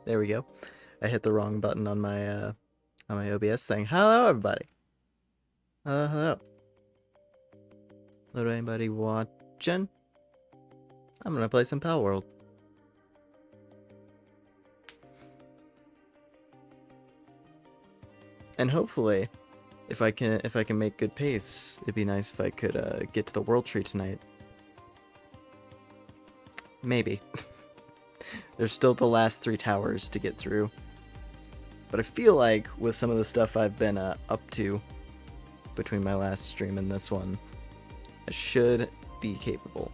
There we go. I hit the wrong button on my OBS thing. Hello, everybody. Hello. Hello to anybody watching. I'm gonna play some palworld. And hopefully, if I can make good pace, it'd be nice if I could get to the world tree tonight. Maybe. There's still the last 3 towers to get through. But I feel like with some of the stuff I've been up to between my last stream and this one, I should be capable.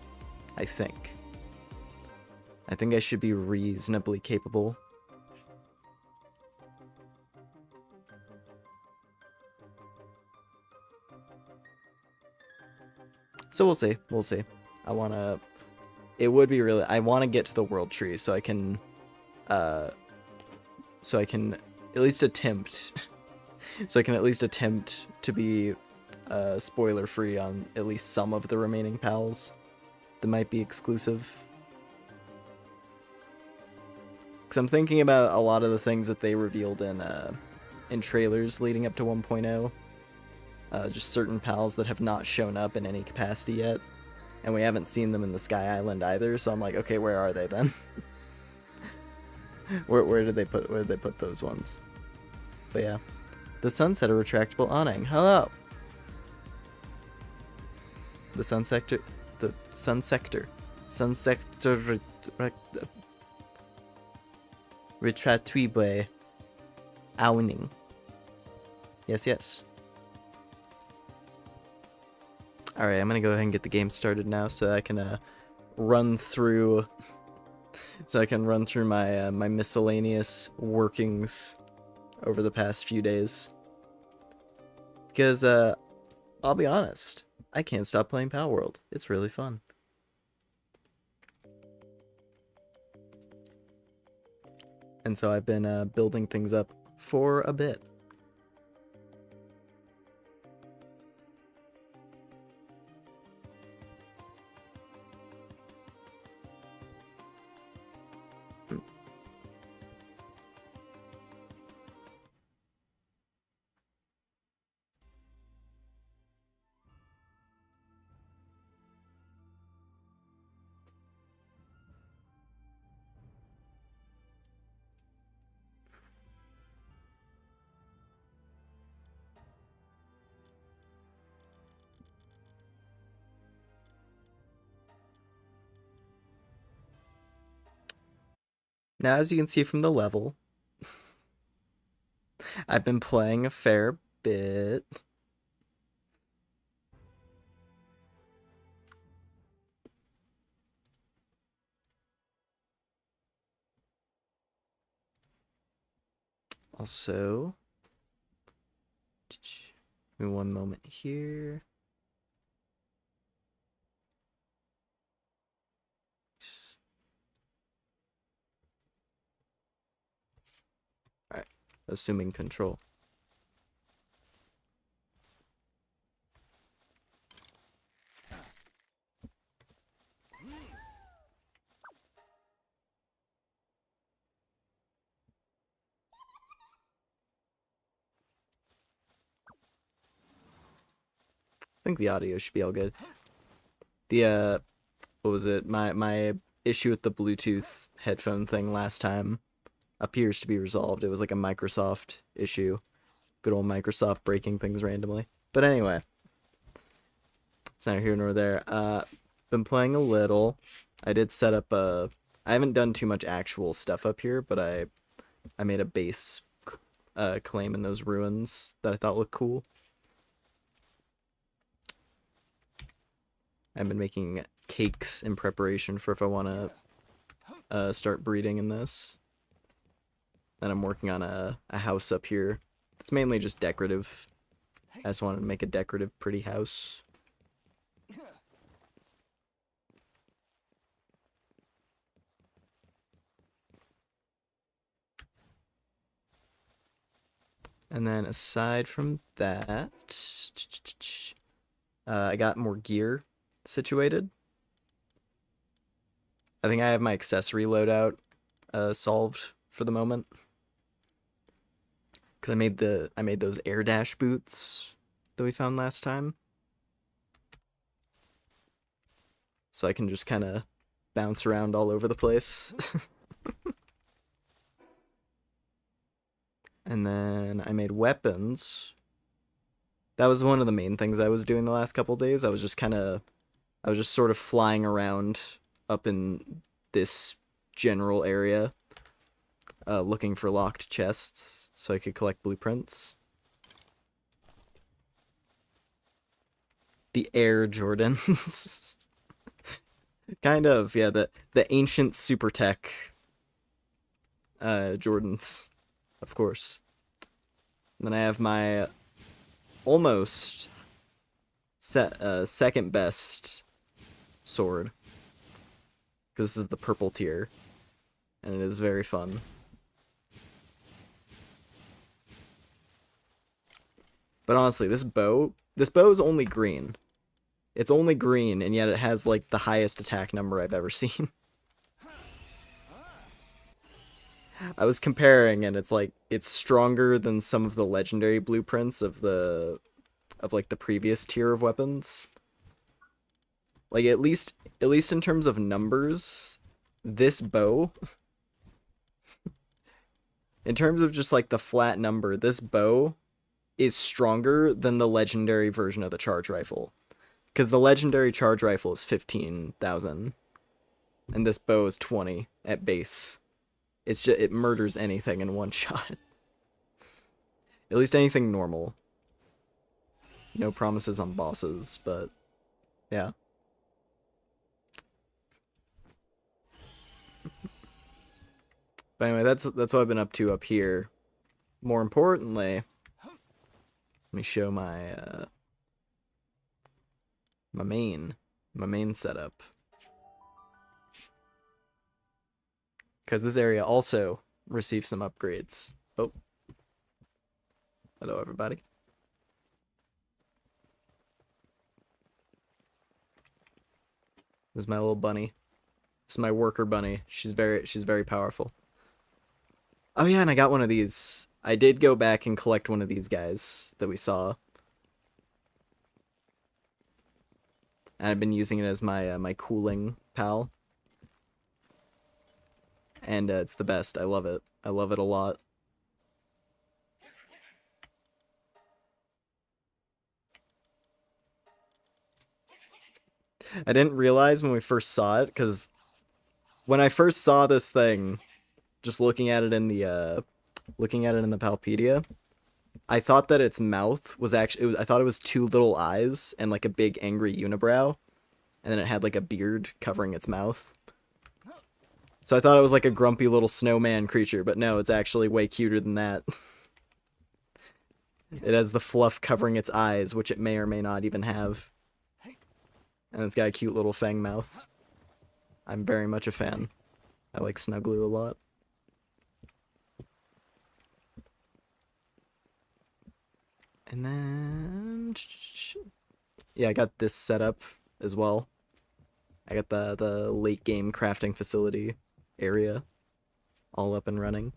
I think. I think I should be reasonably capable. So we'll see. We'll see. It would be really... I want to get to the world tree so I can at least attempt... so I can at least attempt to be spoiler-free on at least some of the remaining pals that might be exclusive. Because I'm thinking about a lot of the things that they revealed in trailers leading up to 1.0. Just certain pals that have not shown up in any capacity yet. And we haven't seen them in the Sky Island either, so I'm like, okay, where are they then? where did they put those ones? But yeah. The Sunsetter retractable awning. Hello! The Sun Sector... The Sun Sector. Sun Sector... Retractable awning. Yes, yes. Alright, I'm gonna go ahead and get the game started now so I can run through my my miscellaneous workings over the past few days. Because I'll be honest, I can't stop playing palworld. It's really fun. And so I've been building things up for a bit. Now, as you can see from the level, I've been playing a fair bit. Also, give me one moment here. Alright, assuming control. I think the audio should be all good. The what was it? My issue with the Bluetooth headphone thing last time appears to be resolved. It was like a Microsoft issue. Good old Microsoft breaking things randomly. But anyway, it's neither here nor there. Been playing a little. I did set up a... I haven't done too much actual stuff up here, but I made a base claim in those ruins that I thought looked cool. I've been making cakes in preparation for if I want to start breeding in this. And I'm working on a house up here. It's mainly just decorative. I just wanted to make a decorative, pretty house. And then aside from that, I got more gear situated. I think I have my accessory loadout solved for the moment. Cause I made those air dash boots that we found last time. So I can just kind of bounce around all over the place. And then I made weapons. That was one of the main things I was doing the last couple days. I was just sort of flying around up in this general area, looking for locked chests so I could collect blueprints. The Air Jordans. Kind of, yeah, the ancient super tech Jordans, of course. And then I have my almost second best sword, because this is the purple tier, and it is very fun. But honestly, this bow is only green. It's only green, and yet it has like the highest attack number I've ever seen. I was comparing, and it's like it's stronger than some of the legendary blueprints of like the previous tier of weapons. Like at least in terms of numbers, this bow in terms of just like the flat number, this bow is stronger than the legendary version of the charge rifle. Because the legendary charge rifle is 15,000, and this bow is 20 at base. It's just, it murders anything in one shot. At least anything normal. No promises on bosses, but yeah. But anyway, that's what I've been up to up here. More importantly, let me show my my main setup. Because this area also received some upgrades. Oh. Hello, everybody. This is my little bunny. This is my worker bunny. She's very powerful. Oh yeah, and I got one of these. I did go back and collect one of these guys that we saw. And I've been using it as my my cooling pal. And it's the best. I love it. I love it a lot. I didn't realize when we first saw it, because when I first saw this thing, just looking at it in the Palpedia, I thought that its mouth was actually, I thought it was two little eyes and like a big angry unibrow, and then it had like a beard covering its mouth. So I thought it was like a grumpy little snowman creature, but no, it's actually way cuter than that. It has the fluff covering its eyes, which it may or may not even have. And it's got a cute little fang mouth. I'm very much a fan. I like Snugglu a lot. And then... yeah, I got this set up as well. I got the late game crafting facility area all up and running.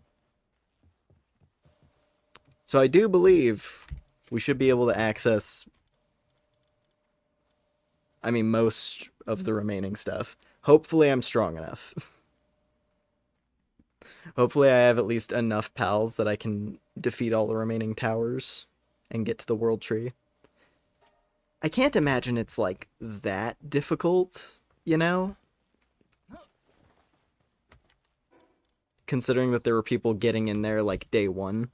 So I do believe we should be able to access, I mean, most of the remaining stuff. Hopefully I'm strong enough. Hopefully I have at least enough pals that I can defeat all the remaining towers and get to the world tree. I can't imagine it's like that difficult, you know? Considering that there were people getting in there like day one.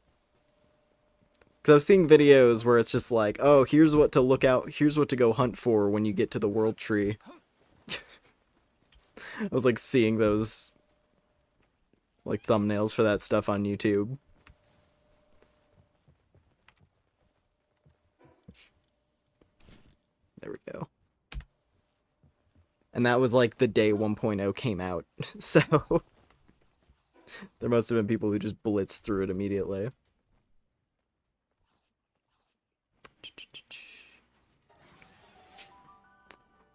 Because I was seeing videos where it's just like, oh, here's what to look out, here's what to go hunt for when you get to the world tree. I was like seeing those like thumbnails for that stuff on YouTube. There we go. And that was like the day 1.0 came out, so there must have been people who just blitzed through it immediately.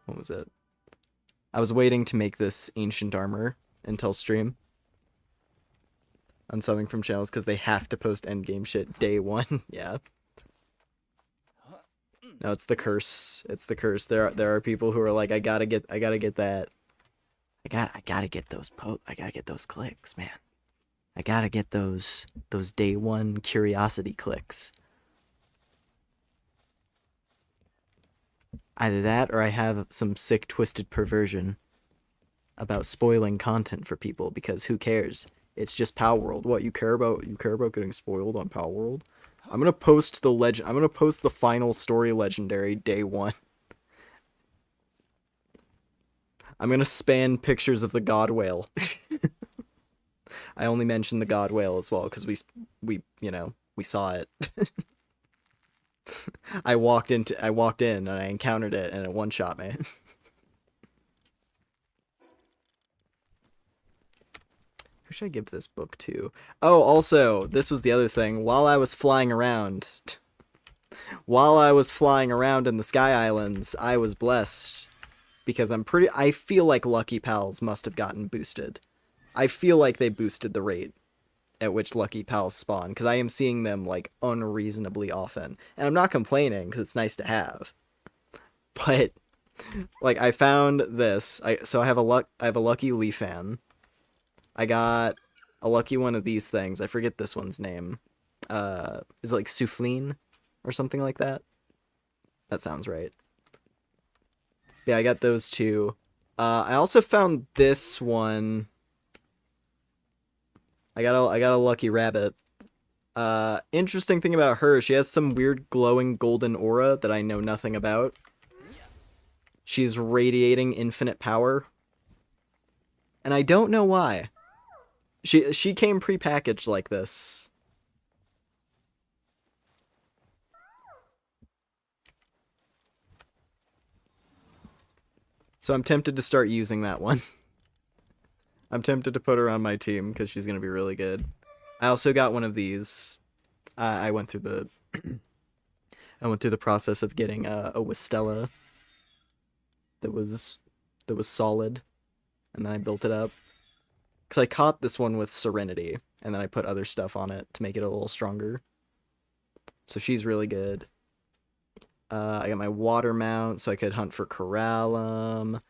What was it? I was waiting to make this ancient armor until stream. unsubbing from channels because they have to post endgame shit day one. Yeah. No, it's the curse. It's the curse. There are people who are like, I gotta get that. I gotta get those I gotta get those clicks, man. I gotta get those day one curiosity clicks. Either that or I have some sick twisted perversion about spoiling content for people because who cares? It's just palworld. What you care about getting spoiled on palworld? I'm gonna post the final story legendary day one. I'm gonna span pictures of the god whale. I only mentioned the god whale as well because we saw it. I walked in and I encountered it and it one shot me. Who should I give this book to? Oh, also, this was the other thing. While I was flying around in the Sky Islands, I was blessed because I feel like Lucky Pals must have gotten boosted. I feel like they boosted the rate at which Lucky Pals spawn because I am seeing them like unreasonably often. And I'm not complaining because it's nice to have. But like I found this. I have a Lucky Leafan. I got a lucky one of these things. I forget this one's name. Is it like Souffline or something like that? That sounds right. Yeah, I got those two. I also found this one. I got a lucky rabbit. Interesting thing about her, she has some weird glowing golden aura that I know nothing about. She's radiating infinite power. And I don't know why. She came pre-packaged like this. So I'm tempted to start using that one. I'm tempted to put her on my team because she's gonna be really good. I also got one of these. I went through the process of getting a Wistella that was solid, and then I built it up. Because I caught this one with Serenity, and then I put other stuff on it to make it a little stronger. So she's really good. I got my water mount, so I could hunt for Corallum.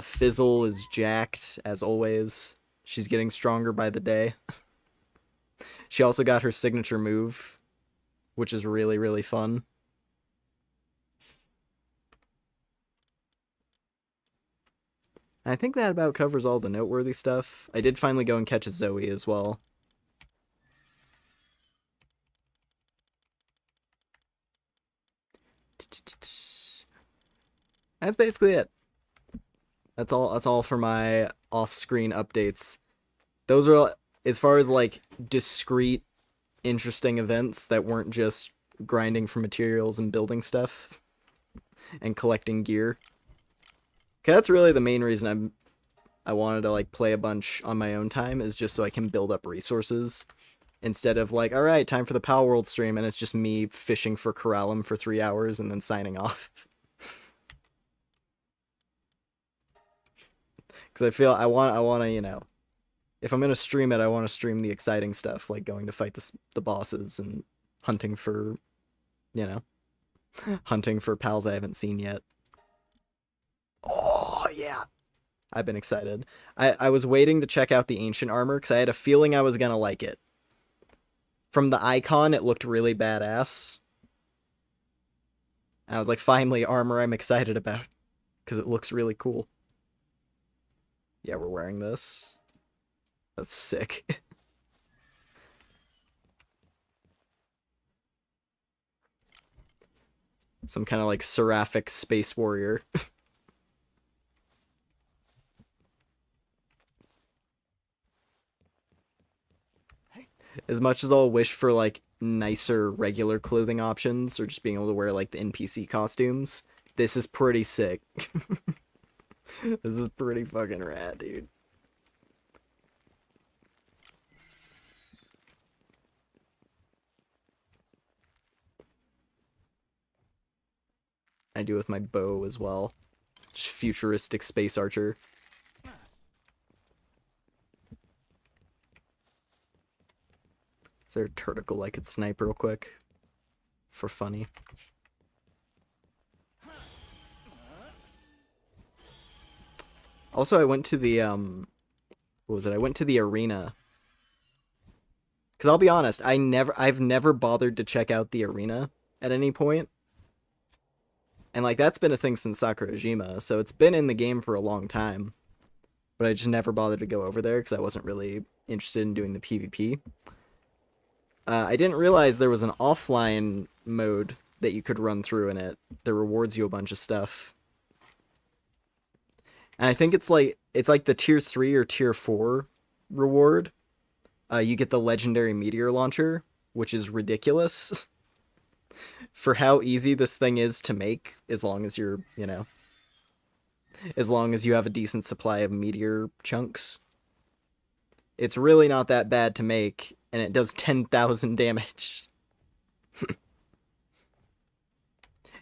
Fizzle is jacked, as always. She's getting stronger by the day. She also got her signature move, which is really, really fun. I think that about covers all the noteworthy stuff. I did finally go and catch a Zoe as well. That's basically it. That's all for my off-screen updates. Those are, as far as like discrete, interesting events that weren't just grinding for materials and building stuff and collecting gear. Okay, that's really the main reason I wanted to like play a bunch on my own time, is just so I can build up resources instead of like, all right, time for the palworld stream, and it's just me fishing for Corallum for 3 hours and then signing off. Because I feel I want to, you know, if I'm gonna stream it, I want to stream the exciting stuff, like going to fight the bosses and hunting for, you know, hunting for pals I haven't seen yet. Oh yeah, I've been excited. I was waiting to check out the ancient armor because I had a feeling I was gonna like it. From the icon, it looked really badass. And I was like, finally, armor I'm excited about because it looks really cool. Yeah, we're wearing this. That's sick. Some kind of like seraphic space warrior. As much as I'll wish for like nicer regular clothing options or just being able to wear like the NPC costumes, this is pretty sick. This is pretty fucking rad, dude. I do with my bow as well. Just futuristic space archer. Is there a turtle I could snipe real quick? For funny. Also, I went to the, what was it? I went to the arena. Because I'll be honest, I've never bothered to check out the arena at any point. And, like, that's been a thing since Sakurajima, so it's been in the game for a long time. But I just never bothered to go over there because I wasn't really interested in doing the PvP. I didn't realize there was an offline mode that you could run through in it that rewards you a bunch of stuff. And I think it's like the tier 3 or tier 4 reward. You get the legendary meteor launcher, which is ridiculous for how easy this thing is to make, as long as you're, you know, as long as you have a decent supply of meteor chunks. It's really not that bad to make, and it does 10,000 damage.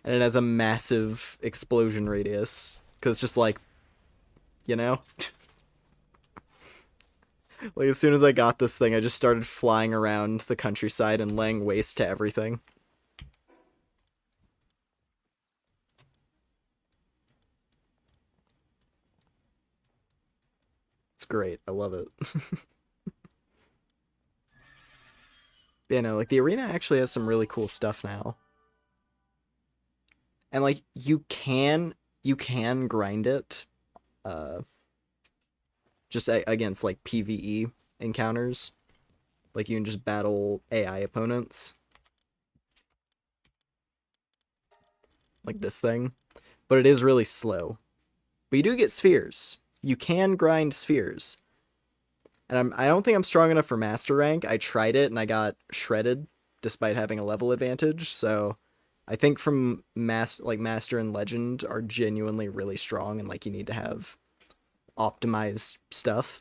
And it has a massive explosion radius, because it's just like, you know? Like, as soon as I got this thing, I just started flying around the countryside and laying waste to everything. It's great. I love it. Yeah, no, like, the arena actually has some really cool stuff now. And, like, you can grind it, just against, like, PvE encounters. Like, you can just battle AI opponents. Like this thing. But it is really slow. But you do get spheres. You can grind spheres. And I don't think I'm strong enough for master rank. I tried it and I got shredded despite having a level advantage. So I think from master and legend are genuinely really strong, and like you need to have optimized stuff.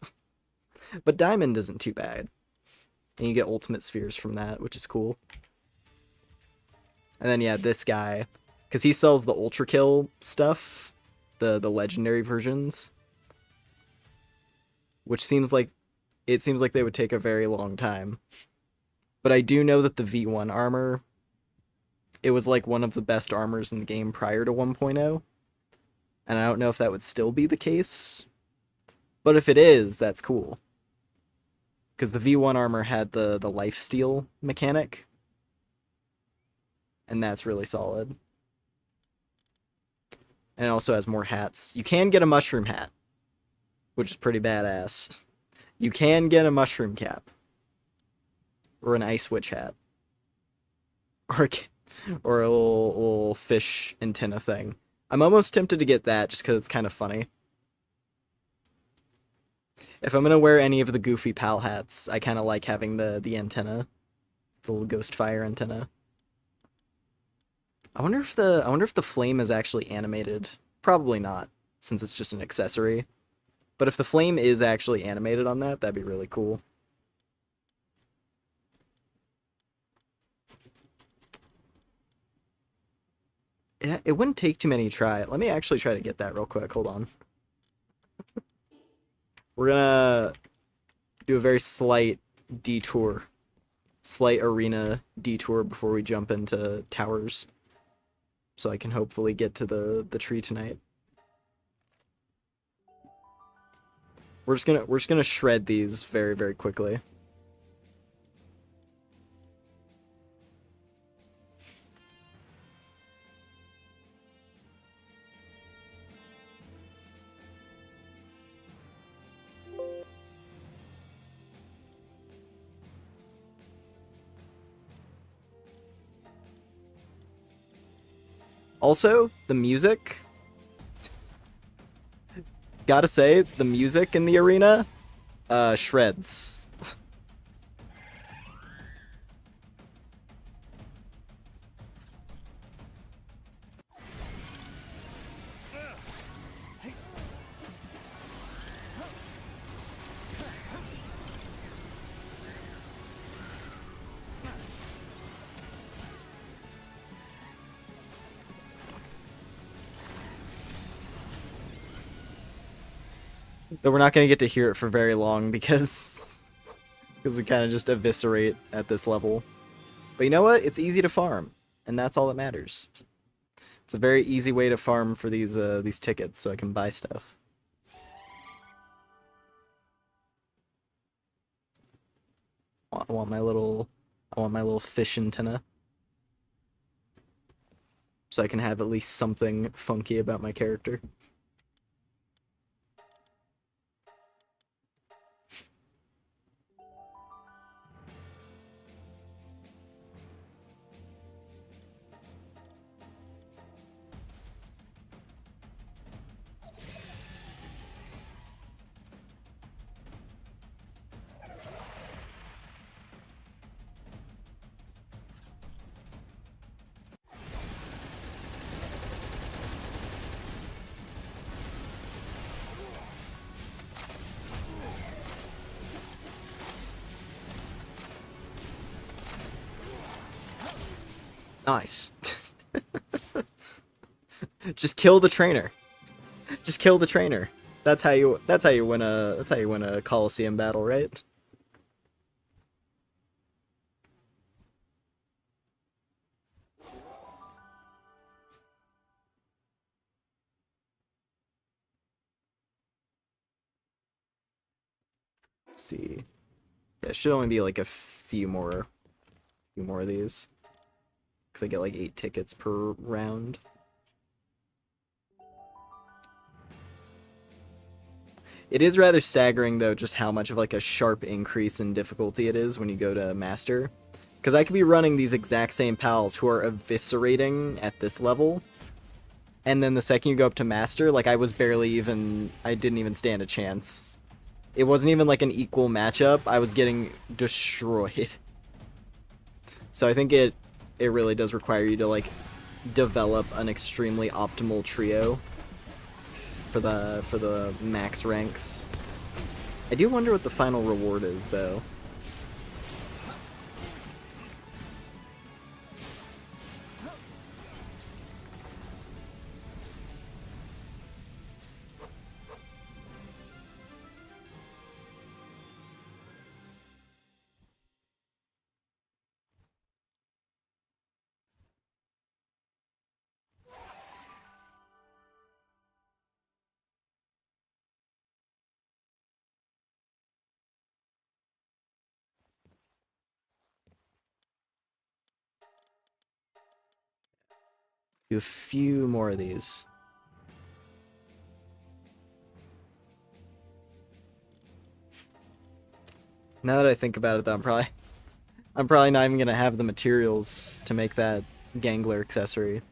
But diamond isn't too bad. And you get ultimate spheres from that, which is cool. And then yeah, this guy, because he sells the ultra kill stuff, the legendary versions, which seems like they would take a very long time. But I do know that the V1 armor, it was like one of the best armors in the game prior to 1.0. And I don't know if that would still be the case. But if it is, that's cool. Because the V1 armor had the lifesteal mechanic. And that's really solid. And it also has more hats. You can get a mushroom hat, which is pretty badass. You can get a mushroom cap. Or an ice witch hat. Or a little fish antenna thing. I'm almost tempted to get that just because it's kind of funny. If I'm going to wear any of the goofy pal hats, I kind of like having the antenna. The little ghost fire antenna. I wonder if the flame is actually animated. Probably not, since it's just an accessory. But if the flame is actually animated on that, that'd be really cool. It wouldn't take too many to try it. Let me actually try to get that real quick. Hold on. We're gonna do a very slight detour. Slight arena detour before we jump into towers. So I can hopefully get to the tree tonight. We're just gonna shred these very, very quickly. Also, the music. Gotta say, the music in the arena, shreds. Though we're not going to get to hear it for very long because because we kind of just eviscerate at this level. But you know what? It's easy to farm, and that's all that matters. It's a very easy way to farm for these tickets, so I can buy stuff. I want my little fish antenna, so I can have at least something funky about my character. Nice. Just kill the trainer. Just kill the trainer. That's how you win a Coliseum battle, right? Let's see. Yeah, it should only be like a few more of these. Cuz I get like 8 tickets per round. It is rather staggering, though, just how much of like a sharp increase in difficulty it is when you go to Master. Because I could be running these exact same pals who are eviscerating at this level, and then the second you go up to Master, like I didn't even stand a chance. It wasn't even like an equal matchup, I was getting destroyed. So I think it really does require you to like develop an extremely optimal trio for the max ranks. I do wonder what the final reward is, though. Do a few more of these. Now that I think about it, though, I'm probably not even gonna have the materials to make that Gangler accessory,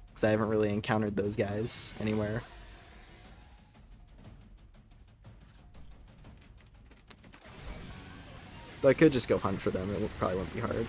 because I haven't really encountered those guys anywhere. But I could just go hunt for them. It probably won't be hard.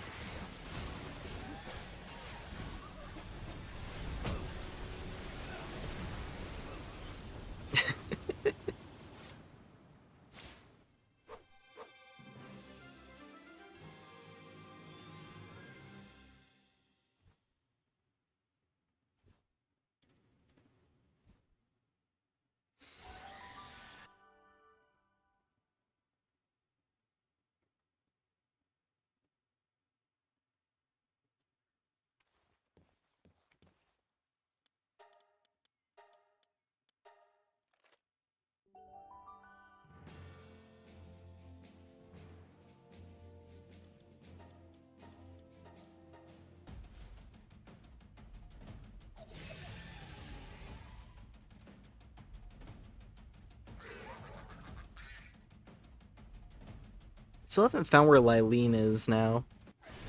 Still haven't found where Lylene is now,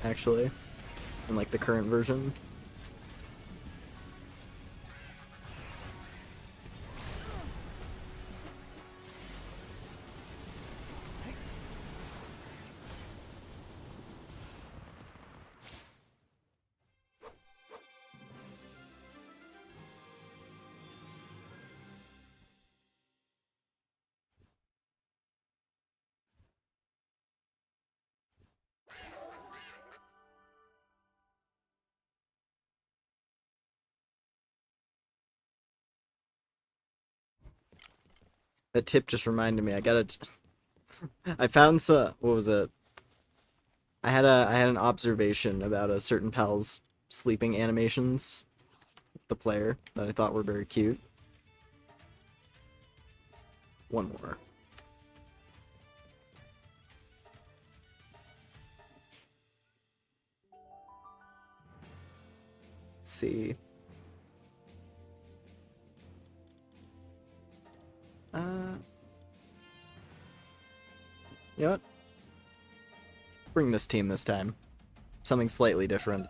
actually, in like the current version. That tip just reminded me. I gotta I found some. What was it? I had an observation about a certain pal's sleeping animations, the player, that I thought were very cute. One more. Let's see. You know what? Bring this team this time. Something slightly different.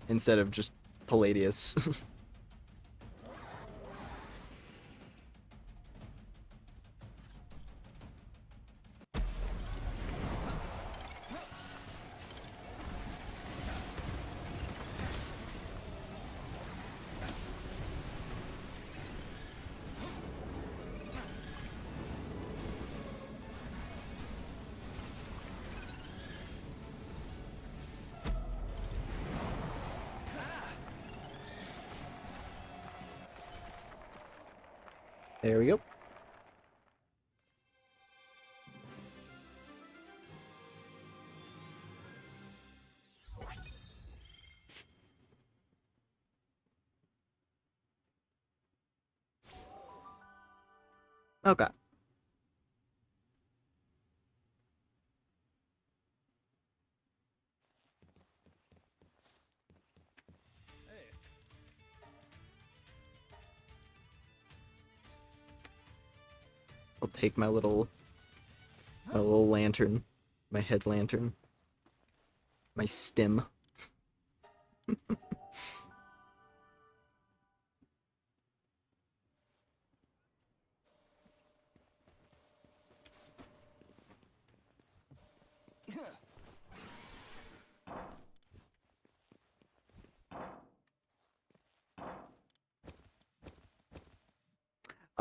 Instead of just Palladius. There we go. Okay. I'll take my little lantern, my head lantern, my stem.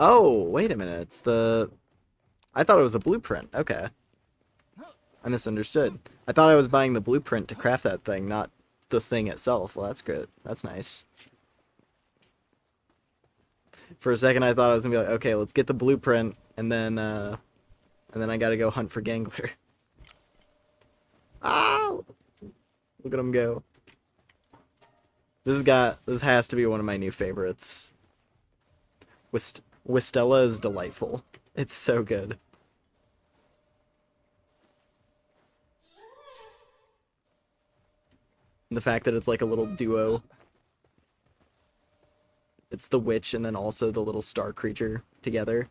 Oh, wait a minute. It's the... I thought it was a blueprint. Okay. I misunderstood. I thought I was buying the blueprint to craft that thing, not the thing itself. Well, that's good. That's nice. For a second, I thought I was gonna be like, okay, let's get the blueprint, and then I gotta go hunt for Gangler. Ah! Look at him go. This has to be one of my new favorites. Wistella is delightful. It's so good. The fact that it's like a little duo. It's the witch and then also the little star creature together.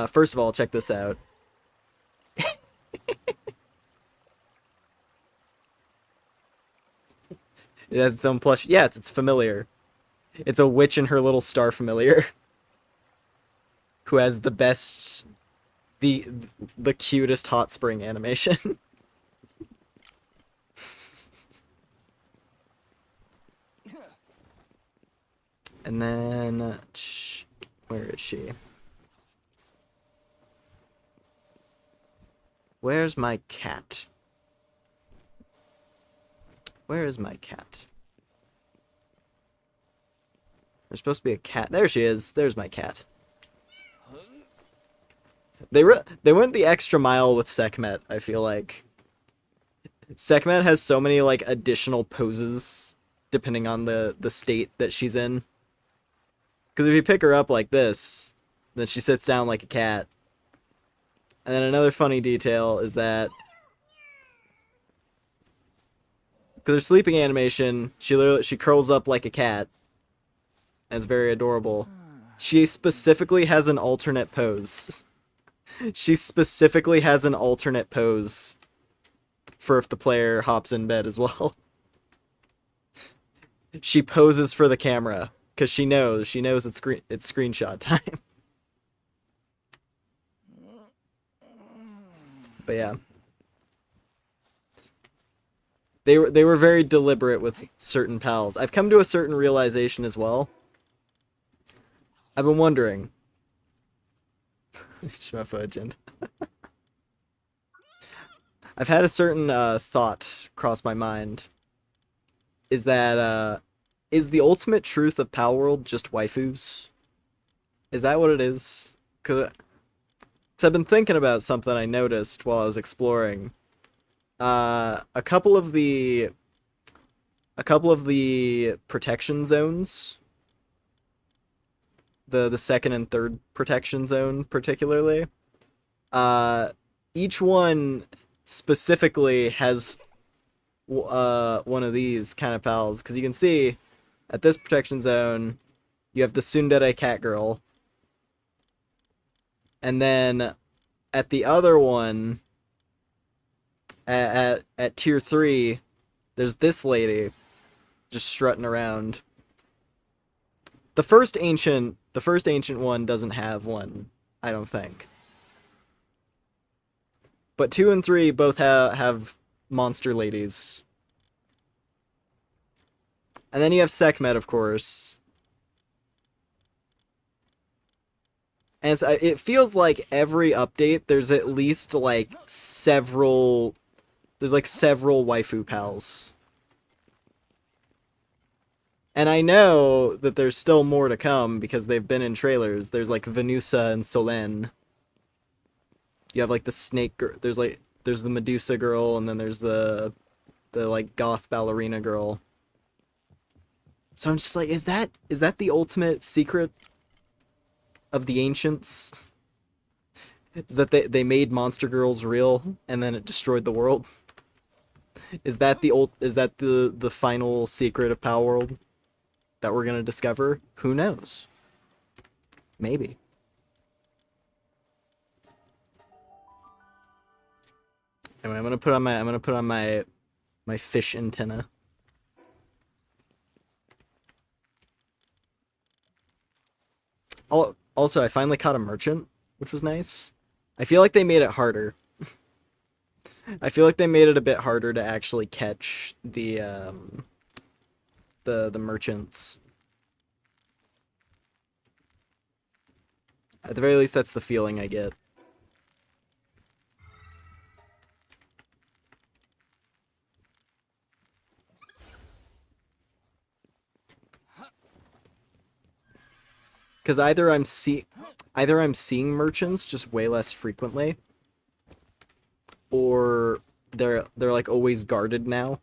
First of all, check this out. It has its own plush. Yeah, it's familiar. It's a witch and her little star familiar. Who has the best, the cutest hot spring animation. And then, where is she? Where's my cat? Where is my cat? There's supposed to be a cat. There she is. There's my cat. They went the extra mile with Sekhmet, I feel like. Sekhmet has so many, like, additional poses, depending on the state that she's in. Because if you pick her up like this, then she sits down like a cat. And then another funny detail is that... because her sleeping animation, she curls up like a cat. And it's very adorable. She specifically has an alternate pose. She specifically has an alternate pose for if the player hops in bed as well. She poses for the camera because she knows it's screenshot time. But yeah, they were very deliberate with certain pals. I've come to a certain realization as well. I've been wondering. Shmuffa agenda. I've had a certain thought cross my mind. Is that is the ultimate truth of Palworld just waifus? Is that what it is? 'Cause So I've been thinking about something I noticed while I was exploring. A couple of the protection zones, the second and third protection zone particularly, each one specifically has one of these kind of pals, because you can see at this protection zone you have the tsundere cat girl, and then at the other one at tier 3 there's this lady just strutting around. The first ancient one doesn't have one, I don't think. But 2 and 3 both have monster ladies. And then you have Sekhmet, of course. And it feels like every update there's at least like several waifu pals. And I know that there's still more to come because they've been in trailers. There's like Venusa and Solène. You have like the snake girl. There's the Medusa girl, and then there's the like goth ballerina girl. So I'm just like, is that the ultimate secret of the ancients? Is that they made monster girls real and then it destroyed the world? Is that the final secret of palworld that we're gonna discover? Who knows? Maybe. Anyway, I'm gonna put on my fish antenna. Also, I finally caught a merchant, which was nice. I feel like they made it harder. I feel like they made it a bit harder to actually catch the merchants. At the very least, that's the feeling I get. Because either I'm seeing merchants just way less frequently, or they're like always guarded now.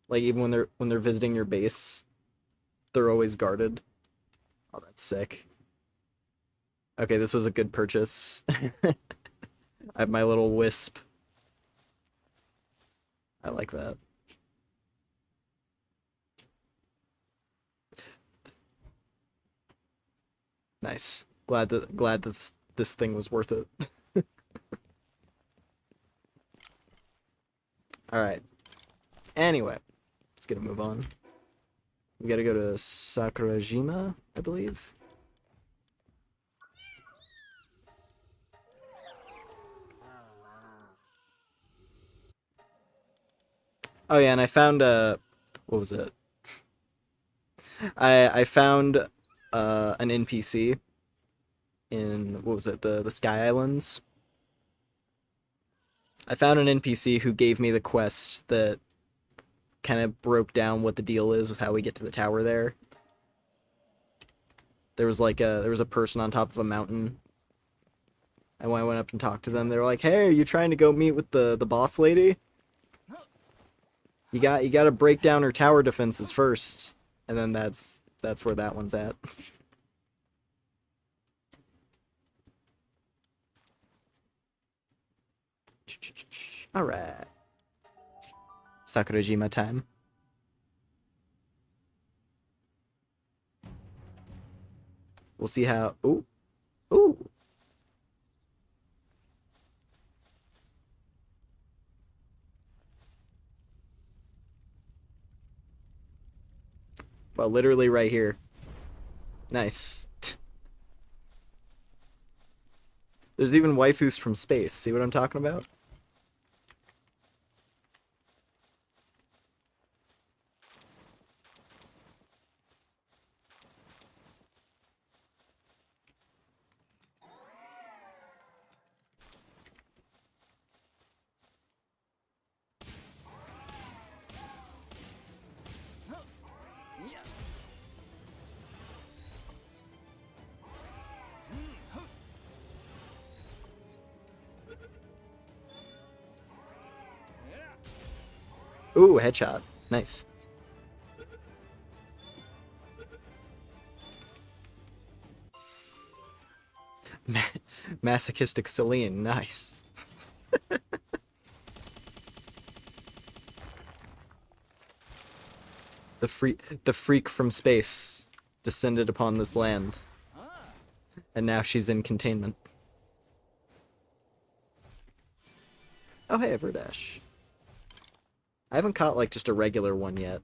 Like even when they're visiting your base, they're always guarded. Oh, that's sick. Okay, this was a good purchase. I have my little wisp. I like that. Nice. Glad that this thing was worth it. Alright. Anyway, let's get a move on. We gotta go to Sakurajima, I believe. Oh yeah, and I found what was it? I found an NPC in, what was it, the Sky Islands. I found an NPC who gave me the quest that kind of broke down what the deal is with how we get to the tower there. There was a person on top of a mountain. And when I went up and talked to them, they were like, "Hey, are you trying to go meet with the boss lady? You got to break down her tower defenses first." And then that's where that one's at. Alright. Sakurajima time. We'll see how... Ooh. Ooh. Well, literally right here. Nice. There's even waifus from space. See what I'm talking about? Ooh, headshot. Nice. Masochistic Celine. Nice. The freak from space descended upon this land. And now she's in containment. Oh, hey, Everdash. I haven't caught, like, just a regular one yet.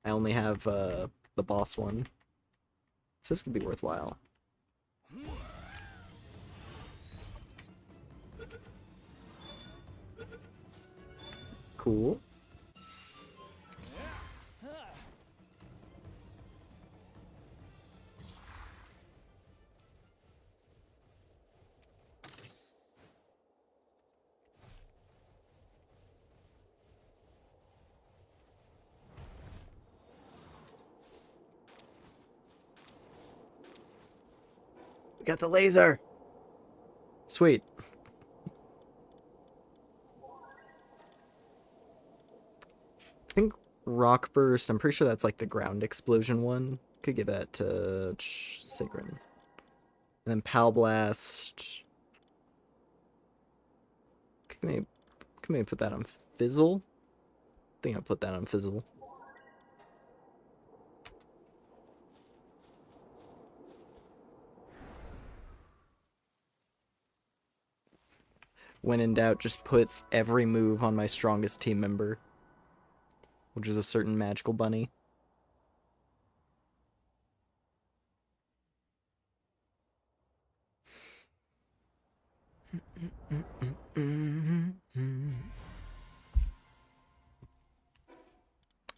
I only have, the boss one. So this could be worthwhile. Cool. We got the laser! Sweet. I think Rock Burst, I'm pretty sure that's like the ground explosion one. Could give that to Sigrun. And then Pal Blast. Could maybe put that on Fizzle? I think I'll put that on Fizzle. When in doubt, just put every move on my strongest team member, which is a certain magical bunny.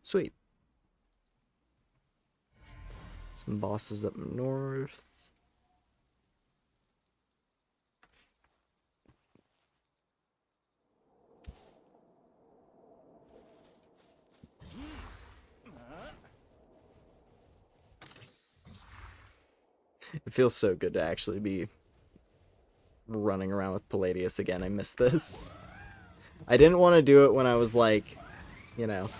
Sweet. Some bosses up north. It feels so good to actually be running around with Palladius again. I miss this. I didn't want to do it when I was like, you know,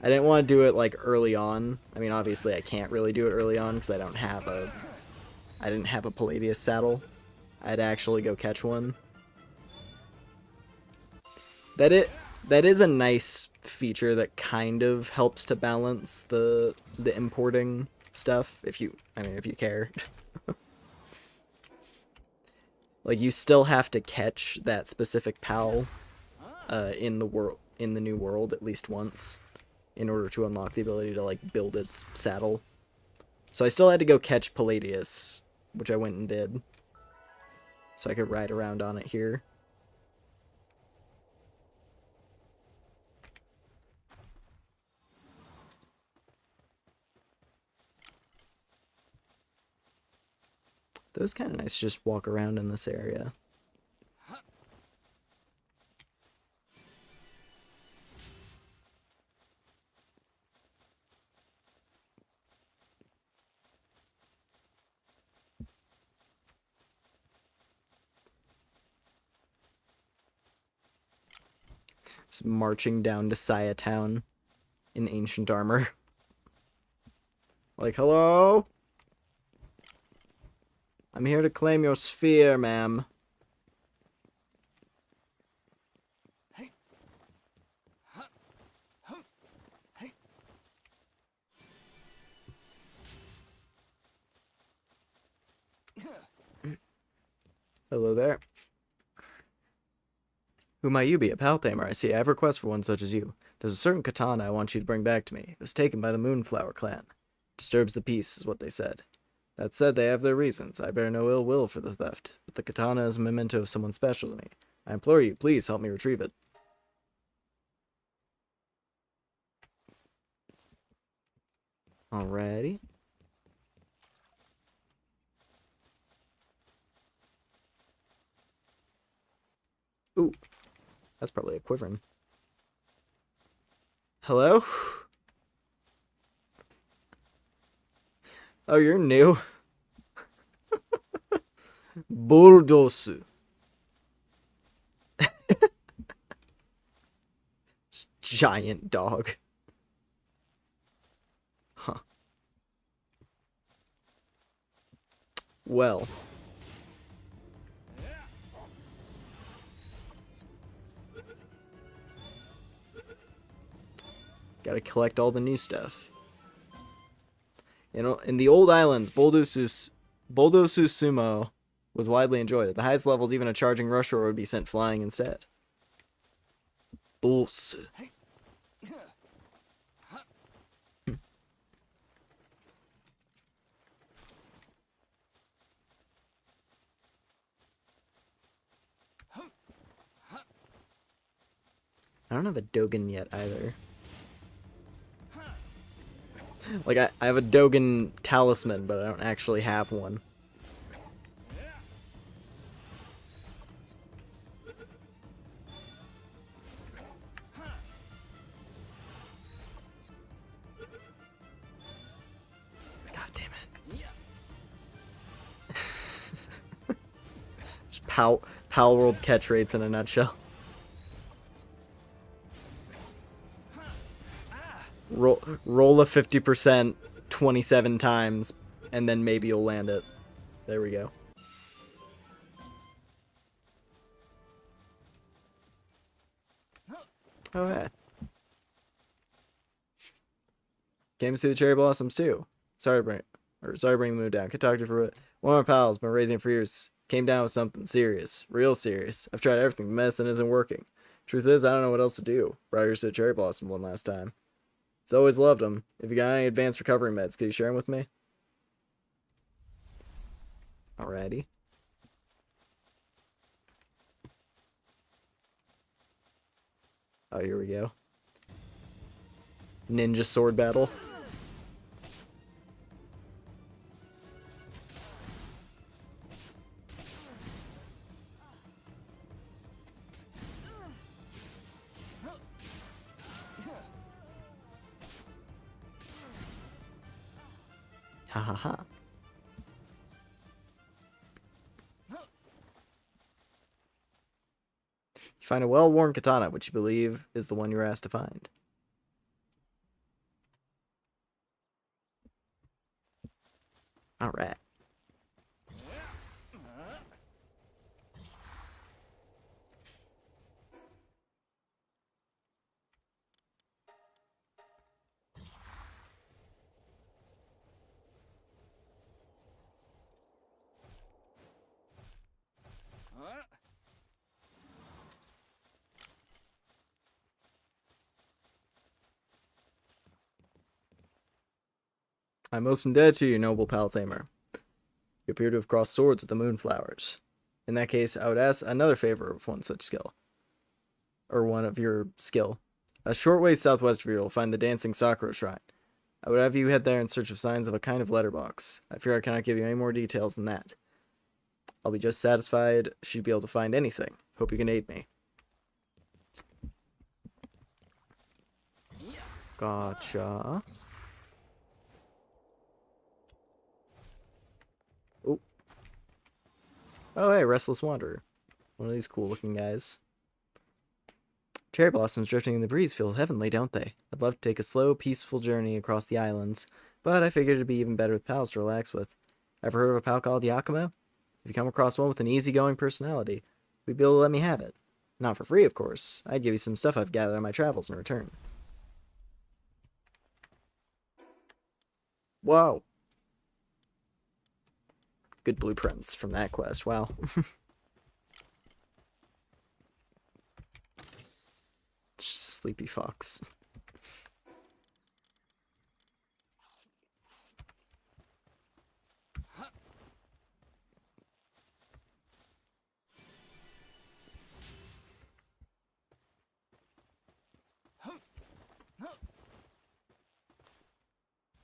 I didn't want to do it like early on. I mean, obviously I can't really do it early on because I didn't have a Palladius saddle. I had to actually go catch one. That is a nice feature that kind of helps to balance the importing stuff, if you care. Like, you still have to catch that specific PAL in the new world at least once in order to unlock the ability to, like, build its saddle. So I still had to go catch Palladius, which I went and did, so I could ride around on it here. That was kind of nice to just walk around in this area. Just marching down to Saya Town in ancient armor. Like, hello? I'm here to claim your sphere, ma'am. Hello there. Who might you be? A pal tamer, I see. I have a request for one such as you. There's a certain katana I want you to bring back to me. It was taken by the Moonflower clan. Disturbs the peace, is what they said. That said, they have their reasons. I bear no ill will for the theft, but the katana is a memento of someone special to me. I implore you, please help me retrieve it. Alrighty. Ooh, that's probably a Quiverin. Hello? Oh, you're new. Bulldosu. giant dog. Huh. Well. Gotta collect all the new stuff. In the old islands, Boldosusumo was widely enjoyed. At the highest levels, even a charging rush roar would be sent flying instead. Bulls. I don't have a Dogen yet either. Like, I have a Dogen talisman, but I don't actually have one. God damn it. Just palworld catch rates in a nutshell. Roll a 50% 27 times, and then maybe you'll land it. There we go. Oh, hey. Came to see the cherry blossoms, too. Sorry to bring the mood down. Could talk to you for a bit. One of my pals, been raising it for years, came down with something serious. Real serious. I've tried everything, but medicine isn't working. Truth is, I don't know what else to do. Brought yours to the cherry blossom one last time. It's always loved them. If you got any advanced recovery meds, could you share them with me? Alrighty. Oh, here we go. Ninja sword battle. Ha ha ha. You find a well-worn katana, which you believe is the one you were asked to find. Alright. I'm most indebted to you, noble paltamer. You appear to have crossed swords with the moonflowers. In that case, I would ask another favor of one such skill. Or one of your skill. A short way southwest of here, you'll find the Dancing Sakura Shrine. I would have you head there in search of signs of a kind of letterbox. I fear I cannot give you any more details than that. I'll be just satisfied should you be able to find anything. Hope you can aid me. Gotcha. Oh. Oh, hey, Restless Wanderer. One of these cool-looking guys. Cherry blossoms drifting in the breeze feel heavenly, don't they? I'd love to take a slow, peaceful journey across the islands, but I figured it'd be even better with pals to relax with. Ever heard of a pal called Yakumo? If you come across one with an easygoing personality, we'd be able to let me have it. Not for free, of course. I'd give you some stuff I've gathered on my travels in return. Whoa. Good blueprints from that quest, wow. Sleepy fox.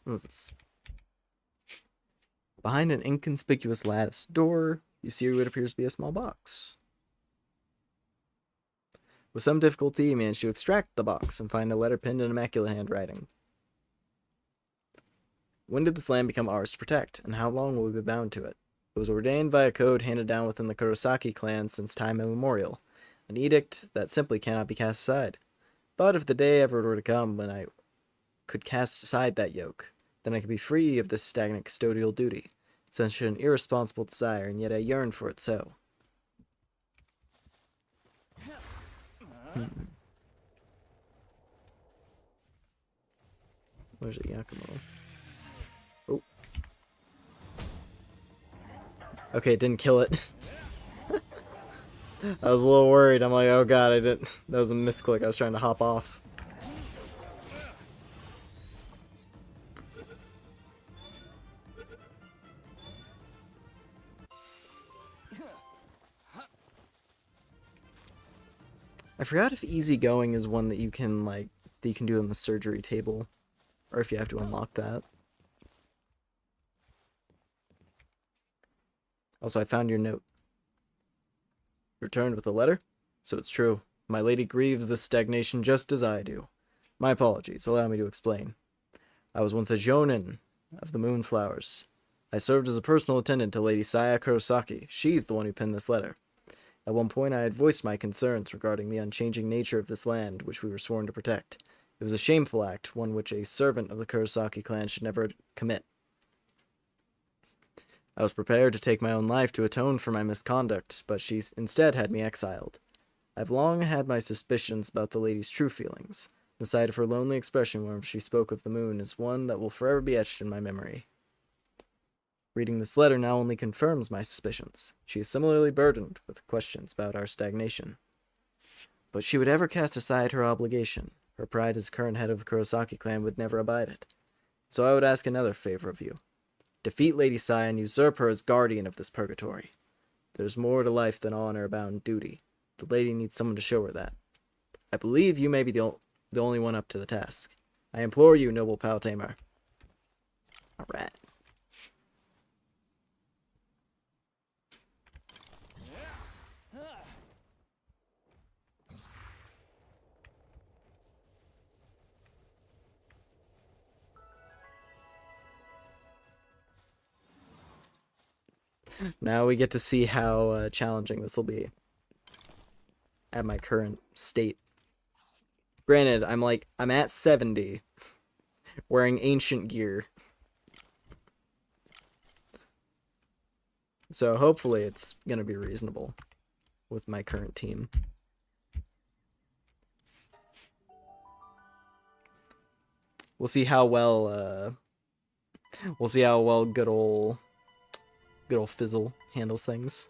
What is this? Behind an inconspicuous lattice door, you see what appears to be a small box. With some difficulty, you manage to extract the box and find a letter pinned in immaculate handwriting. When did this land become ours to protect, and how long will we be bound to it? It was ordained by a code handed down within the Kurosaki clan since time immemorial, an edict that simply cannot be cast aside. But if the day ever were to come when I could cast aside that yoke, then I could be free of this stagnant custodial duty, such an irresponsible desire, and yet I yearn for it so. Where's the Yakumo? Oh. Okay, it didn't kill it. I was a little worried. I'm like, oh god, I didn't. That was a misclick. I was trying to hop off. I forgot if easygoing is one that you can do on the surgery table, or if you have to unlock that. Also, I found your note. Returned with a letter? So it's true. My lady grieves this stagnation just as I do. My apologies. Allow me to explain. I was once a Jonin of the Moonflowers. I served as a personal attendant to Lady Saya Kurosaki. She's the one who penned this letter. At one point, I had voiced my concerns regarding the unchanging nature of this land, which we were sworn to protect. It was a shameful act, one which a servant of the Kurosaki clan should never commit. I was prepared to take my own life to atone for my misconduct, but she instead had me exiled. I've long had my suspicions about the lady's true feelings. The sight of her lonely expression whenever she spoke of the moon is one that will forever be etched in my memory. Reading this letter now only confirms my suspicions. She is similarly burdened with questions about our stagnation. But she would ever cast aside her obligation. Her pride as current head of the Kurosaki clan would never abide it. So I would ask another favor of you. Defeat Lady Saya and usurp her as guardian of this purgatory. There's more to life than honor-bound duty. The lady needs someone to show her that. I believe you may be the only one up to the task. I implore you, noble Paltamer. Alright. Now we get to see how challenging this will be at my current state. Granted, I'm at 70, wearing ancient gear. So hopefully it's gonna be reasonable with my current team. We'll see how well good old Fizzle handles things.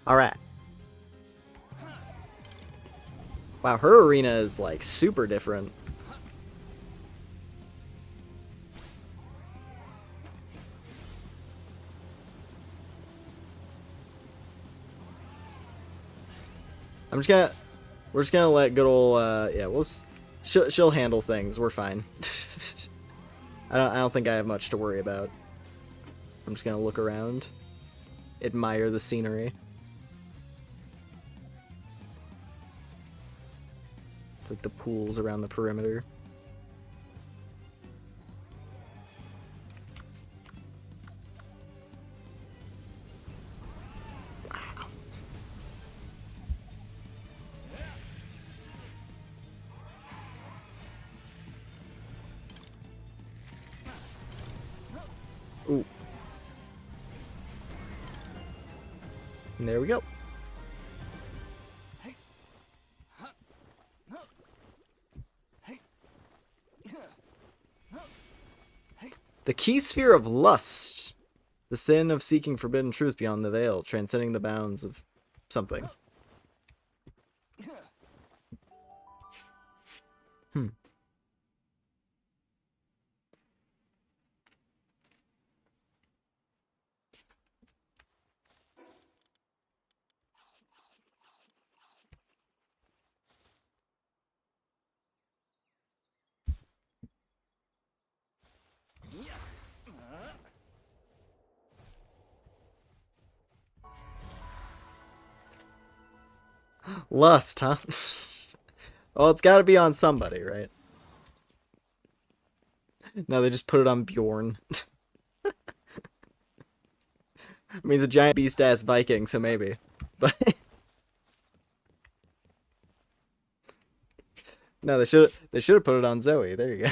Alright. Wow, her arena is like super different. We're just gonna let good old, yeah, she'll handle things. We're fine. I don't think I have much to worry about. I'm just gonna look around, admire the scenery. It's like the pools around the perimeter. Ooh. And there we go. The key sphere of lust. The sin of seeking forbidden truth beyond the veil, transcending the bounds of something. Lust, huh? Well, it's got to be on somebody, right? No, they just put it on Bjorn. I mean, he's a giant beast-ass Viking, so maybe. But no, they should have put it on Zoe. There you go.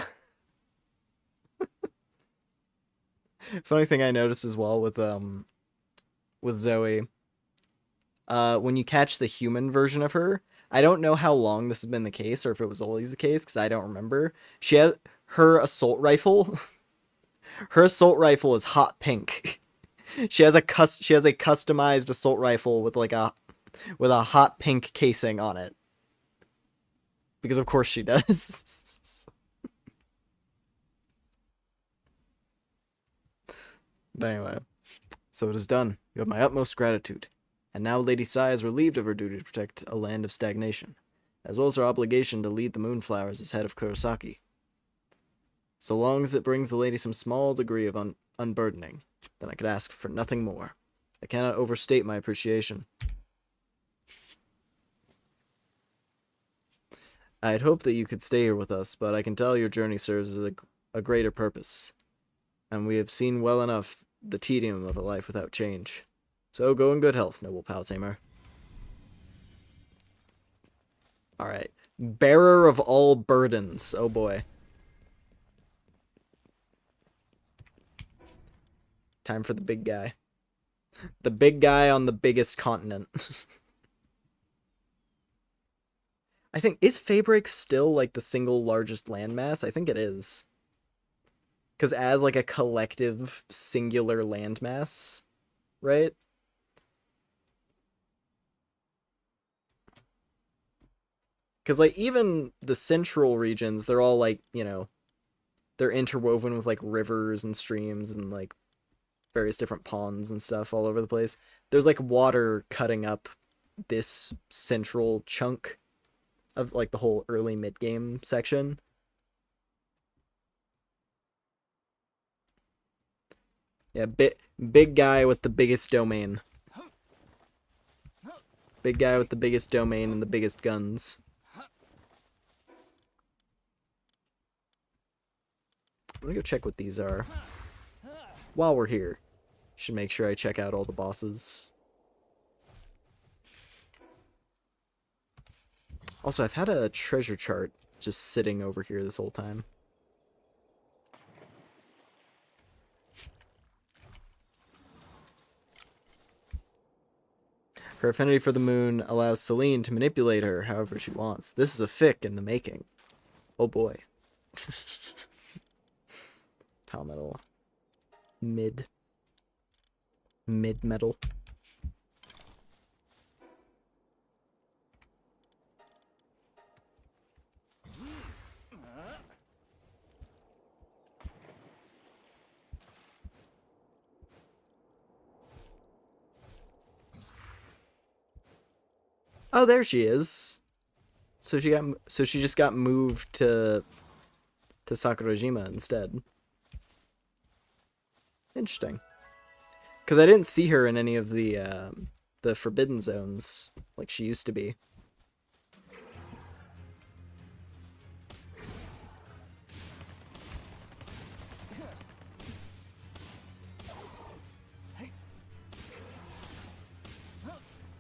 Funny thing I noticed as well with Zoe, when you catch the human version of her, I don't know how long this has been the case or if it was always the case because I don't remember. She has her assault rifle. Her assault rifle is hot pink. She has a customized assault rifle with a hot pink casing on it. Because of course she does. But anyway, so it is done. You have my utmost gratitude. And now Lady Sai is relieved of her duty to protect a land of stagnation, as well as her obligation to lead the Moonflowers as head of Kurosaki. So long as it brings the lady some small degree of unburdening, then I could ask for nothing more. I cannot overstate my appreciation. I had hoped that you could stay here with us, but I can tell your journey serves as a greater purpose, and we have seen well enough the tedium of a life without change. So go in good health, noble pal tamer. Alright. Bearer of all burdens. Oh boy. Time for the big guy. The big guy on the biggest continent. I think, is Fabric still like the single largest landmass? I think it is. Because as like a collective singular landmass, right? Because like even the central regions, they're all like, you know, they're interwoven with like rivers and streams and like various different ponds and stuff all over the place. There's like water cutting up this central chunk of like the whole early mid-game section. Yeah, big guy with the biggest domain. Big guy with the biggest domain and the biggest guns. Let me go check what these are. While we're here, should make sure I check out all the bosses. Also, I've had a treasure chart just sitting over here this whole time. Her affinity for the moon allows Celine to manipulate her however she wants. This is a fic in the making. Oh boy. Palmetto. Mid-metal. Oh, there she is. So she just got moved to Sakurajima instead. Interesting. Because I didn't see her in any of the forbidden zones like she used to be.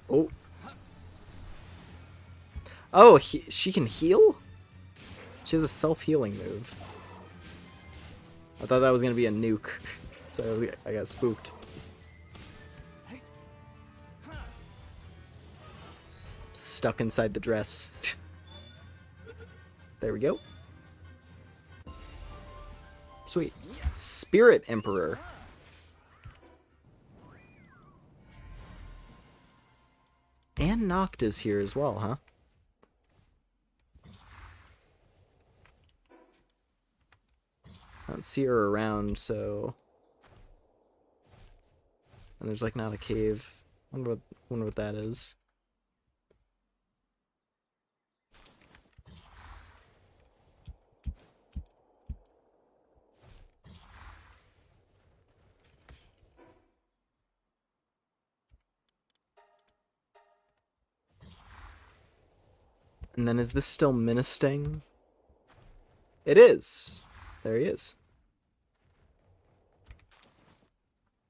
Oh. Oh, she can heal? She has a self-healing move. I thought that was going to be a nuke, so I got spooked. Stuck inside the dress. There we go. Sweet. Spirit Emperor. And Noct is here as well, huh? I don't see her around, so... And there's like not a cave. Wonder what that is. And then is this still Ministing? It is. There he is.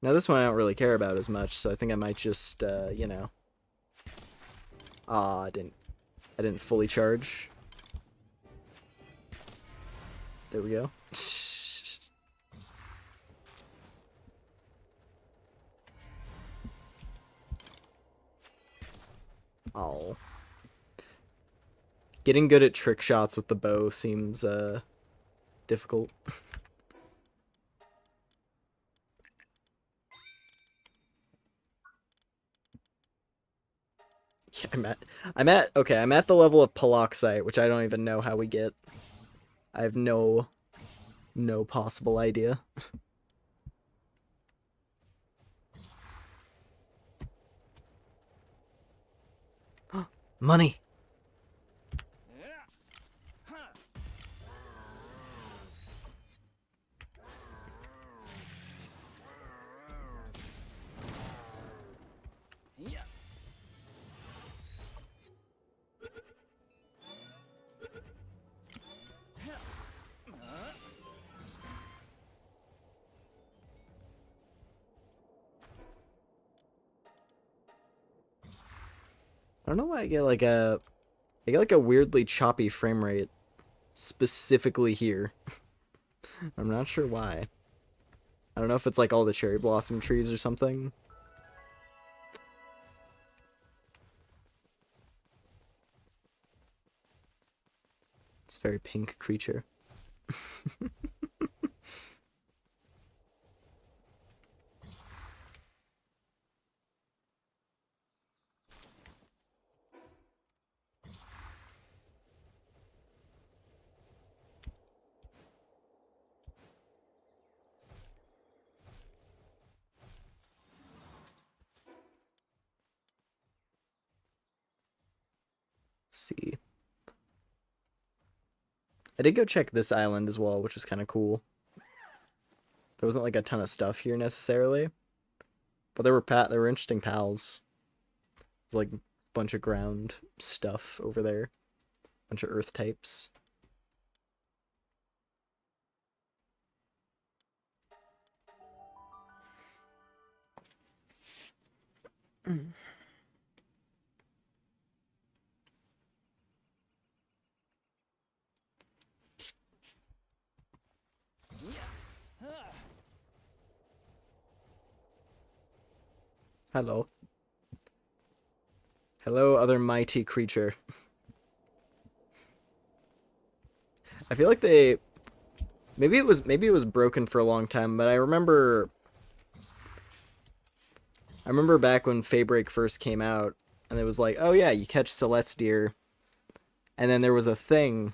Now this one I don't really care about as much, so I think I might just, you know. I didn't fully charge. There we go. Oh. Getting good at trick shots with the bow seems, difficult. Yeah, I'm at the level of Paloxite, which I don't even know how we get. I have no possible idea. Money. I don't know why I get like a weirdly choppy frame rate specifically here. I'm not sure why. I don't know if it's like all the cherry blossom trees or something. It's a very pink creature. See. I did go check this island as well, which was kind of cool. There wasn't like a ton of stuff here necessarily, but there were interesting pals. There's like a bunch of ground stuff over there, bunch of earth types. Hello. Hello, other mighty creature. I feel like maybe it was broken for a long time, but I remember back when Faebreak first came out, and it was like, oh yeah, you catch Celesteer, and then there was a thing.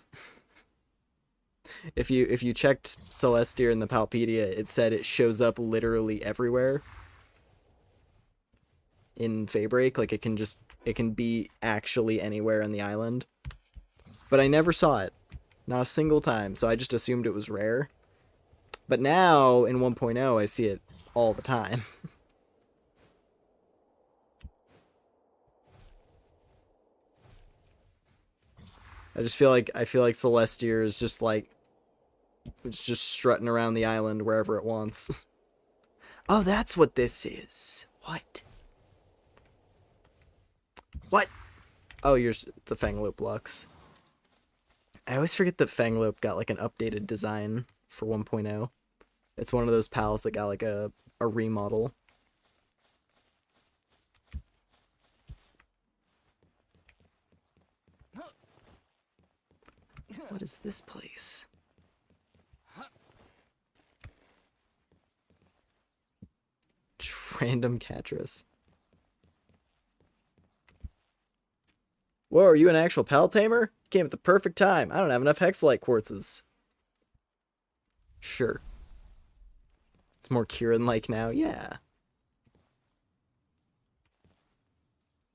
If you checked Celesteer in the Palpedia, it said it shows up literally everywhere in Faebreak. Like it can be actually anywhere on the island. But I never saw it. Not a single time, so I just assumed it was rare. But now, in 1.0, I see it all the time. I feel like Celesteer is just like it's just strutting around the island wherever it wants. Oh, that's what this is. What? What? Oh, it's a Fanglope Lux. I always forget that Fanglope got like an updated design for 1.0. It's one of those pals that got like a remodel. What is this place? Random Catras. Whoa, are you an actual pal tamer? Came at the perfect time. I don't have enough Hexalite quartzes. Sure. It's more Kieran-like now. Yeah.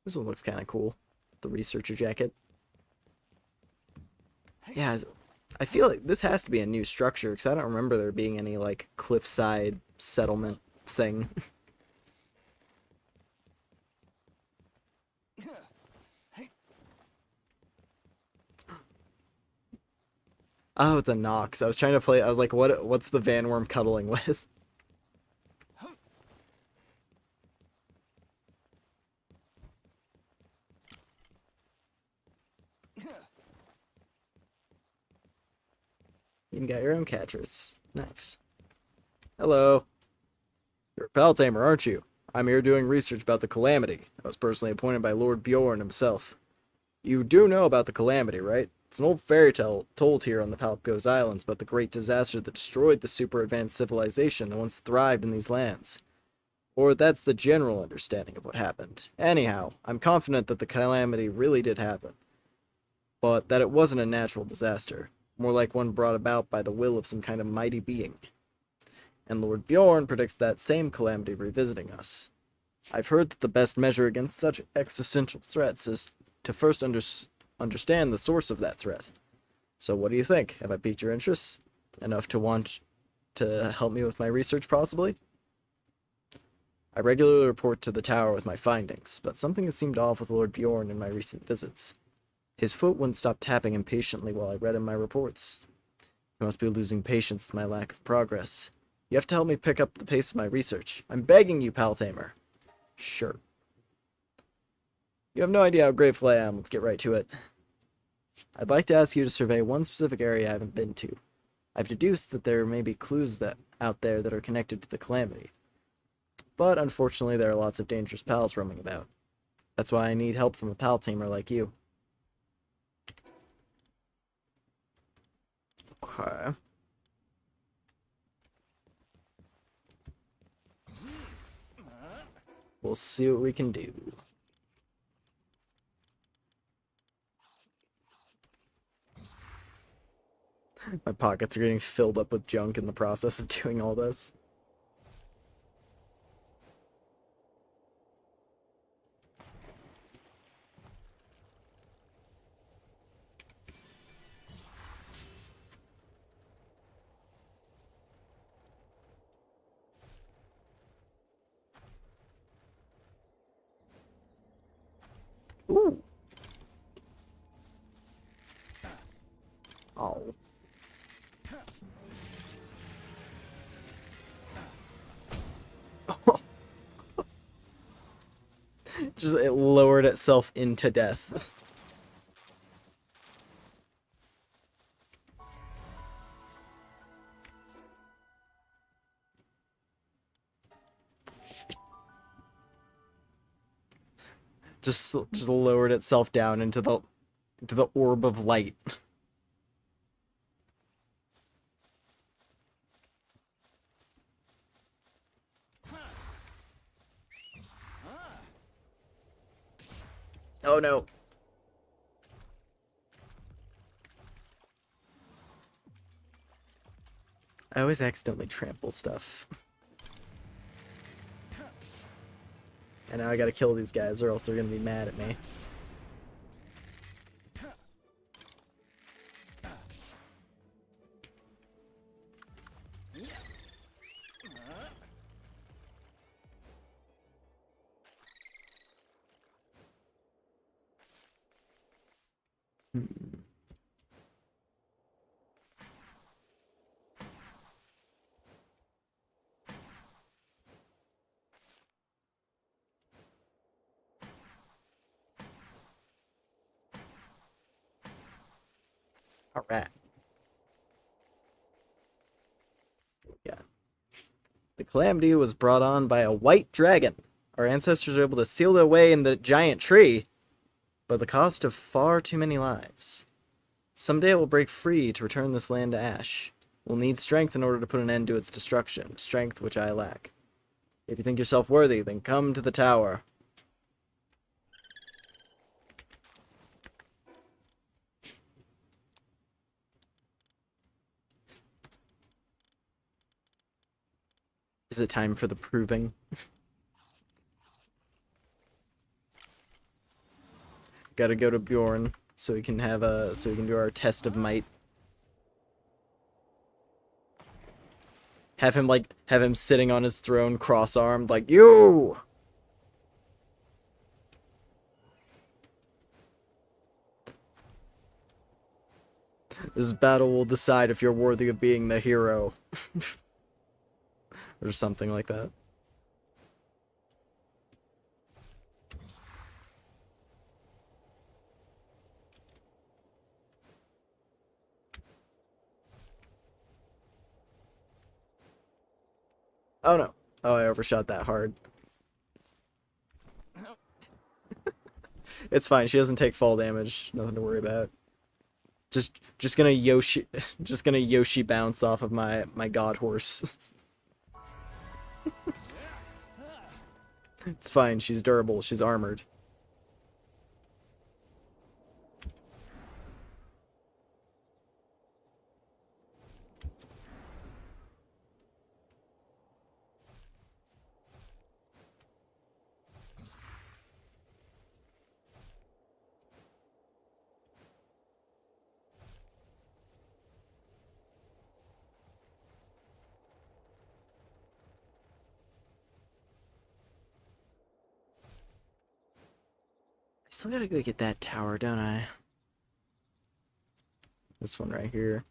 This one looks kind of cool. The researcher jacket. Yeah, I feel like this has to be a new structure, because I don't remember there being any, like, cliffside settlement thing. Oh, it's a Nox. I was trying to play. I was like, what's the Van Worm cuddling with? You got your own catchers. Nice. Hello. You're a pal tamer, aren't you? I'm here doing research about the Calamity. I was personally appointed by Lord Bjorn himself. You do know about the Calamity, right? It's an old fairy tale told here on the Palpgos Islands about the great disaster that destroyed the super advanced civilization that once thrived in these lands. Or that's the general understanding of what happened. Anyhow, I'm confident that the Calamity really did happen, but that it wasn't a natural disaster, more like one brought about by the will of some kind of mighty being. And Lord Bjorn predicts that same calamity revisiting us. I've heard that the best measure against such existential threats is to first understand the source of that threat. So what do you think? Have I piqued your interest enough to want to help me with my research, possibly? I regularly report to the tower with my findings, but something has seemed off with Lord Bjorn in my recent visits. His foot wouldn't stop tapping impatiently while I read him my reports. He must be losing patience with my lack of progress. You have to help me pick up the pace of my research. I'm begging you, pal tamer. Sure. You have no idea how grateful I am. Let's get right to it. I'd like to ask you to survey one specific area I haven't been to. I've deduced that there may be clues out there that are connected to the Calamity. But unfortunately, there are lots of dangerous pals roaming about. That's why I need help from a pal tamer like you. Okay. We'll see what we can do. My pockets are getting filled up with junk in the process of doing all this. Ooh. Oh. Just it lowered itself into death. just lowered itself down into the orb of light. Oh no. I always accidentally trample stuff. And now I gotta kill these guys or else they're gonna be mad at me. Alright. Yeah. The Calamity was brought on by a white dragon. Our ancestors were able to seal their way in the giant tree, but at the cost of far too many lives. Someday it will break free to return this land to ash. We'll need strength in order to put an end to its destruction, strength which I lack. If you think yourself worthy, then come to the tower. Is it time for the proving? Gotta go to Bjorn so we can do our test of might. Have him sitting on his throne cross-armed like, you! This battle will decide if you're worthy of being the hero. Or something like that. Oh no. Oh, I overshot that hard. It's fine. She doesn't take fall damage. Nothing to worry about. Just gonna Yoshi just gonna Yoshi bounce off of my god horse. It's fine. She's durable. She's armored. I still gotta go get that tower, don't I? This one right here.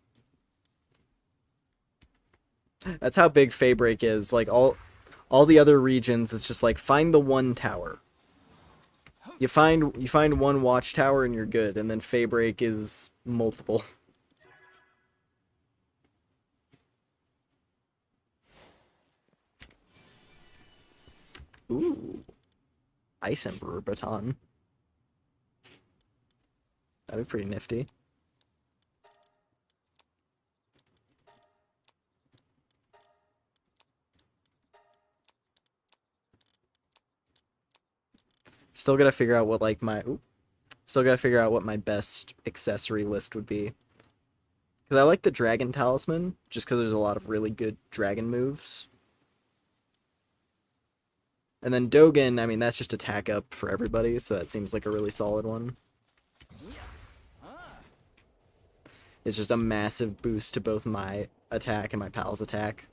That's how big Faybreak is. Like all the other regions, it's just like find the one tower. You find one watchtower and you're good, and then Faybreak is multiple. Ooh. Ice Emperor baton. That'd be pretty nifty. Still gotta figure out what like my still gotta figure out what my best accessory list would be. Because I like the Dragon Talisman, just because there's a lot of really good dragon moves. And then Dogen, I mean, that's just attack up for everybody, so that seems like a really solid one. It's just a massive boost to both my attack and my pal's attack.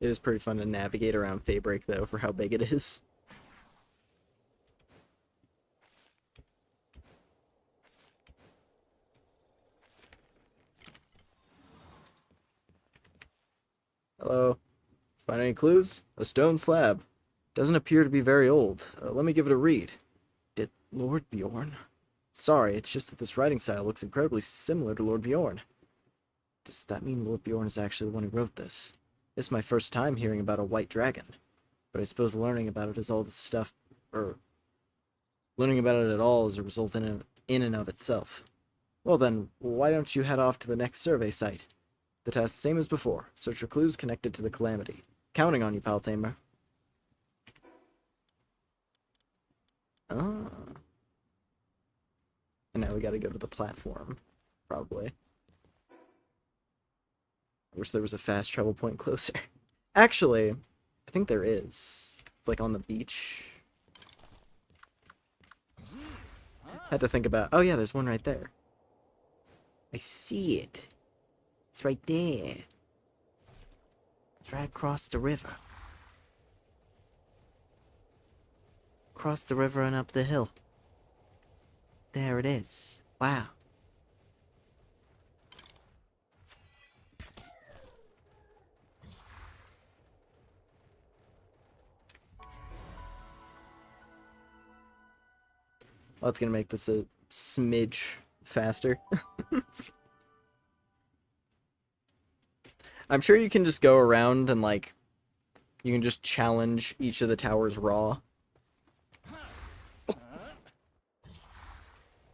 It is pretty fun to navigate around Faybreak, though, for how big it is. Hello. Find any clues? A stone slab. Doesn't appear to be very old. Let me give it a read. Did Lord Bjorn? Sorry, it's just that this writing style looks incredibly similar to Lord Bjorn. Does that mean Lord Bjorn is actually the one who wrote this? This is my first time hearing about a white dragon. But I suppose learning about it is all this stuff, learning about it at all is a result in and of itself. Well then, why don't you head off to the next survey site? The task same as before. Search for clues connected to the calamity. Counting on you, pal tamer. Ah. And now we gotta go to the platform. Probably. I wish there was a fast travel point closer. Actually, I think there is. It's like on the beach. Had to think about... Oh yeah, there's one right there. I see it. It's right there. It's right across the river. Across the river and up the hill. There it is. Wow. Well, that's gonna make this a smidge faster. I'm sure you can just go around and, like, You can just challenge each of the towers raw.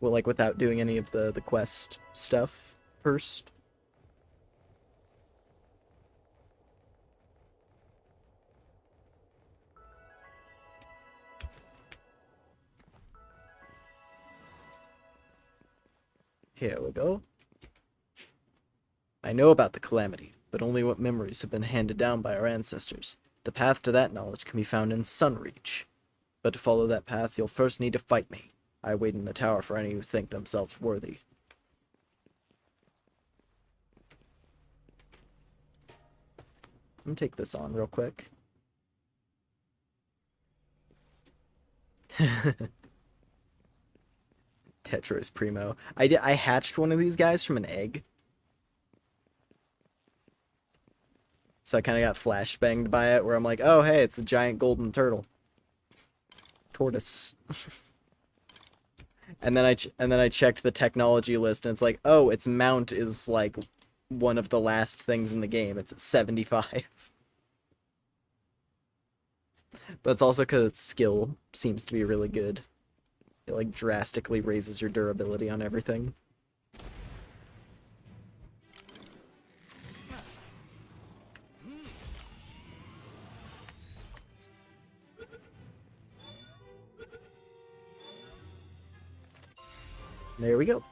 Well, like without doing any of the quest stuff first. Here we go. I know about the calamity, but only what memories have been handed down by our ancestors. The path to that knowledge can be found in Sunreach. But to follow that path, you'll first need to fight me. I wait in the tower for any who think themselves worthy. I'm gonna take this on real quick. Tetris Primo. I hatched one of these guys from an egg. So I kind of got flashbanged by it, where I'm like, oh, hey, it's a giant golden turtle. Tortoise. and then I checked the technology list, and it's like, oh, its mount is, like, one of the last things in the game. It's at 75. But it's also because its skill seems to be really good. It, like, drastically raises your durability on everything. There we go.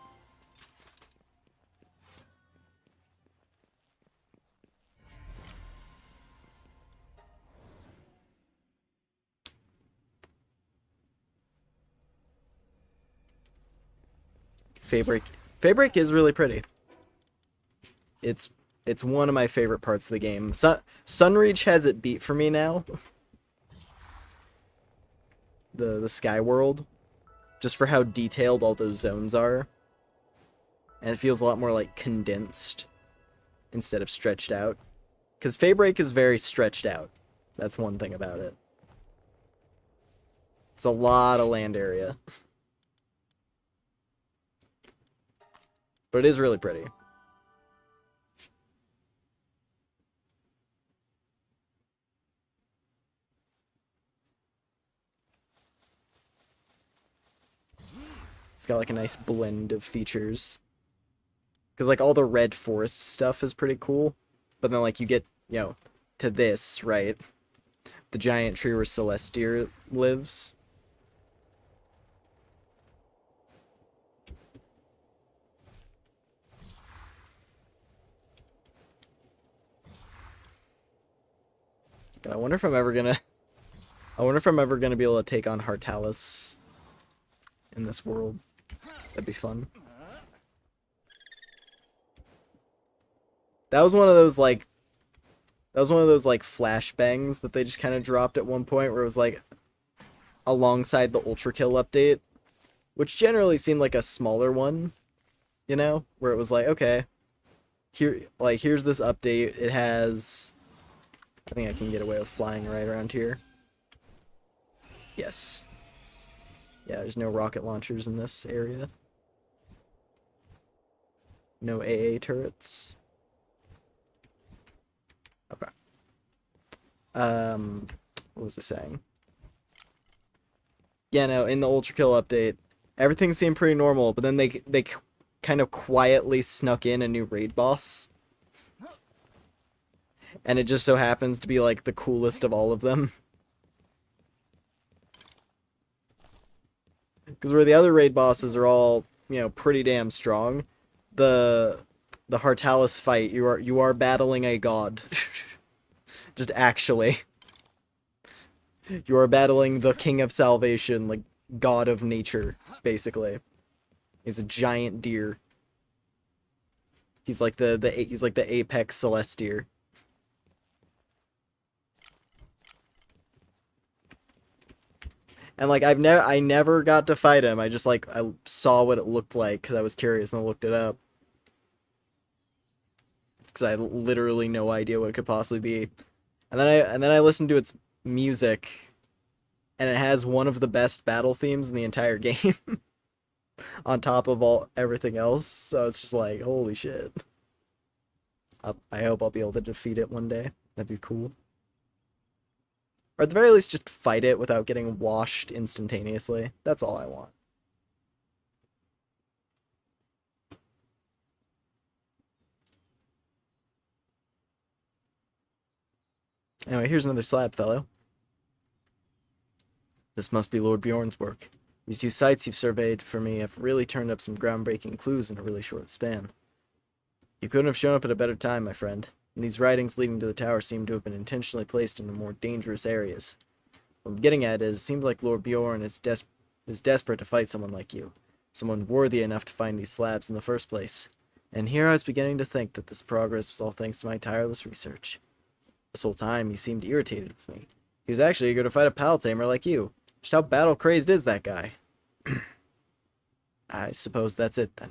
Fabric is really pretty. It's one of my favorite parts of the game. Sunreach has it beat for me now. The Sky World, just for how detailed all those zones are. And it feels a lot more like condensed instead of stretched out. Because Fabric is very stretched out. That's one thing about it. It's a lot of land area. But it is really pretty. It's got like a nice blend of features. Because like all the red forest stuff is pretty cool. But then like you get, you know, to this, right? The giant tree where Celestia lives. God, I wonder if I'm ever gonna be able to take on Hartalis in this world. That'd be fun. That was one of those like flashbangs that they just kind of dropped at one point, where it was like alongside the Ultra Kill update, which generally seemed like a smaller one, you know, where it was like, okay, here's this update. It has, I think I can get away with flying right around here. Yes. Yeah, there's no rocket launchers in this area. No AA turrets. Okay. What was it saying? Yeah, no, in the Ultra Kill update, everything seemed pretty normal, but then they kind of quietly snuck in a new raid boss. And it just so happens to be like the coolest of all of them. Because where the other raid bosses are all, you know, pretty damn strong, the Hartalis fight, you are battling a god. Just actually. You are battling the king of salvation, like god of nature, basically. He's a giant deer. He's like the apex Celestia. And like I never got to fight him. I just like I saw what it looked like because I was curious and I looked it up. Because I had literally no idea what it could possibly be. And then I listened to its music, and it has one of the best battle themes in the entire game. On top of everything else, so it's just like, holy shit. I hope I'll be able to defeat it one day. That'd be cool. Or at the very least, just fight it without getting washed instantaneously. That's all I want. Anyway, here's another slab, fellow. This must be Lord Bjorn's work. These 2 sites you've surveyed for me have really turned up some groundbreaking clues in a really short span. You couldn't have shown up at a better time, my friend. And these writings leading to the tower seem to have been intentionally placed in the more dangerous areas. What I'm getting at is, it seems like Lord Bjorn is desperate to fight someone like you. Someone worthy enough to find these slabs in the first place. And here I was beginning to think that this progress was all thanks to my tireless research. This whole time, he seemed irritated with me. He was actually eager to fight a pal tamer like you. Just how battle-crazed is that guy? I suppose that's it, then.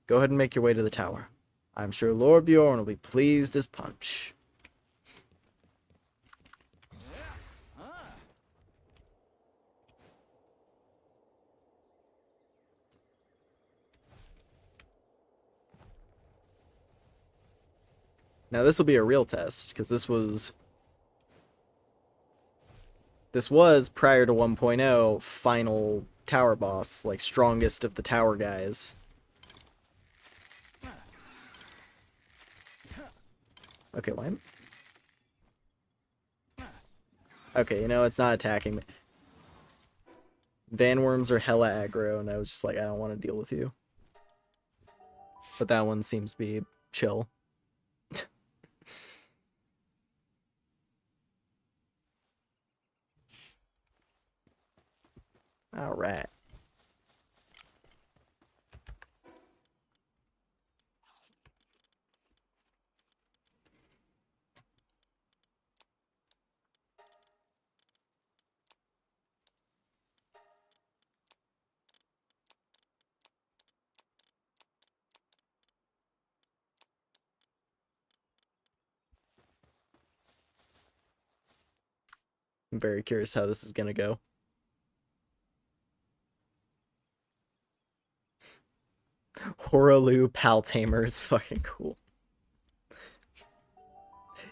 Go ahead and make your way to the tower. I'm sure Lord Bjorn will be pleased as punch. Now this will be a real test, because this was prior to 1.0 final tower boss, like strongest of the tower guys. Okay, why? Okay, you know, it's not attacking me. Vanworms are hella aggro, and I was just like, I don't want to deal with you. But that one seems to be chill. Alright. I'm very curious how this is gonna go. Horaloo Pal Tamer is fucking cool.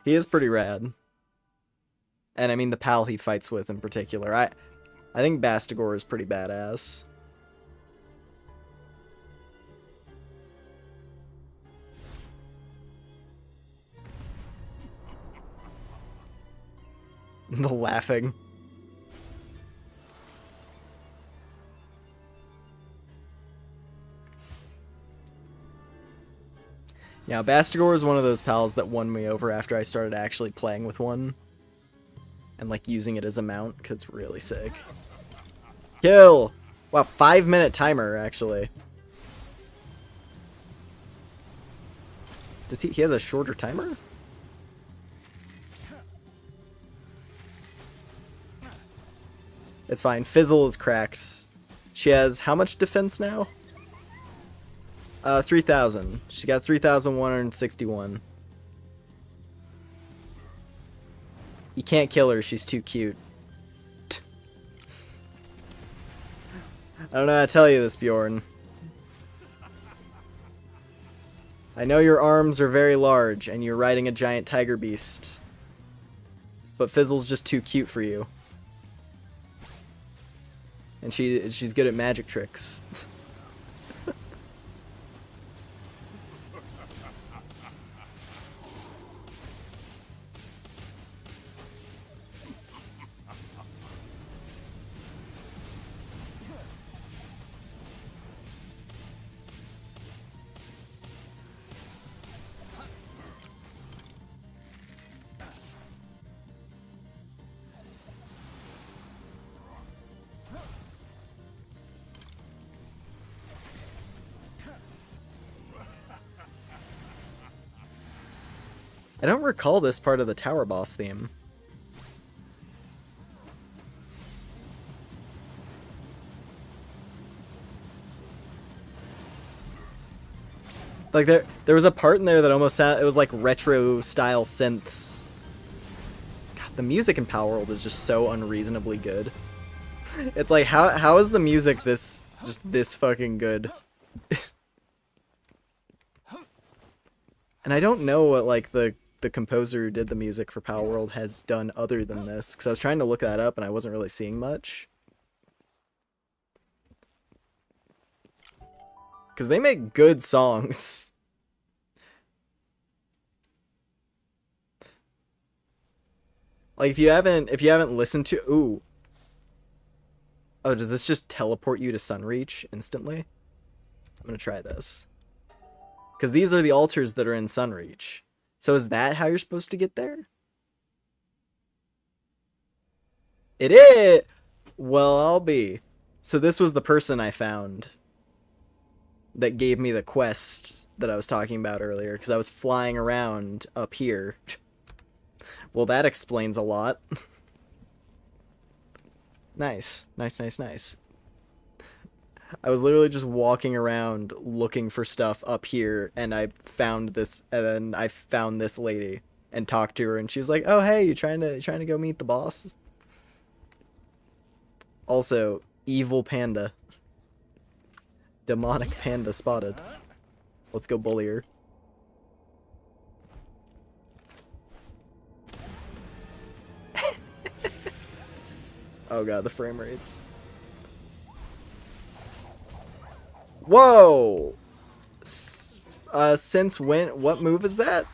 He is pretty rad. And I mean the pal he fights with in particular. I think Bastigor is pretty badass. The laughing. Yeah, Bastigor is one of those pals that won me over after I started actually playing with one. And like using it as a mount, because it's really sick. Kill! Wow, 5-minute timer, actually. Does he has a shorter timer? It's fine. Fizzle is cracked. She has how much defense now? 3,000. She's got 3,161. You can't kill her, she's too cute. I don't know how to tell you this, Bjorn. I know your arms are very large, and you're riding a giant tiger beast. But Fizzle's just too cute for you. And she's good at magic tricks. I don't recall this part of the tower boss theme. Like there was a part in there that almost sounded, it was like retro style synths. God, the music in Palworld is just so unreasonably good. It's like how is the music this fucking good? And I don't know what like the the composer who did the music for Palworld has done other than this, because I was trying to look that up and I wasn't really seeing much. Because they make good songs. Like if you haven't listened to oh, does this just teleport you to Sunreach instantly? I'm gonna try this. Because these are the altars that are in Sunreach. So is that how you're supposed to get there? It is! Well, I'll be. So this was the person I found that gave me the quest that I was talking about earlier, because I was flying around up here. Well, that explains a lot. Nice. Nice, nice, nice. I was literally just walking around looking for stuff up here, and I found this, and then I found this lady and talked to her, and she was like, "Oh, hey, you trying to go meet the boss?" Also, evil panda. Demonic panda spotted. Let's go bully her. Oh god, the frame rates. Whoa! Since when? What move is that?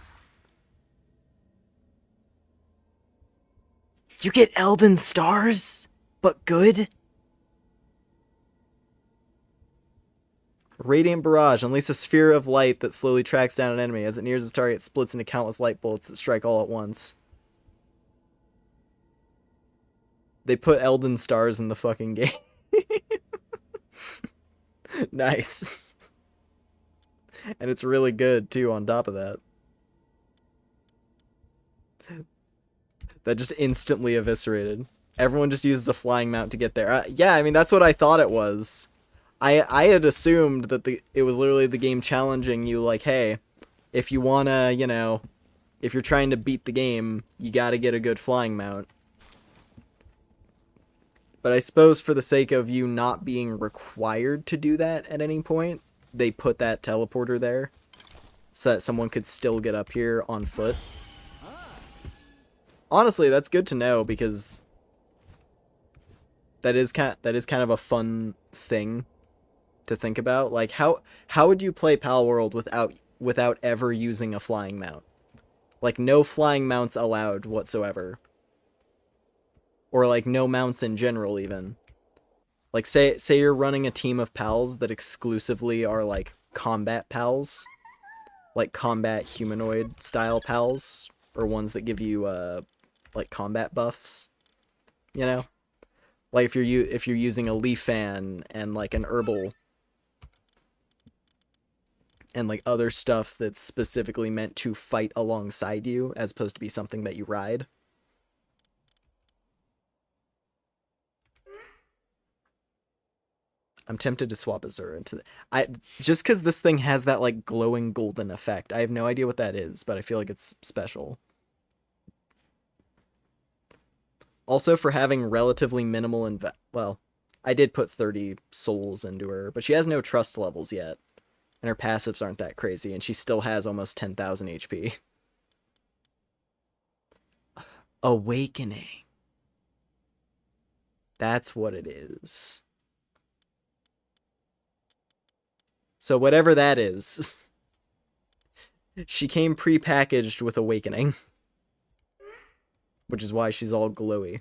You get Elden Stars? But good? Radiant Barrage. Unleash a sphere of light that slowly tracks down an enemy. As it nears its target, it splits into countless light bolts that strike all at once. They put Elden Stars in the fucking game. Nice. And it's really good, too, on top of that. That just instantly eviscerated. Everyone just uses a flying mount to get there. Yeah, I mean, that's what I thought it was. I had assumed that it was literally the game challenging you, like, hey, if you wanna, you know, if you're trying to beat the game, you gotta get a good flying mount. But I suppose for the sake of you not being required to do that at any point, they put that teleporter there so that someone could still get up here on foot. Honestly, that's good to know, because that is kind of a fun thing to think about. Like, how would you play Palworld without ever using a flying mount? Like, no flying mounts allowed whatsoever. Or like no mounts in general even. Like say you're running a team of pals that exclusively are like combat pals. Like combat humanoid style pals, or ones that give you like combat buffs. You know? Like if you're using a leaf fan and like an herbal and like other stuff that's specifically meant to fight alongside you as opposed to be something that you ride. I'm tempted to swap Azura into just because this thing has that like glowing golden effect. I have no idea what that is, but I feel like it's special. Also, for having relatively minimal well, I did put 30 souls into her, but she has no trust levels yet, and her passives aren't that crazy, and she still has almost 10,000 HP. Awakening. That's what it is. So whatever that is, she came pre-packaged with Awakening, which is why she's all glowy.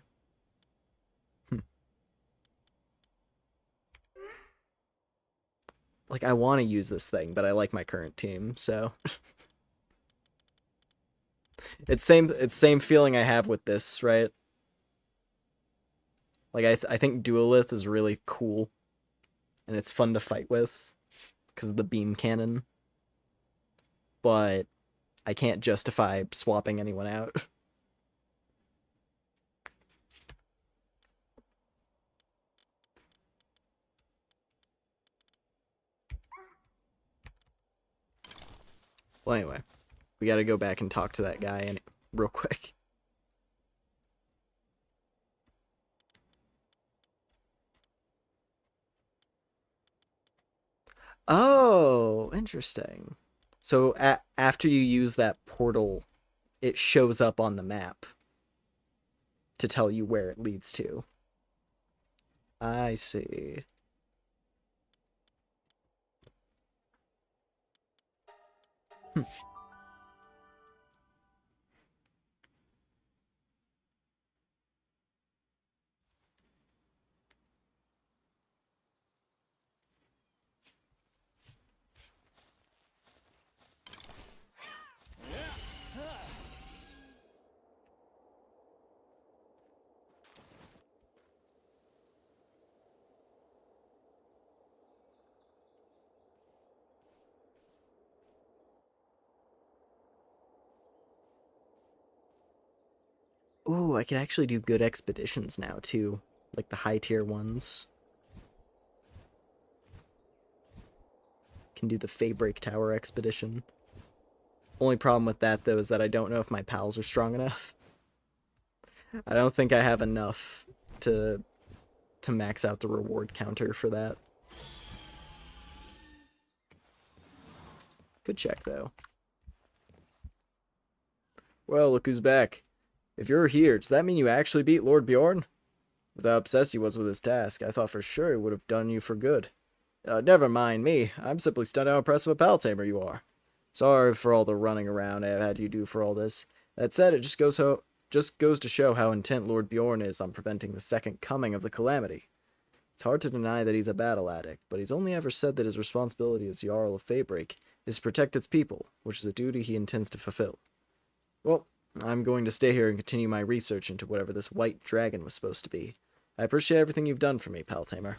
Like, I want to use this thing, but I like my current team, so... it's same feeling I have with this, right? Like, I think Duelith is really cool, and it's fun to fight with, because of the beam cannon. But I can't justify swapping anyone out. Well, anyway, we gotta go back and talk to that guy real quick. Oh, interesting. So after you use that portal it shows up on the map to tell you where it leads to. I see. Ooh, I can actually do good expeditions now, too. Like the high tier ones. Can do the Faybreak Tower expedition. Only problem with that, though, is that I don't know if my pals are strong enough. I don't think I have enough to max out the reward counter for that. Good check, though. Well, look who's back. If you're here, does that mean you actually beat Lord Bjorn? With how obsessed he was with his task, I thought for sure he would have done you for good. Never mind me. I'm simply stunned how impressive a pal tamer you are. Sorry for all the running around I've had you do for all this. That said, it just goes to show how intent Lord Bjorn is on preventing the second coming of the calamity. It's hard to deny that he's a battle addict, but he's only ever said that his responsibility as Jarl of Faybreak is to protect its people, which is a duty he intends to fulfill. Well, I'm going to stay here and continue my research into whatever this white dragon was supposed to be. I appreciate everything you've done for me, pal tamer.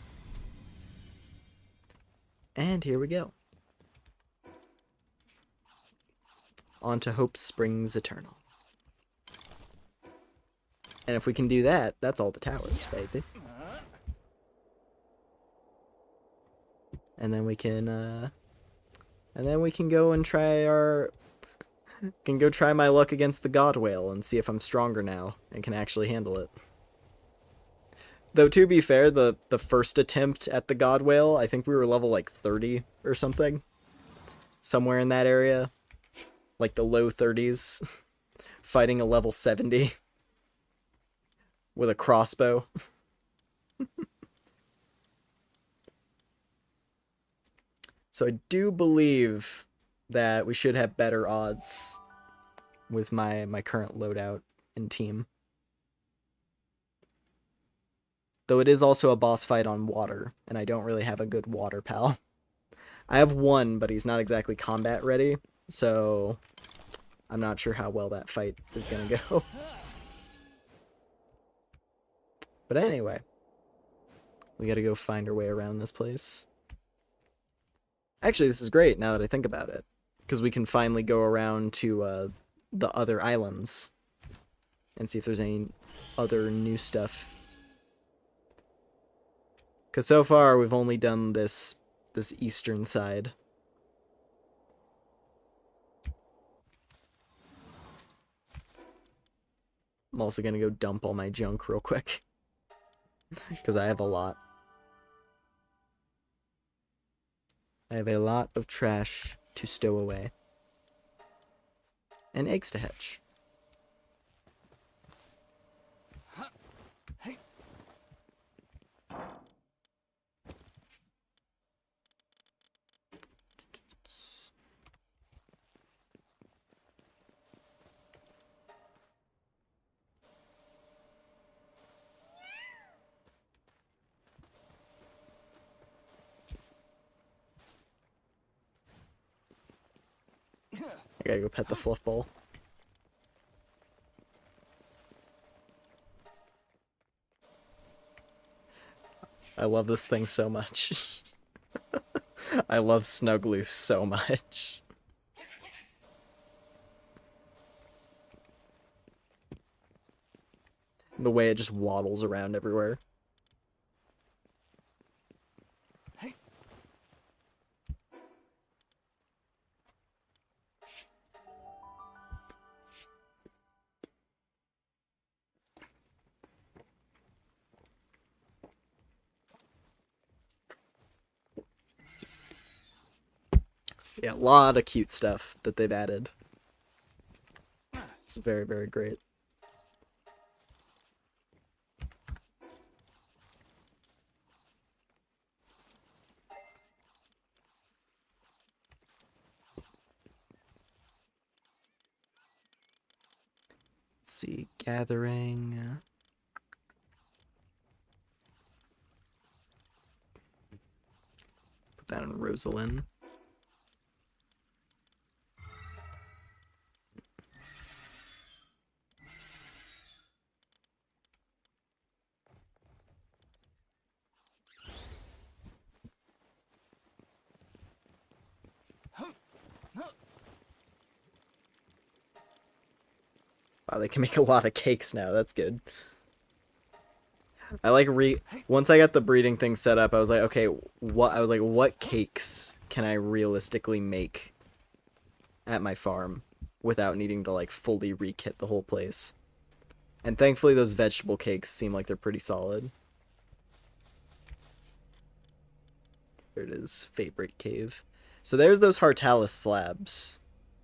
And here we go. On to Hope Springs Eternal. And if we can do that, that's all the towers, baby. And then we can go and try my luck against the God Whale and see if I'm stronger now and can actually handle it. Though, to be fair, the first attempt at the God Whale, I think we were level, like, 30 or something. Somewhere in that area. Like, the low 30s. Fighting a level 70. With a crossbow. So I do believe that we should have better odds with my current loadout and team. Though it is also a boss fight on water, and I don't really have a good water pal. I have one, but he's not exactly combat ready, so I'm not sure how well that fight is gonna go. But anyway, we gotta go find our way around this place. Actually, this is great now that I think about it, because we can finally go around to the other islands and see if there's any other new stuff. Because so far, we've only done this eastern side. I'm also going to go dump all my junk real quick. Because I have a lot. I have a lot of trash to stow away. And eggs to hatch. I gotta go pet the fluff ball. I love this thing so much. I love Snugloose so much. The way it just waddles around everywhere. Yeah, a lot of cute stuff that they've added. It's very, very great. Let's see, gathering. Put that in Rosalind. Wow, they can make a lot of cakes now. That's good. I like once I got the breeding thing set up, I was like, okay, what cakes can I realistically make at my farm without needing to like fully re-kit the whole place? And thankfully those vegetable cakes seem like they're pretty solid. There it is, Fabric Cave. So there's those Hartalis slabs.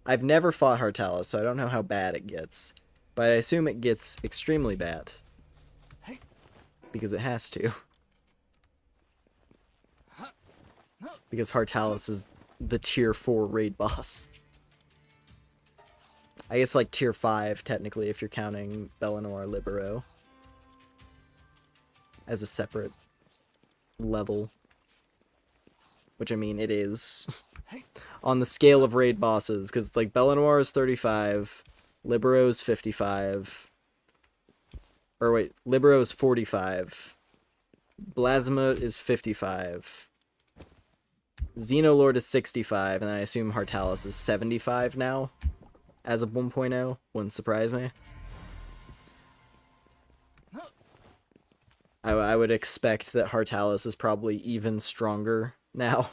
I've never fought Hartalis, so I don't know how bad it gets. But I assume it gets extremely bad. Because it has to. Because Hartalis is the tier 4 raid boss. I guess like tier 5, technically, if you're counting Bellinor Libero. As a separate level. Which, I mean, it is. On the scale of raid bosses, because it's like Bellinor is 35, Libero is 55, or wait, Libero is 45, Blasma is 55, Xenolord is 65, and I assume Hartalis is 75 now, as of 1.0, wouldn't surprise me. I would expect that Hartalis is probably even stronger now.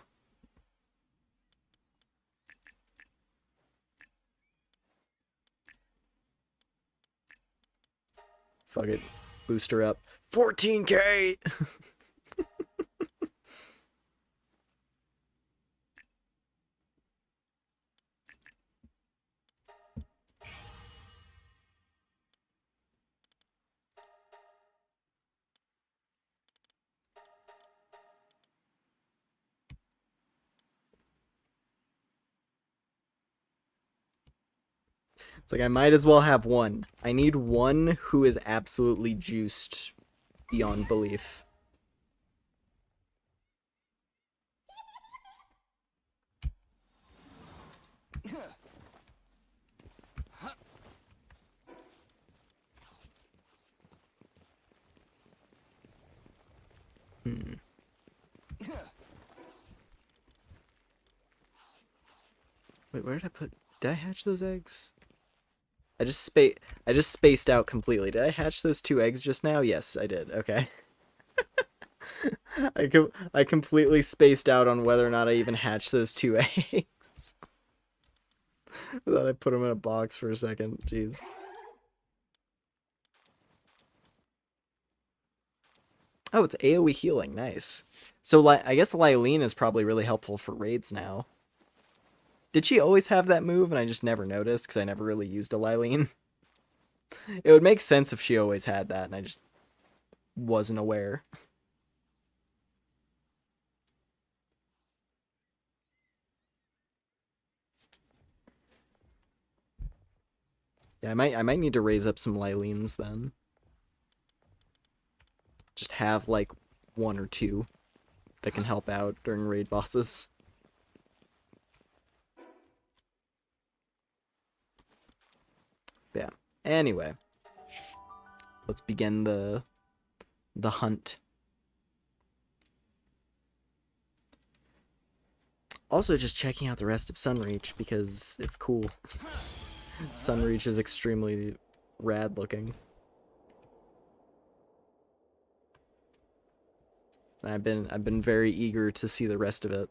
Fuck it. Booster up. 14k! It's like I might as well have one. I need one who is absolutely juiced beyond belief. Hmm. Wait, where did I put... Did I hatch those eggs? I just spaced out completely. Did I hatch those 2 eggs just now? Yes, I did. Okay. I completely spaced out on whether or not I even hatched those 2 eggs. I thought I put them in a box for a second. Jeez. Oh, it's AoE healing. Nice. So, I guess Lylene is probably really helpful for raids now. Did she always have that move and I just never noticed because I never really used a Lylene? It would make sense if she always had that and I just wasn't aware. Yeah, I might need to raise up some Lylenes then. Just have like 1 or 2 that can help out during raid bosses. Yeah. Anyway, let's begin the hunt. Also, just checking out the rest of Sunreach because it's cool. Sunreach is extremely rad looking. And I've been very eager to see the rest of it.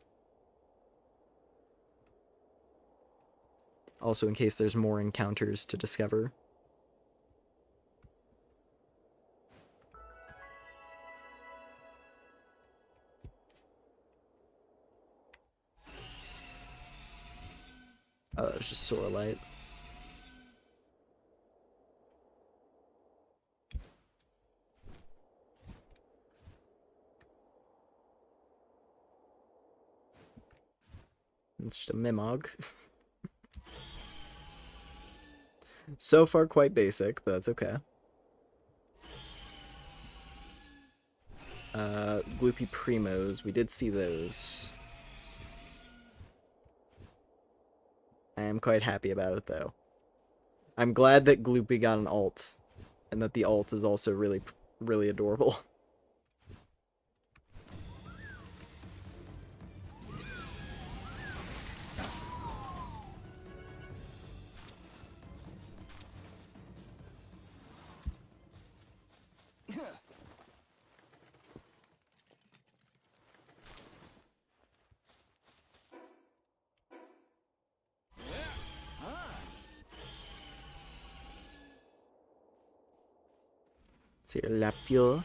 Also, in case there's more encounters to discover. Oh, it's just Sorelight. It's just a Mimog. So far quite basic, but that's okay. Gloopy Primos, we did see those. I am quite happy about it, though. I'm glad that Gloopy got an alt, and that the alt is also really, really adorable. Let's see, Lapio.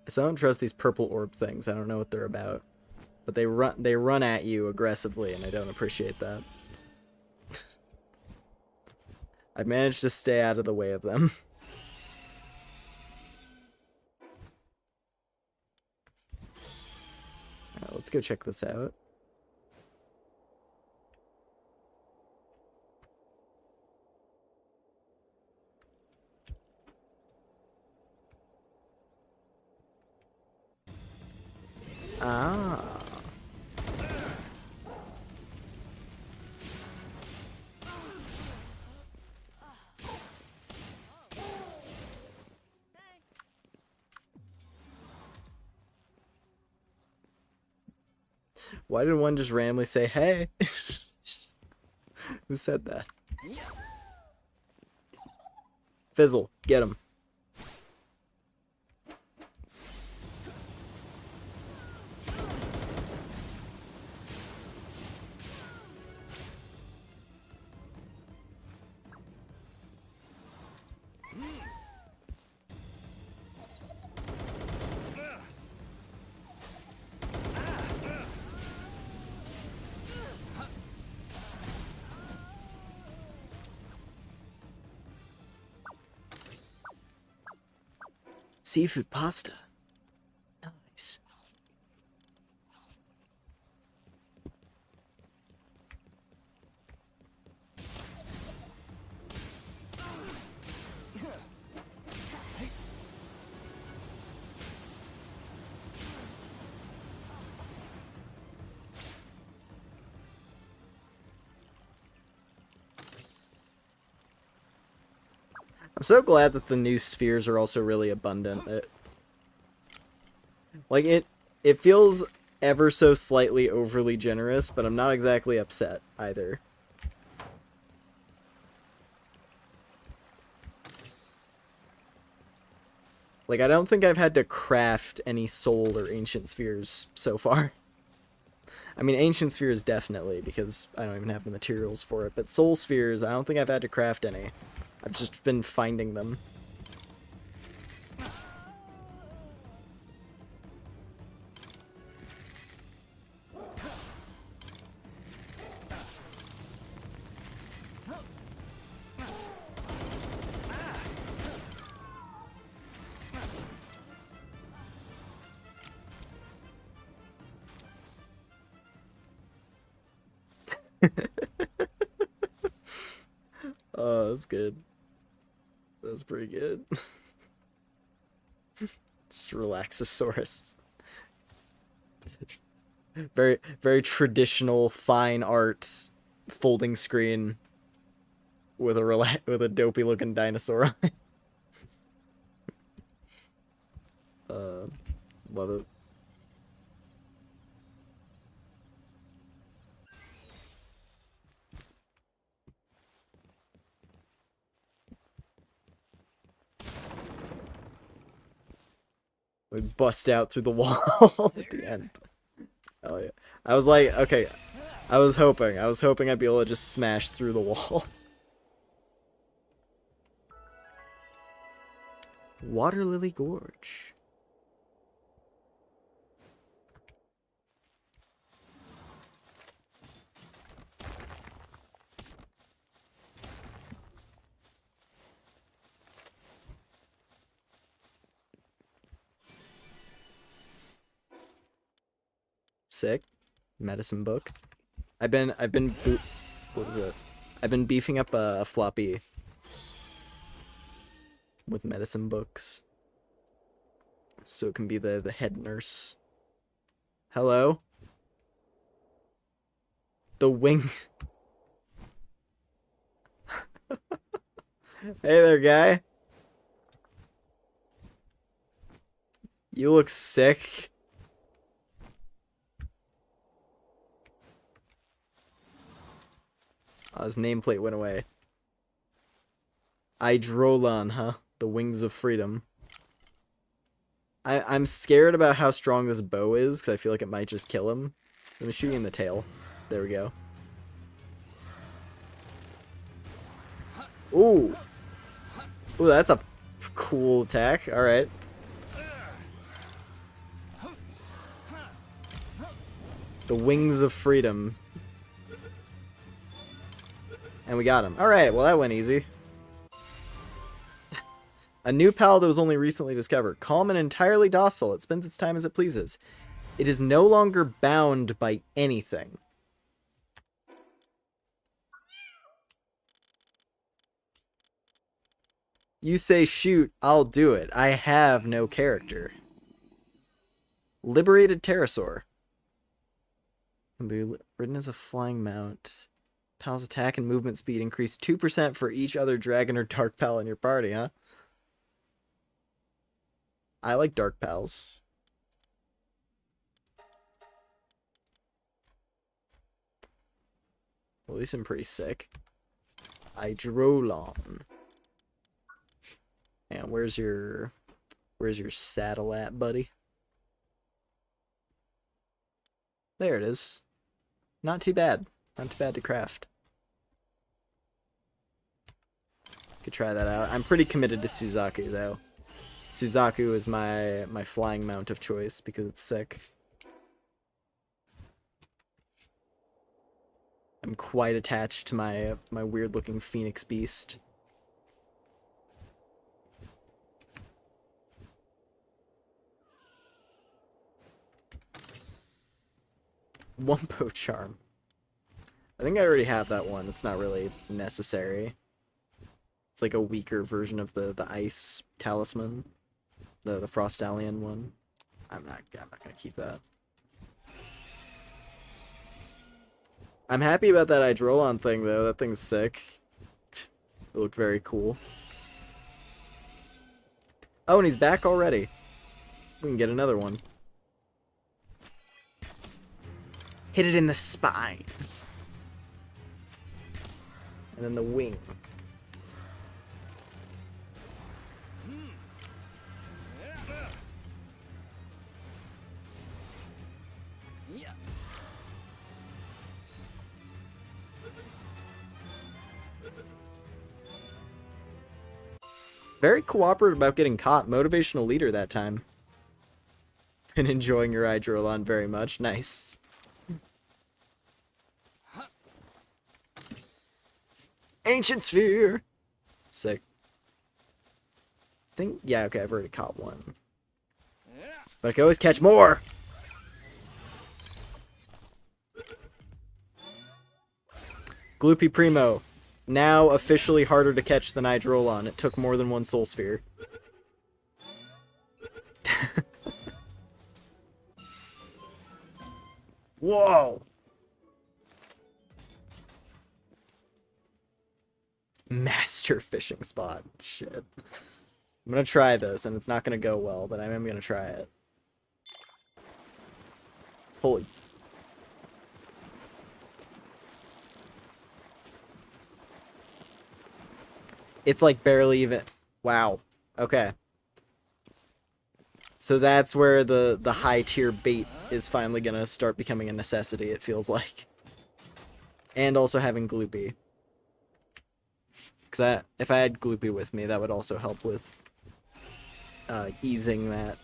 So I don't trust these purple orb things. I don't know what they're about. But they run at you aggressively, and I don't appreciate that. I've managed to stay out of the way of them. Let's go check this out. Ah. Why did one just randomly say, hey? Who said that? Fizzle, get him. Seafood pasta. Nice. I'm so glad that the new spheres are also really abundant. It feels ever so slightly overly generous, but I'm not exactly upset either. Like, I don't think I've had to craft any soul or ancient spheres so far. I mean, ancient spheres definitely, because I don't even have the materials for it, but soul spheres, I don't think I've had to craft any. I've just been finding them. Oh, that's good. That's pretty good. Just Relaxosaurus. Very, very traditional fine art folding screen with a dopey looking dinosaur on it. Love it. We bust out through the wall at the end. Oh yeah. I was like, okay. I was hoping I'd be able to just smash through the wall. Water Lily Gorge. Sick. Medicine book. I've been what was it? I've been beefing up a floppy with medicine books, so it can be the head nurse. Hello? The wing. Hey there, guy. You look sick. Oh, his nameplate went away. Eidrolon, huh? The wings of freedom. I'm scared about how strong this bow is, because I feel like it might just kill him. Let me shoot you in the tail. There we go. Ooh. Ooh, that's a cool attack. Alright. The wings of freedom. And we got him. Alright, well that went easy. A new pal that was only recently discovered. Calm and entirely docile. It spends its time as it pleases. It is no longer bound by anything. You say shoot, I'll do it. I have no character. Liberated pterosaur. Can be ridden as a flying mount. Pal's attack and movement speed increase 2% for each other dragon or dark pal in your party, huh? I like dark pals. Well, these seem pretty sick. Eidrolon. And where's your saddle at, buddy? There it is. Not too bad. Not too bad to craft. Could try that out. I'm pretty committed to Suzaku though. Suzaku is my flying mount of choice because it's sick. I'm quite attached to my weird looking phoenix beast. Wumpo charm. I think I already have that one. It's not really necessary. It's like a weaker version of the ice talisman. The Frostallion one. I'm not gonna keep that. I'm happy about that Eidrolon thing though. That thing's sick. It looked very cool. Oh, and he's back already. We can get another one. Hit it in the spine. And then the wing. Very cooperative about getting caught. Motivational leader that time. Been enjoying your Eidrolon very much. Nice. Ancient Sphere! Sick. Yeah, okay, I've already caught one. But I can always catch more! Gloopy Primo. Now officially harder to catch than Eidrolon. It took more than one Soul Sphere. Whoa! Master fishing spot. Shit. I'm gonna try this, and it's not gonna go well, but I am gonna try it. Holy. It's like barely even... Wow. Okay. So that's where the high tier bait is finally gonna start becoming a necessity, it feels like. And also having Gloopy. Because if I had Gloopy with me, that would also help with easing that.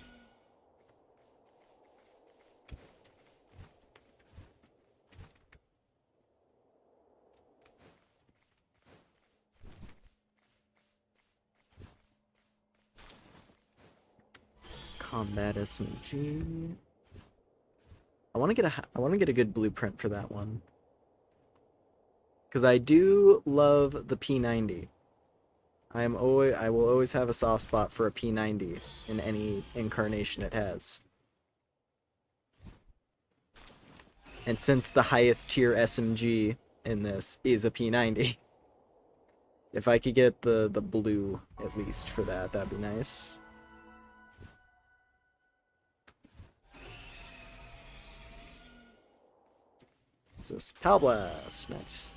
Combat SMG. I want to get a good blueprint for that one. Because I do love the P90. I will always have a soft spot for a P90 in any incarnation it has. And since the highest tier SMG in this is a P90, if I could get the blue at least for that, that'd be nice. What's this? Pal Blast. Nice.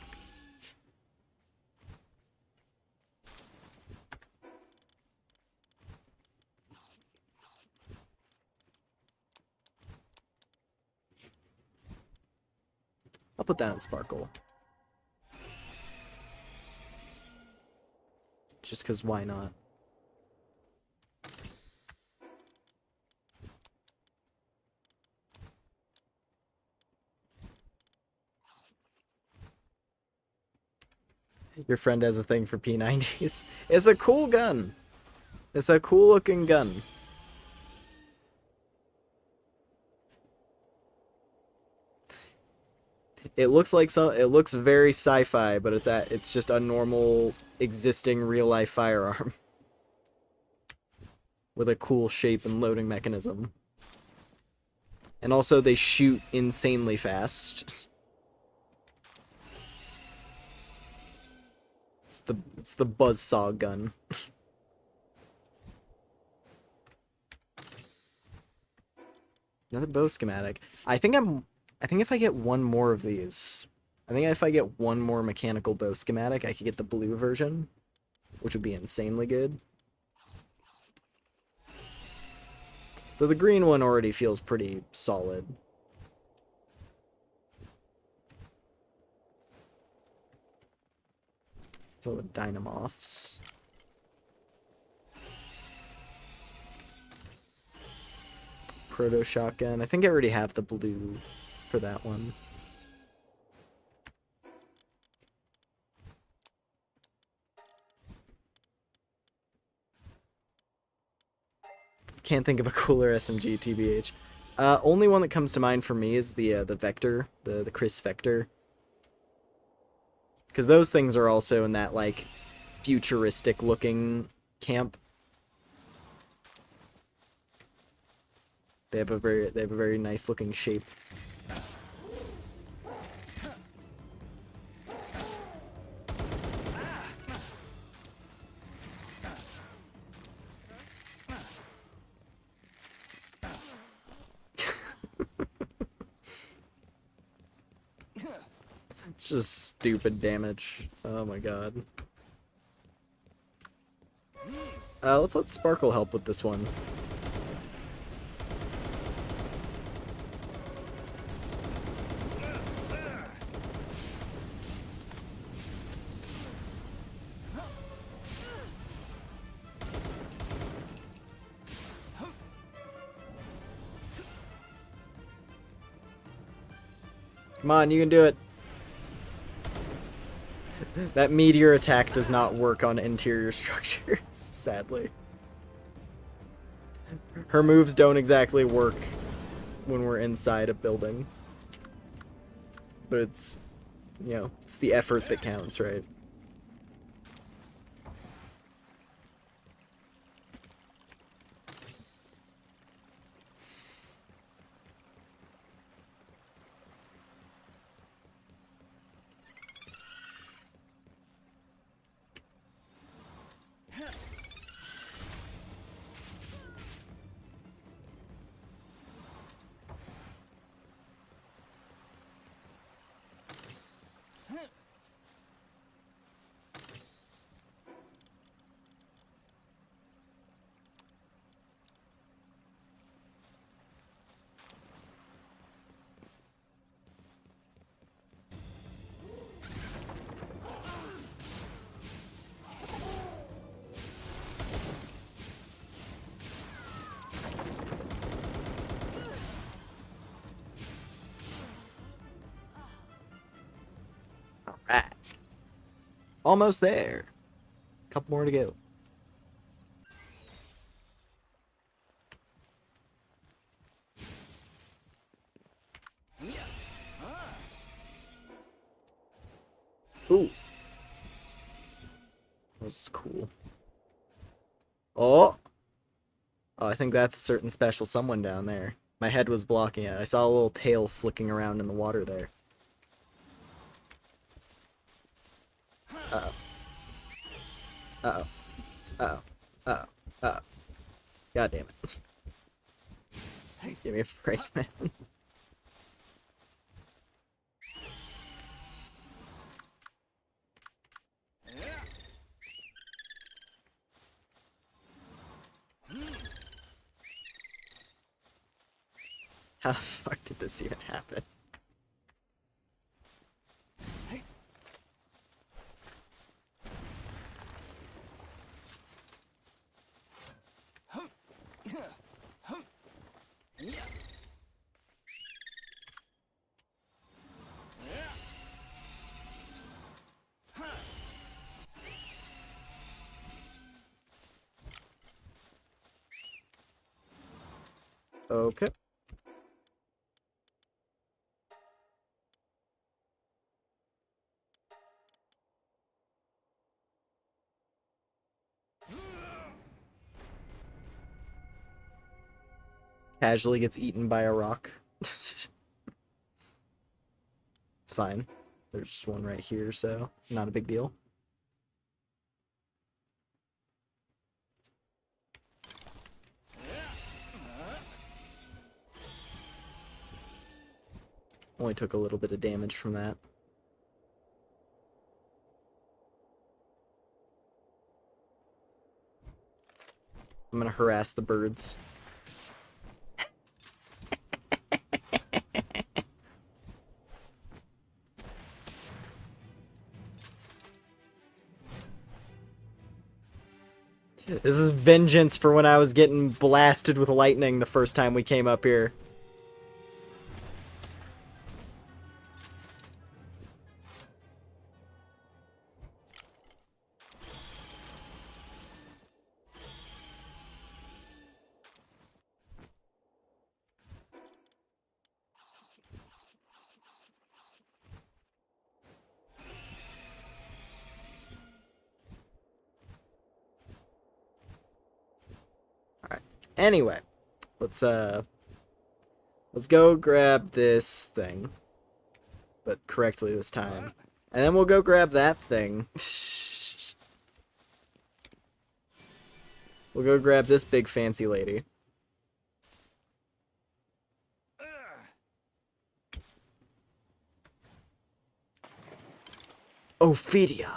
I'll put that in Sparkle. Just because why not? Your friend has a thing for P90s. It's a cool gun. It's a cool looking gun. It looks like it looks very sci-fi, but it's just a normal existing real life firearm with a cool shape and loading mechanism. And also they shoot insanely fast. It's the buzzsaw gun. Another bow schematic. I think if I get one more of these, I think if I get one more mechanical bow schematic, I could get the blue version, which would be insanely good. Though the green one already feels pretty solid. So with Dynamoths. Proto Shotgun. I think I already have the blue for that one. Can't think of a cooler SMG, TBH. Only one that comes to mind for me is the Vector, the Chris Vector. Because those things are also in that, like, futuristic looking camp. They have a very nice looking shape. It's just stupid damage. Oh my god. Let's let Sparkle help with this one. Come on, you can do it. That meteor attack does not work on interior structures, sadly. Her moves don't exactly work when we're inside a building. But it's, you know, it's the effort that counts, right? Alright. Almost there. Couple more to go. Ooh. That was cool. Oh! Oh, I think that's a certain special someone down there. My head was blocking it. I saw a little tail flicking around in the water there. Uh-oh. Uh-oh. Uh-oh. Uh-oh. Uh-oh. God damn it. Give me a break, man. How the fuck did this even happen? Okay. Casually gets eaten by a rock. It's fine. There's just one right here, so not a big deal. Only took a little bit of damage from that. I'm gonna harass the birds. This is vengeance for when I was getting blasted with lightning the first time we came up here. Alright. Anyway, let's go grab this thing. But correctly this time. And then we'll go grab that thing. We'll go grab this big fancy lady. Ophidia.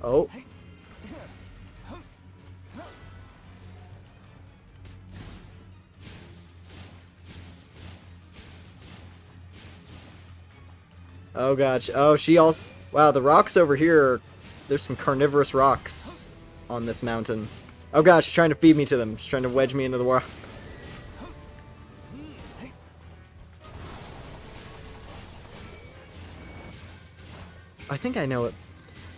Oh. Oh gosh. Oh, she also... Wow, the rocks over here... There's some carnivorous rocks on this mountain. Oh gosh, she's trying to feed me to them. She's trying to wedge me into the rocks. I think I know it.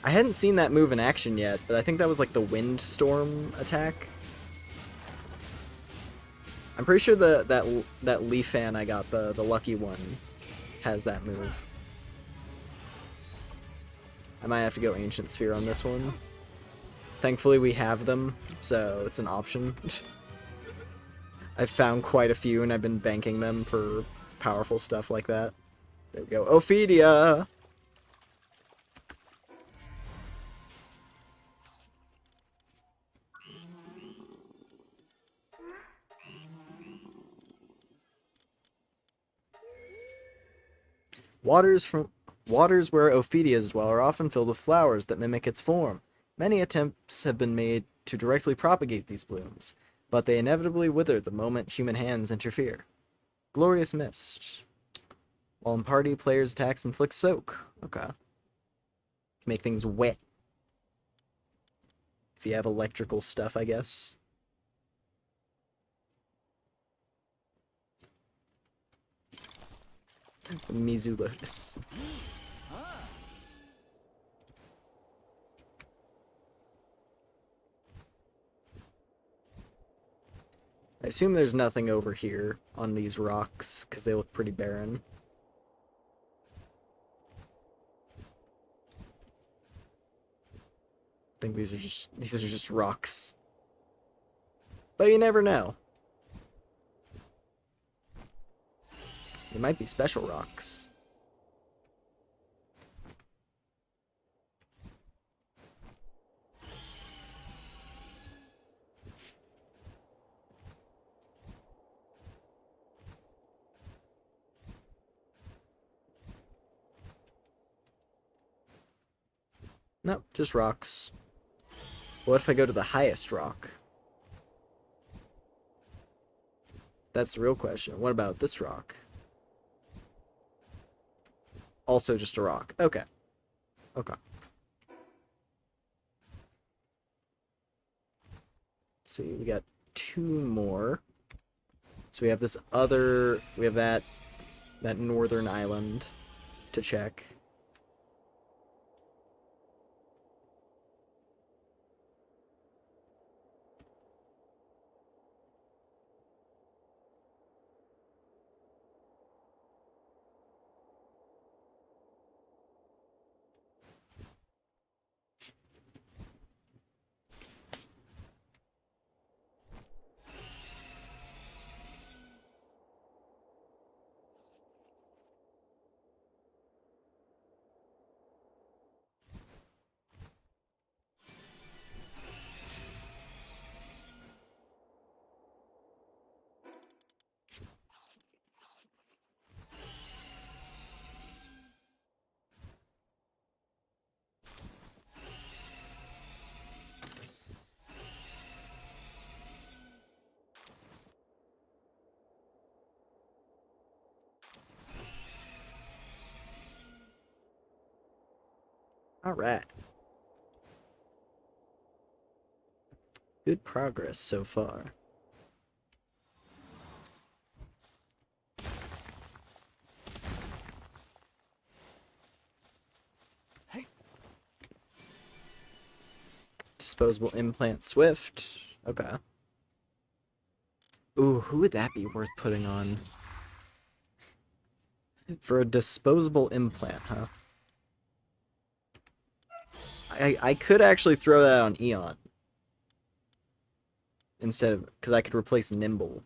I hadn't seen that move in action yet, but I think that was like the windstorm attack. I'm pretty sure that leaf fan I got, the lucky one, has that move. I might have to go Ancient Sphere on this one. Thankfully we have them, so it's an option. I've found quite a few and I've been banking them for powerful stuff like that. There we go. Ophidia! Waters where Ophidias dwell are often filled with flowers that mimic its form. Many attempts have been made to directly propagate these blooms, but they inevitably wither the moment human hands interfere. Glorious Mist. While in party, players' attacks inflict soak. Okay. Make things wet. If you have electrical stuff, I guess. The Mizu Lotus. I assume there's nothing over here on these rocks, because they look pretty barren. I think these are just rocks. But you never know. They might be special rocks. Nope, just rocks. What if I go to the highest rock? That's the real question. What about this rock? Also just a rock. Okay. Okay. Let's see, we got 2 more. So we have this other, we have that northern island to check. All right. Good progress so far. Hey. Disposable implant Swift. Okay. Ooh, who would that be worth putting on? For a disposable implant, huh? I could actually throw that on Eon. Instead of, because I could replace Nimble.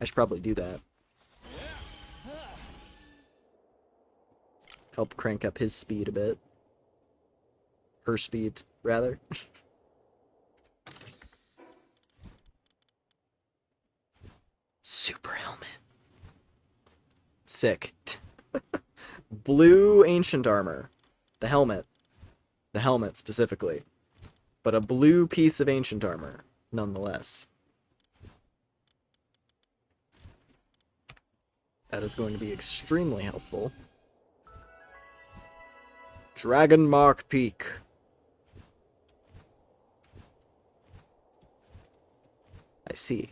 I should probably do that. Help crank up his speed a bit. Her speed, rather. Super helmet. Sick. Blue ancient armor. The helmet. The helmet, specifically. But a blue piece of ancient armor, nonetheless. That is going to be extremely helpful. Dragon Mark Peak. I see.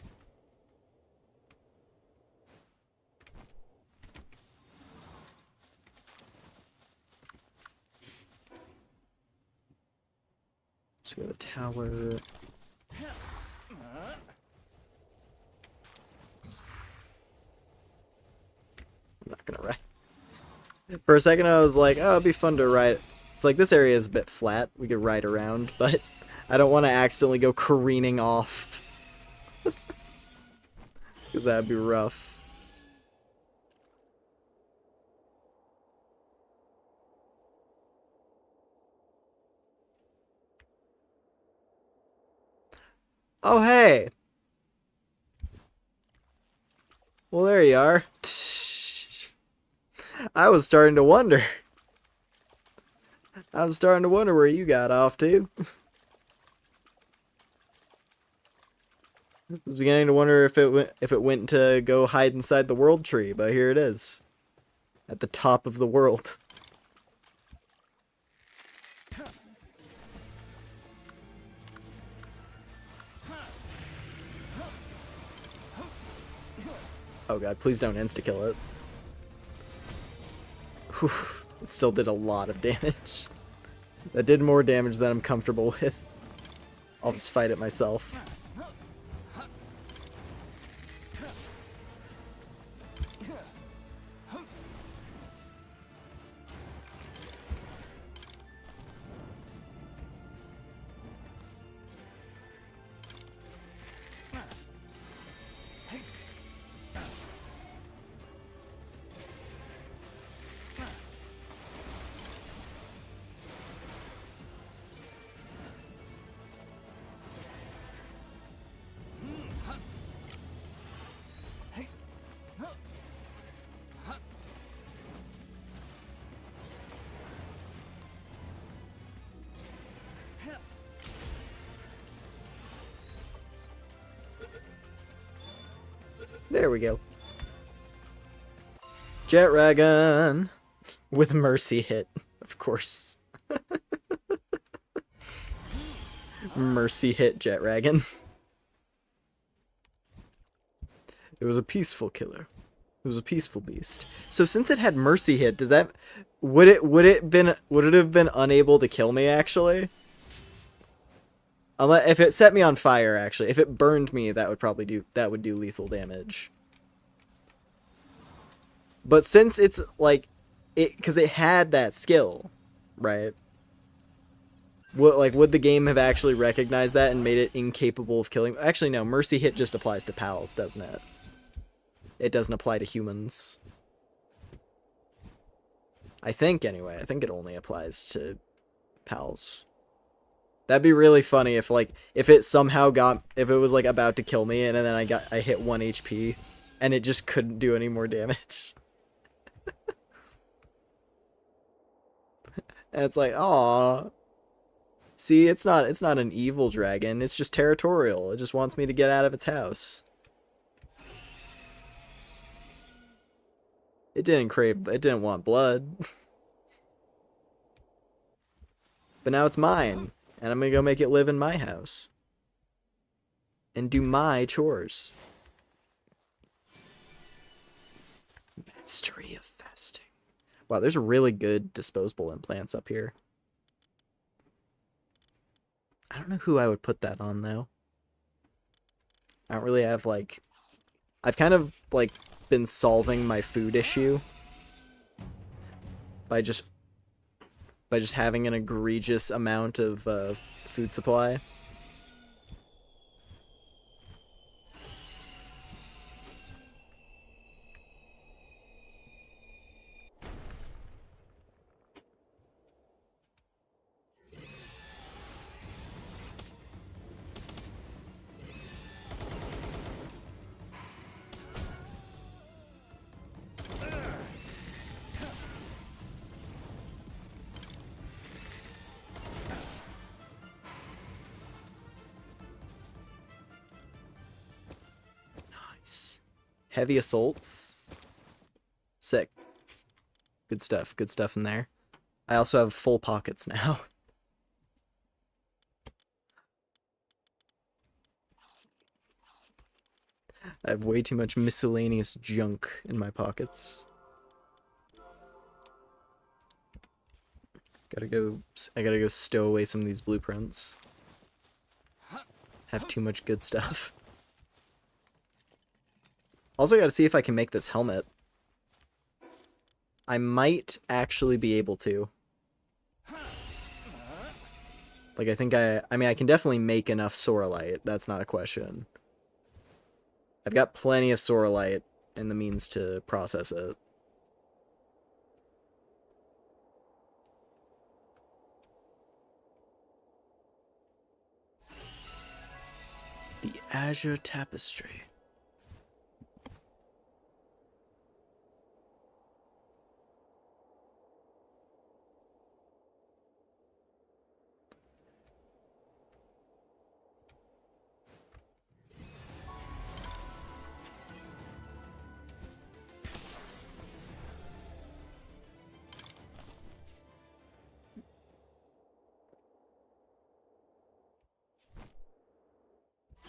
Let's go to the tower. I'm not gonna ride. For a second I was like, oh, it'd be fun to ride. It's like this area is a bit flat. We could ride around, but I don't want to accidentally go careening off. Because that'd be rough. Oh, hey! Well, there you are. I was starting to wonder. I was starting to wonder where you got off to. I was beginning to wonder if it went to go hide inside the world tree, but here it is. At the top of the world. Oh god, please don't insta-kill it. Whew, it still did a lot of damage. That did more damage than I'm comfortable with. I'll just fight it myself. There we go. Jet Dragon with mercy hit, of course. Mercy hit Jet Dragon. It was a peaceful killer. It was a peaceful beast. So since it had mercy hit, does that would it have been unable to kill me actually? Unless if it set me on fire actually. If it burned me, that would do lethal damage. But since it's like cuz it had that skill, right? Would the game have actually recognized that and made it incapable of killing? Actually no, mercy hit just applies to pals, doesn't it? It doesn't apply to humans. I think, anyway. I think it only applies to pals. That'd be really funny if, like, if it was, like, about to kill me, and then I hit 1 HP, and it just couldn't do any more damage. And it's like, aw. See, it's not an evil dragon, it's just territorial. It just wants me to get out of its house. It didn't want blood. But now it's mine, and I'm gonna go make it live in my house. And do my chores. Mystery of fasting. Wow, there's really good disposable implants up here. I don't know who I would put that on, though. I don't really have, like... I've kind of, like, been solving my food issue by just having an egregious amount of food supply. Heavy assaults. Sick. Good stuff. Good stuff in there. I also have full pockets now. I have way too much miscellaneous junk in my pockets. I gotta go stow away some of these blueprints. Have too much good stuff. Also gotta see if I can make this helmet. I might actually be able to. Like, I mean, I can definitely make enough Sorelite. That's not a question. I've got plenty of Sorelite and the means to process it. The Azure Tapestry.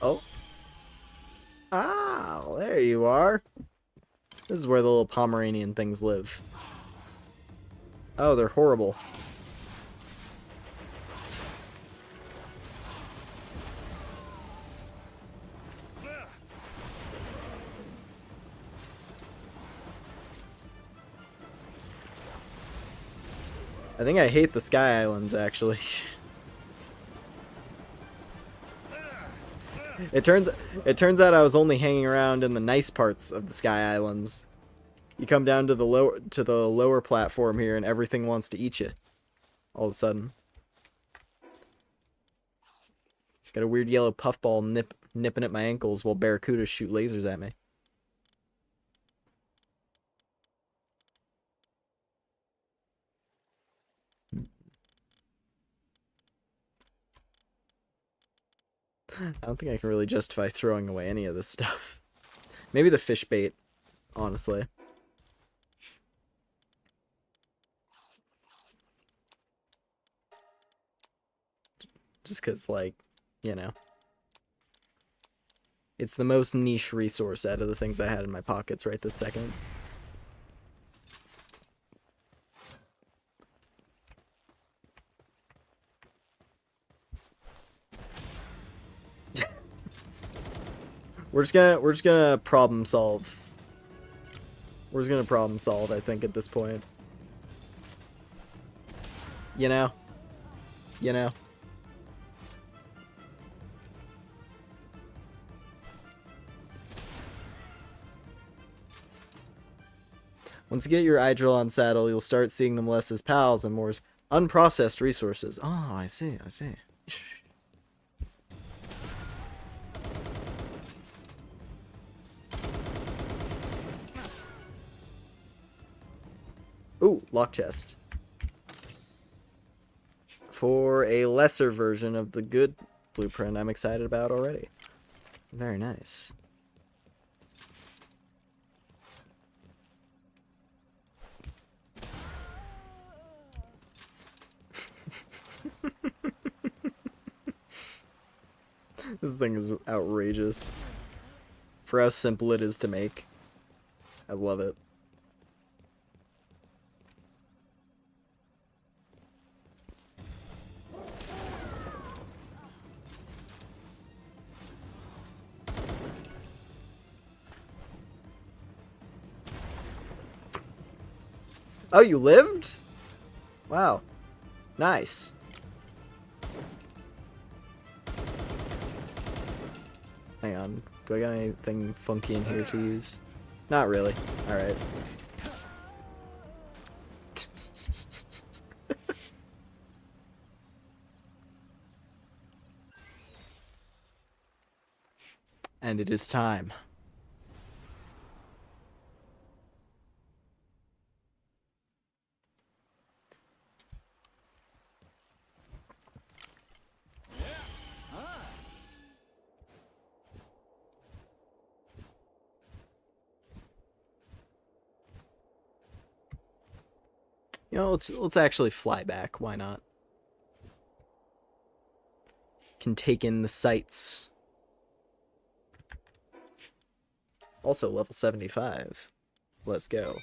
Oh. Ah, there you are. This is where the little Pomeranian things live. Oh, they're horrible. I think I hate the Sky Islands, actually. It turns out I was only hanging around in the nice parts of the Sky Islands. You come down to the lower platform here and everything wants to eat you. All of a sudden. Got a weird yellow puffball nipping at my ankles while barracudas shoot lasers at me. I don't think I can really justify throwing away any of this stuff. Maybe the fish bait, honestly. Just because, like, you know. It's the most niche resource out of the things I had in my pockets right this second. We're just gonna problem solve. We're just gonna problem solve, I think, at this point. You know? You know? Once you get your Eidril saddle, you'll start seeing them less as pals and more as unprocessed resources. Oh, I see, I see. Ooh, lock chest. For a lesser version of the good blueprint I'm excited about already. Very nice. This thing is outrageous. For how simple it is to make. I love it. Oh, you lived? Wow. Nice. Hang on. Do I got anything funky in here to use? Not really. Alright. And it is time. You know, let's actually fly back. Why not? Can take in the sights. Also level 75. Let's go.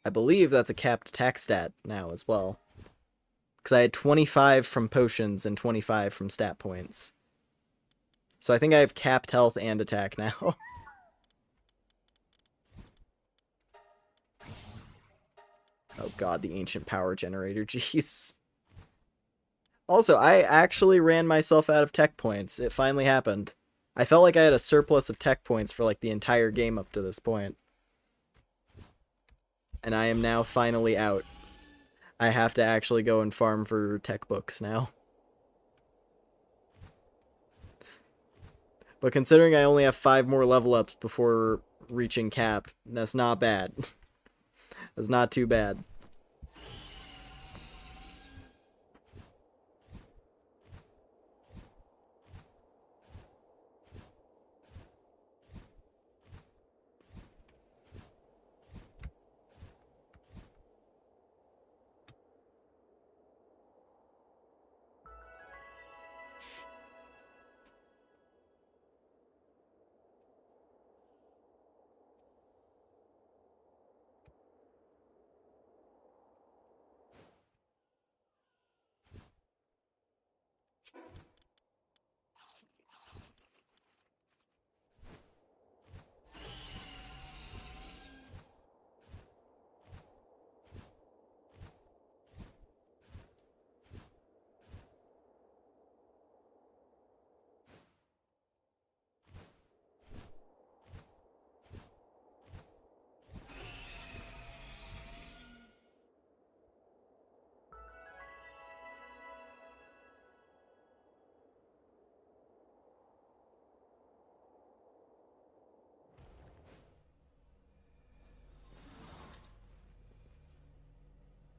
I believe that's a capped attack stat now as well. Because I had 25 from potions and 25 from stat points. So I think I have capped health and attack now. Oh god, the ancient power generator, jeez. Also, I actually ran myself out of tech points. It finally happened. I felt like I had a surplus of tech points for like the entire game up to this point. And I am now finally out. I have to actually go and farm for tech books now. But considering I only have 5 more level ups before reaching cap, that's not bad. That's not too bad.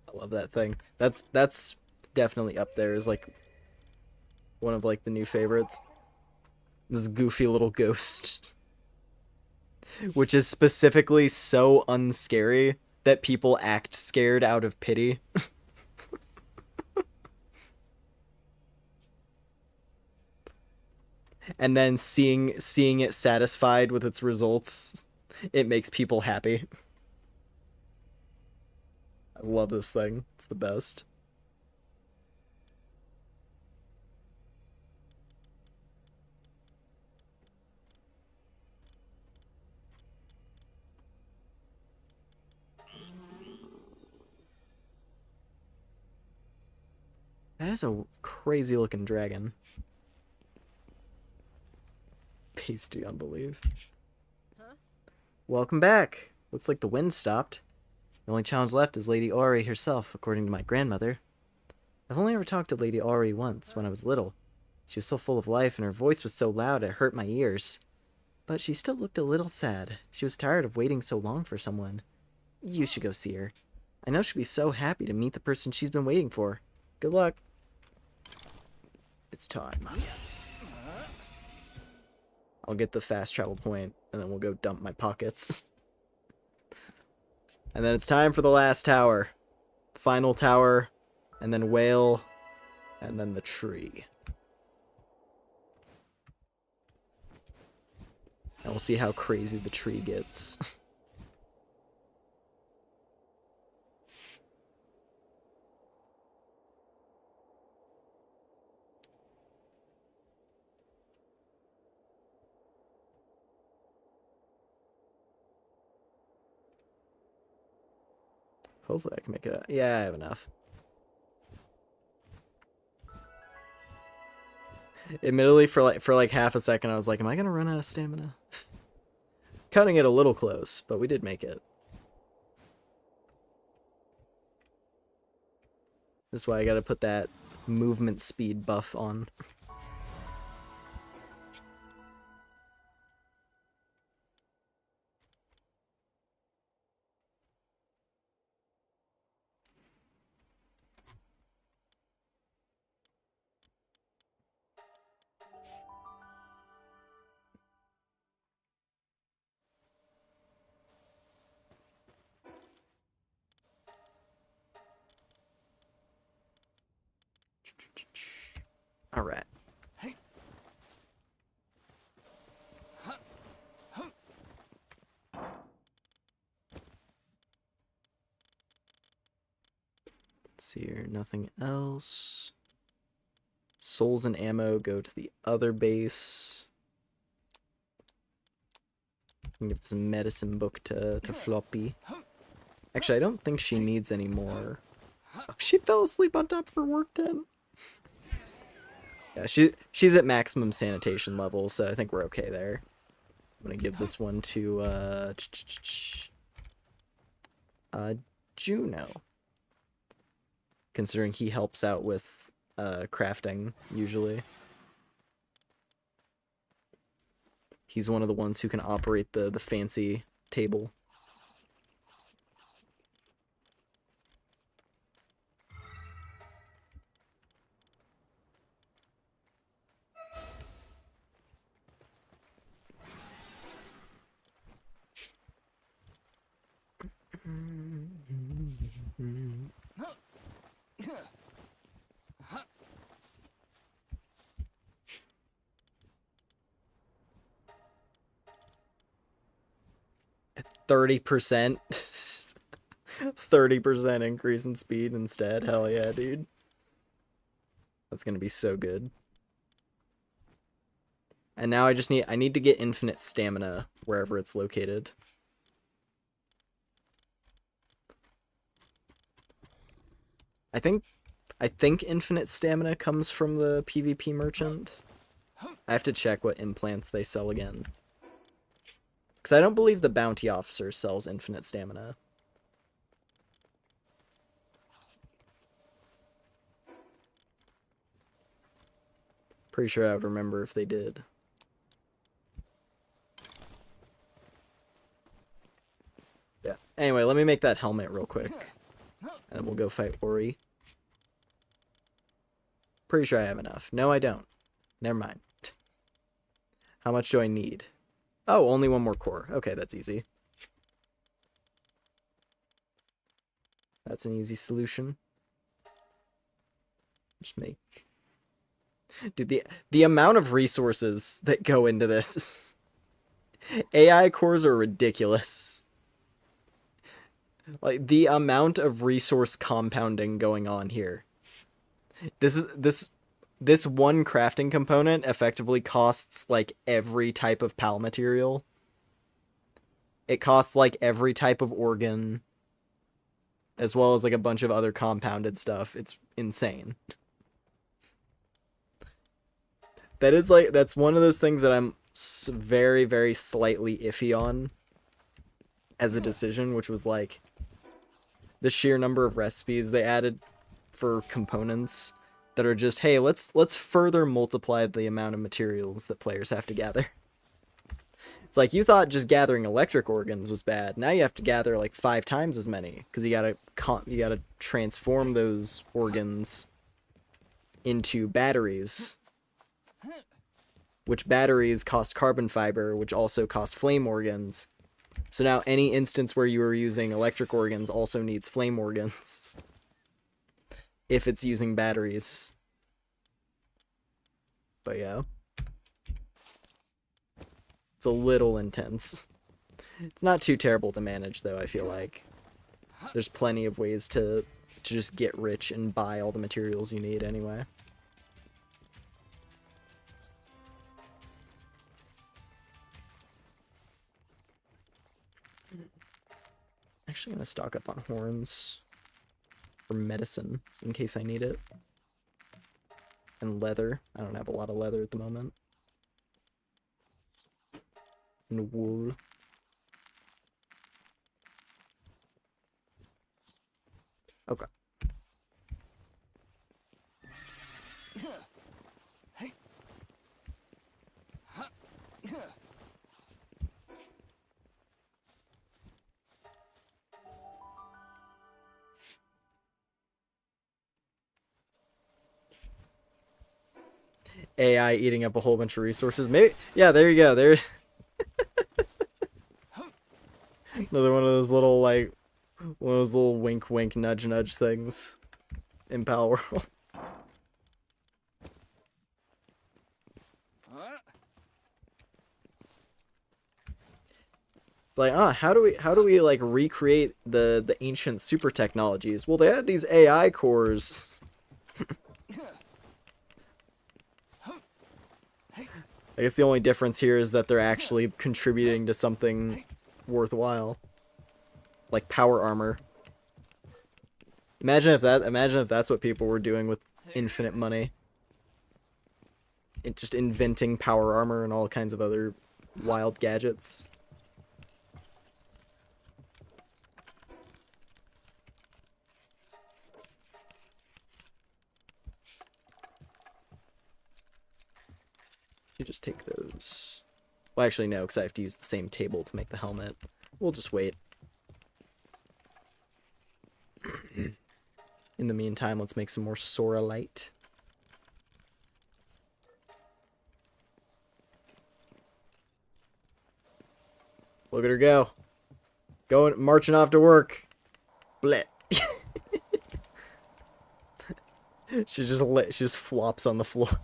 I love that thing. That's definitely up there as like one of like the new favorites. This goofy little ghost. which is specifically so unscary that people act scared out of pity. And then seeing it satisfied with its results, it makes people happy. I love this thing. It's the best. That is a crazy looking dragon. Pasty unbelief. Huh? Welcome back. Looks like the wind stopped. The only challenge left is Lady Ori herself, according to my grandmother. I've only ever talked to Lady Ori once, when I was little. She was so full of life, and her voice was so loud it hurt my ears. But she still looked a little sad. She was tired of waiting so long for someone. You should go see her. I know she'll be so happy to meet the person she's been waiting for. Good luck. It's time. I'll get the fast travel point, and then we'll go dump my pockets. And then it's time for the last tower. Final tower, and then whale, and then the tree. And we'll see how crazy the tree gets. Hopefully I can make it out. Yeah, I have enough. Admittedly, for like half a second, I was like, am I gonna run out of stamina? Cutting it a little close, but we did make it. This is why I gotta put that movement speed buff on. All right. Let's see here, nothing else. Souls and ammo go to the other base. I can give this medicine book to Floppy. Actually, I don't think she needs any more. Oh, she fell asleep on top of her work tent. Yeah, she's at maximum sanitation level, so I think we're okay there. I'm gonna give this one to Juno, considering he helps out with crafting usually. He's one of the ones who can operate the fancy table. At 30%? 30% increase in speed instead? Hell yeah, dude. That's gonna be so good. And now I need to get infinite stamina wherever it's located. I think infinite stamina comes from the PvP merchant. I have to check what implants they sell again. Because I don't believe the bounty officer sells infinite stamina. Pretty sure I would remember if they did. Yeah. Anyway, let me make that helmet real quick. And then we'll go fight Ori. Pretty sure I have enough. No, I don't. Never mind. How much do I need? Oh, only one more core. Okay, that's easy. That's an easy solution. Just make... Dude, the amount of resources that go into this. AI cores are ridiculous. Like, the amount of resource compounding going on here. This one crafting component effectively costs, like, every type of PAL material. It costs, like, every type of organ, as well as, like, a bunch of other compounded stuff. It's insane. That is, like, that's one of those things that I'm very, very slightly iffy on as a decision, which was, like, the sheer number of recipes they added for components that are just, hey, let's further multiply the amount of materials that players have to gather. It's like, you thought just gathering electric organs was bad. Now you have to gather like 5 times as many, because you gotta transform those organs into batteries, which batteries cost carbon fiber, which also cost flame organs. So now any instance where you are using electric organs also needs flame organs. If it's using batteries. But yeah. It's a little intense. It's not too terrible to manage, though, I feel like. There's plenty of ways to just get rich and buy all the materials you need anyway. Actually gonna stock up on horns for medicine in case I need it. And leather. I don't have a lot of leather at the moment. And wool. Okay. AI eating up a whole bunch of resources. Maybe, yeah, there you go. There. Another one of those little, like, one of those little wink wink nudge nudge things in palworld. It's like, how do we like recreate the ancient super technologies? Well, they had these AI cores. I guess the only difference here is that they're actually contributing to something worthwhile. Like power armor. Imagine if that's what people were doing with infinite money. Just inventing power armor and all kinds of other wild gadgets. You just take those. Well, actually, no, because I have to use the same table to make the helmet. We'll just wait. In the meantime, let's make some more Sora light. Look at her go. Going, marching off to work. Bleh. She just flops on the floor.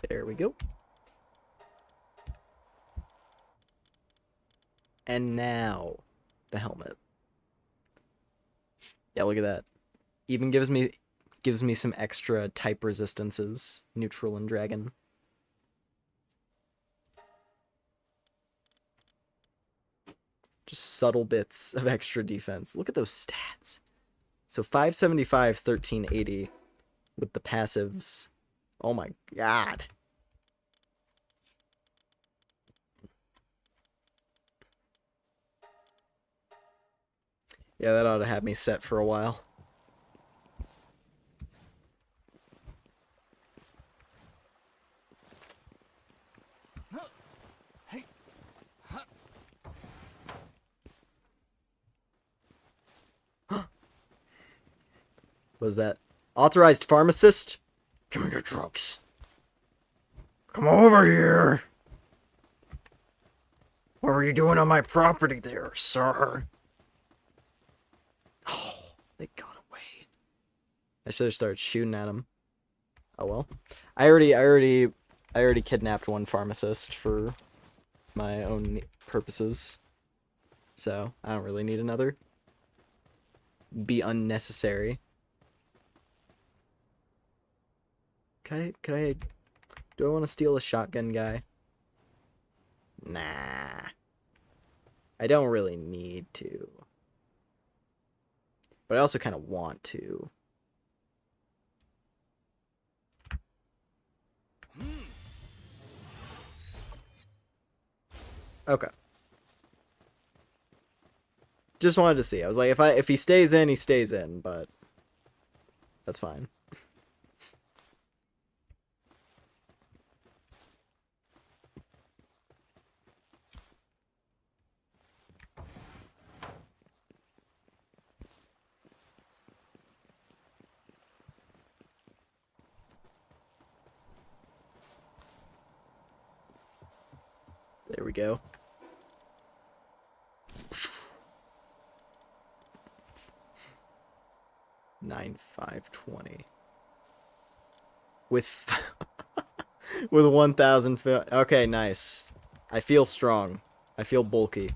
There we go. And now, the helmet. Yeah, look at that. Even gives me some extra type resistances, neutral and dragon. Just subtle bits of extra defense. Look at those stats. So 575, 1380 with the passives. Oh my god. Yeah, that ought to have me set for a while. Was that authorized pharmacist? Give me your drugs. Come over here. What were you doing on my property there, sir? Oh, they got away. I should have started shooting at him. Oh well. I already kidnapped one pharmacist for my own purposes. So, I don't really need another. Be unnecessary. Could I do I want to steal a shotgun guy? Nah. I don't really need to. But I also kind of want to. Okay. Just wanted to see. I was like, if he stays in, he stays in, but that's fine. There we go. Nine 520 with with 1,000. Okay, nice. I feel strong. I feel bulky.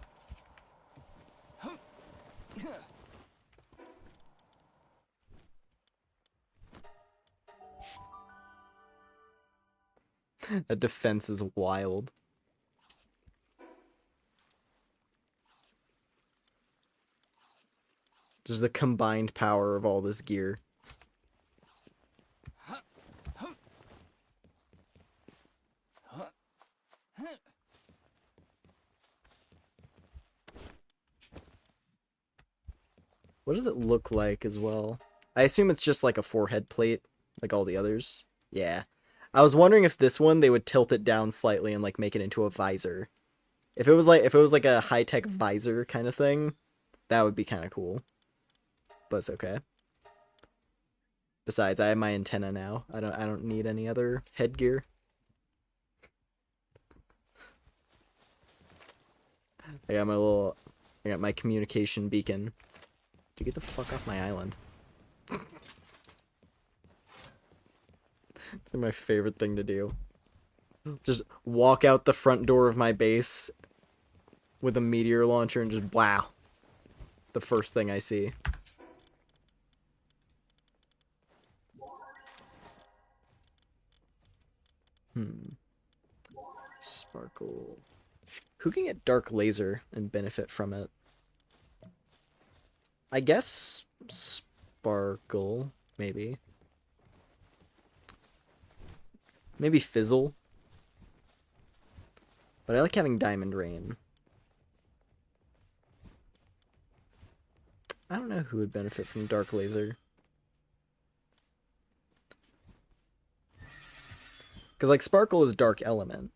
That defense is wild. Just the combined power of all this gear. What does it look like as well? I assume it's just like a forehead plate, like all the others. Yeah. I was wondering if this one they would tilt it down slightly and like make it into a visor. If it was like a high-tech visor kind of thing, that would be kind of cool. But it's okay. Besides, I have my antenna now. I don't need any other headgear. I got my communication beacon. To get the fuck off my island. It's like my favorite thing to do. Just walk out the front door of my base with a meteor launcher and just wow. The first thing I see. Sparkle. Who can get dark laser and benefit from it? I guess Sparkle, maybe. Maybe Fizzle. But I like having Diamond Rain. I don't know who would benefit from Dark Laser. Because, like, Sparkle is Dark Element.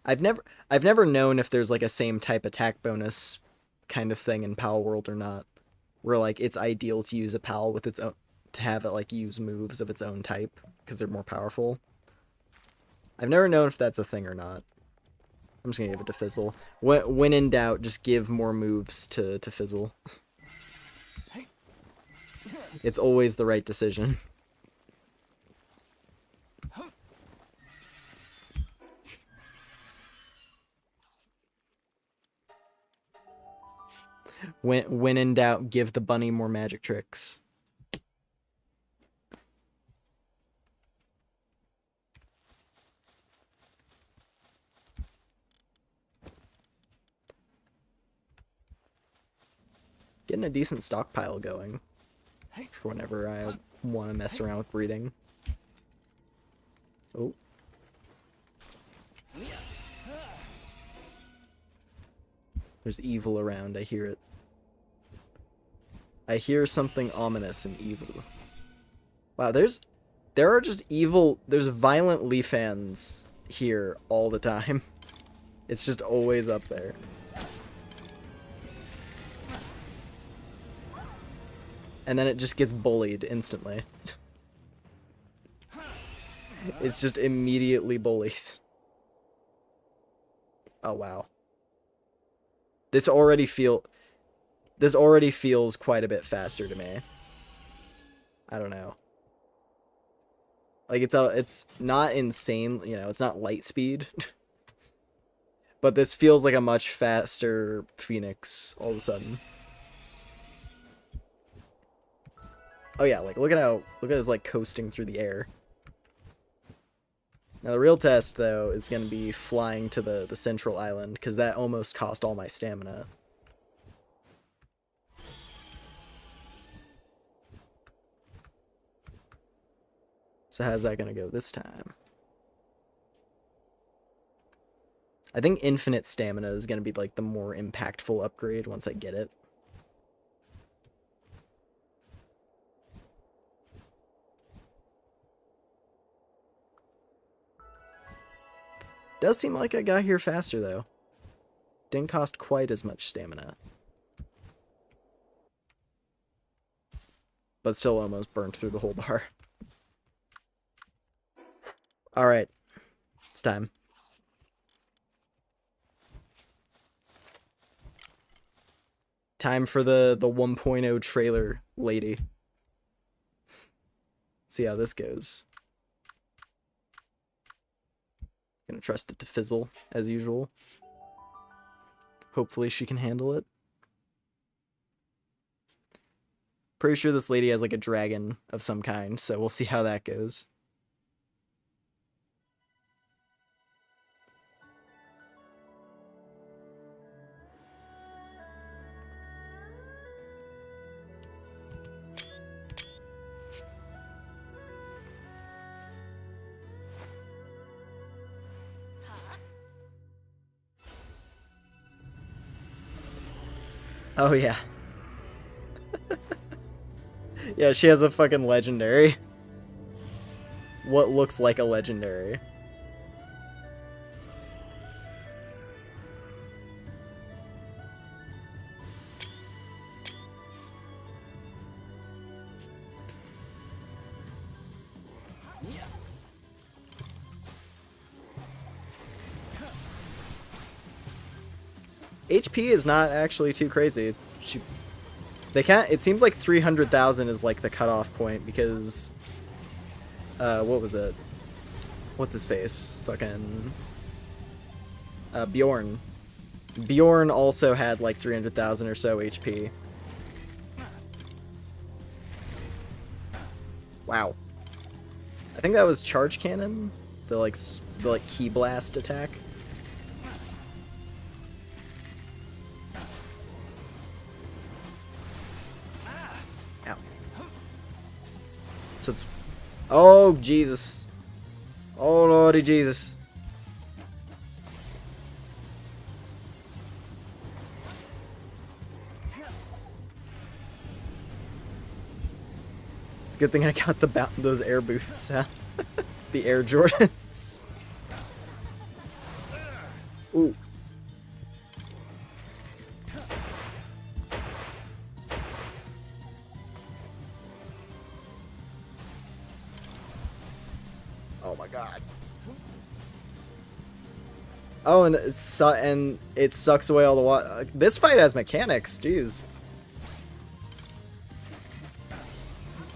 I've never known if there's, like, a same type attack bonus kind of thing in palworld or not. Where, like, it's ideal to use a pal with its own... to have it, like, use moves of its own type. Because they're more powerful. I've never known if that's a thing or not. I'm just gonna give it to Fizzle. When in doubt, just give more moves to Fizzle. It's always the right decision. When in doubt, give the bunny more magic tricks. Getting a decent stockpile going for whenever I want to mess around with breeding. Oh. There's evil around, I hear it. I hear something ominous and evil. Wow, there are just evil, there's violent Leafans here all the time. It's just always up there. And then it just gets bullied instantly. It's just immediately bullied. Oh wow. This already feels quite a bit faster to me. I don't know. Like it's not insane, you know, it's not light speed. But this feels like a much faster Phoenix all of a sudden. Oh yeah, like look at us like coasting through the air. Now the real test though is gonna be flying to the central island, because that almost cost all my stamina. So how's that gonna go this time? I think infinite stamina is gonna be like the more impactful upgrade once I get it. Does seem like I got here faster though. Didn't cost quite as much stamina. But still almost burnt through the whole bar. Alright. It's time. Time for the 1.0 trailer lady. See how this goes. Gonna trust it to fizzle, as usual. Hopefully she can handle it. Pretty sure this lady has like a dragon of some kind, so we'll see how that goes. Oh yeah. Yeah, she has a fucking legendary. What looks like a legendary. HP is not actually too crazy. They can't. It seems like 300,000 is like the cutoff point because, what was it? What's his face? Fucking Bjorn. Bjorn also had like 300,000 or so HP. Wow. I think that was charge cannon, the key blast attack. So it's... Oh, Jesus. Oh, Lordy Jesus. It's a good thing I got those air boots, huh? The Air Jordans. Ooh. Oh my god. Oh, and it sucks away all the water. This fight has mechanics, jeez.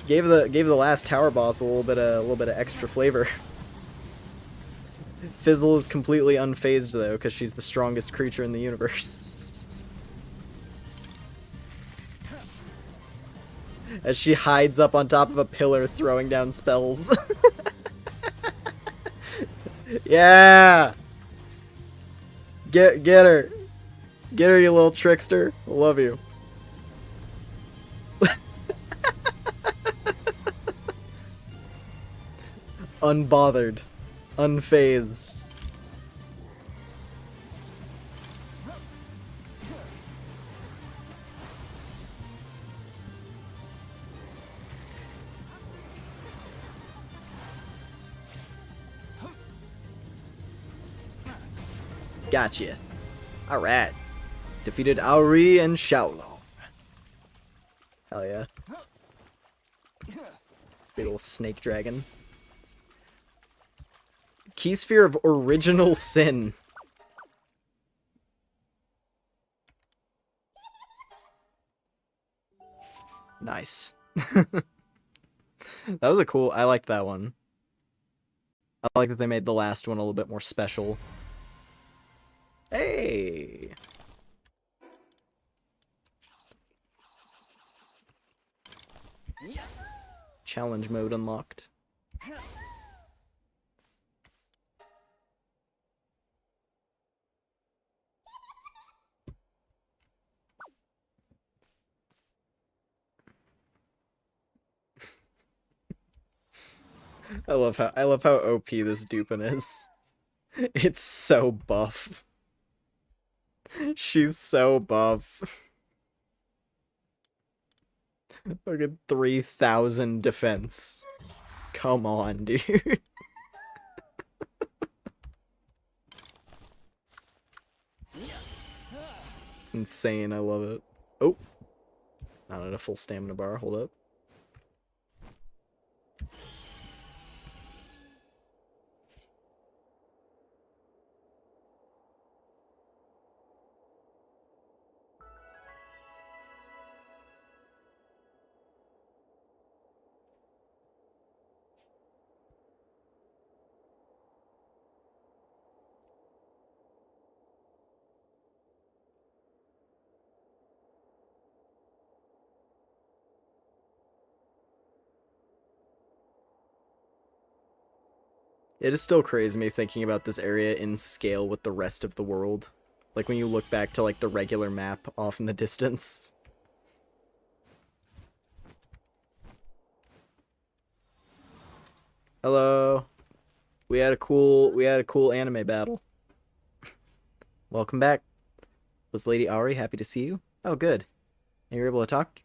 Gave the last tower boss a little bit of extra flavor. Fizzle is completely unfazed though, because she's the strongest creature in the universe. As she hides up on top of a pillar, throwing down spells. Yeah! Get her. Get her, you little trickster. I love you. Unbothered. Unfazed. Gotcha. Alright. Defeated Auri and Xiaolong. Hell yeah. Big ol' snake dragon. Keysphere of Original Sin. Nice. That was a cool... I liked that one. I like that they made the last one a little bit more special. Hey! Challenge mode unlocked. I love how OP this Dupin is. It's so buff. She's so buff. Look at 3,000 defense. Come on, dude. It's insane, I love it. Oh. Not at a full stamina bar, hold up. It is still crazy me thinking about this area in scale with the rest of the world. Like when you look back to like the regular map off in the distance. Hello. We had a cool anime battle. Welcome back. Was Lady Auri happy to see you? Oh, good. And you were able to talk?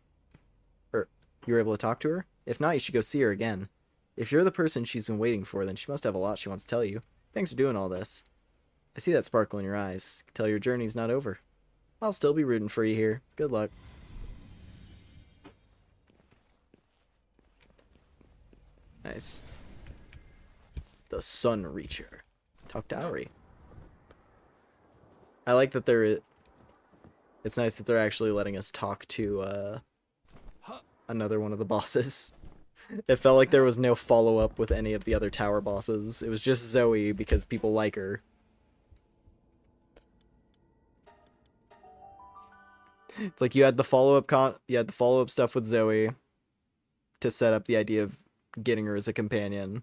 Or you were able to talk to her? If not, you should go see her again. If you're the person she's been waiting for, then she must have a lot she wants to tell you. Thanks for doing all this. I see that sparkle in your eyes. Tell your journey's not over. I'll still be rooting for you here. Good luck. Nice. The Sun Reacher. Talk to Auri. I like that it's nice that they're actually letting us talk to another one of the bosses. It felt like there was no follow-up with any of the other tower bosses. It was just Zoe because people like her. It's like you had the follow-up stuff with Zoe to set up the idea of getting her as a companion.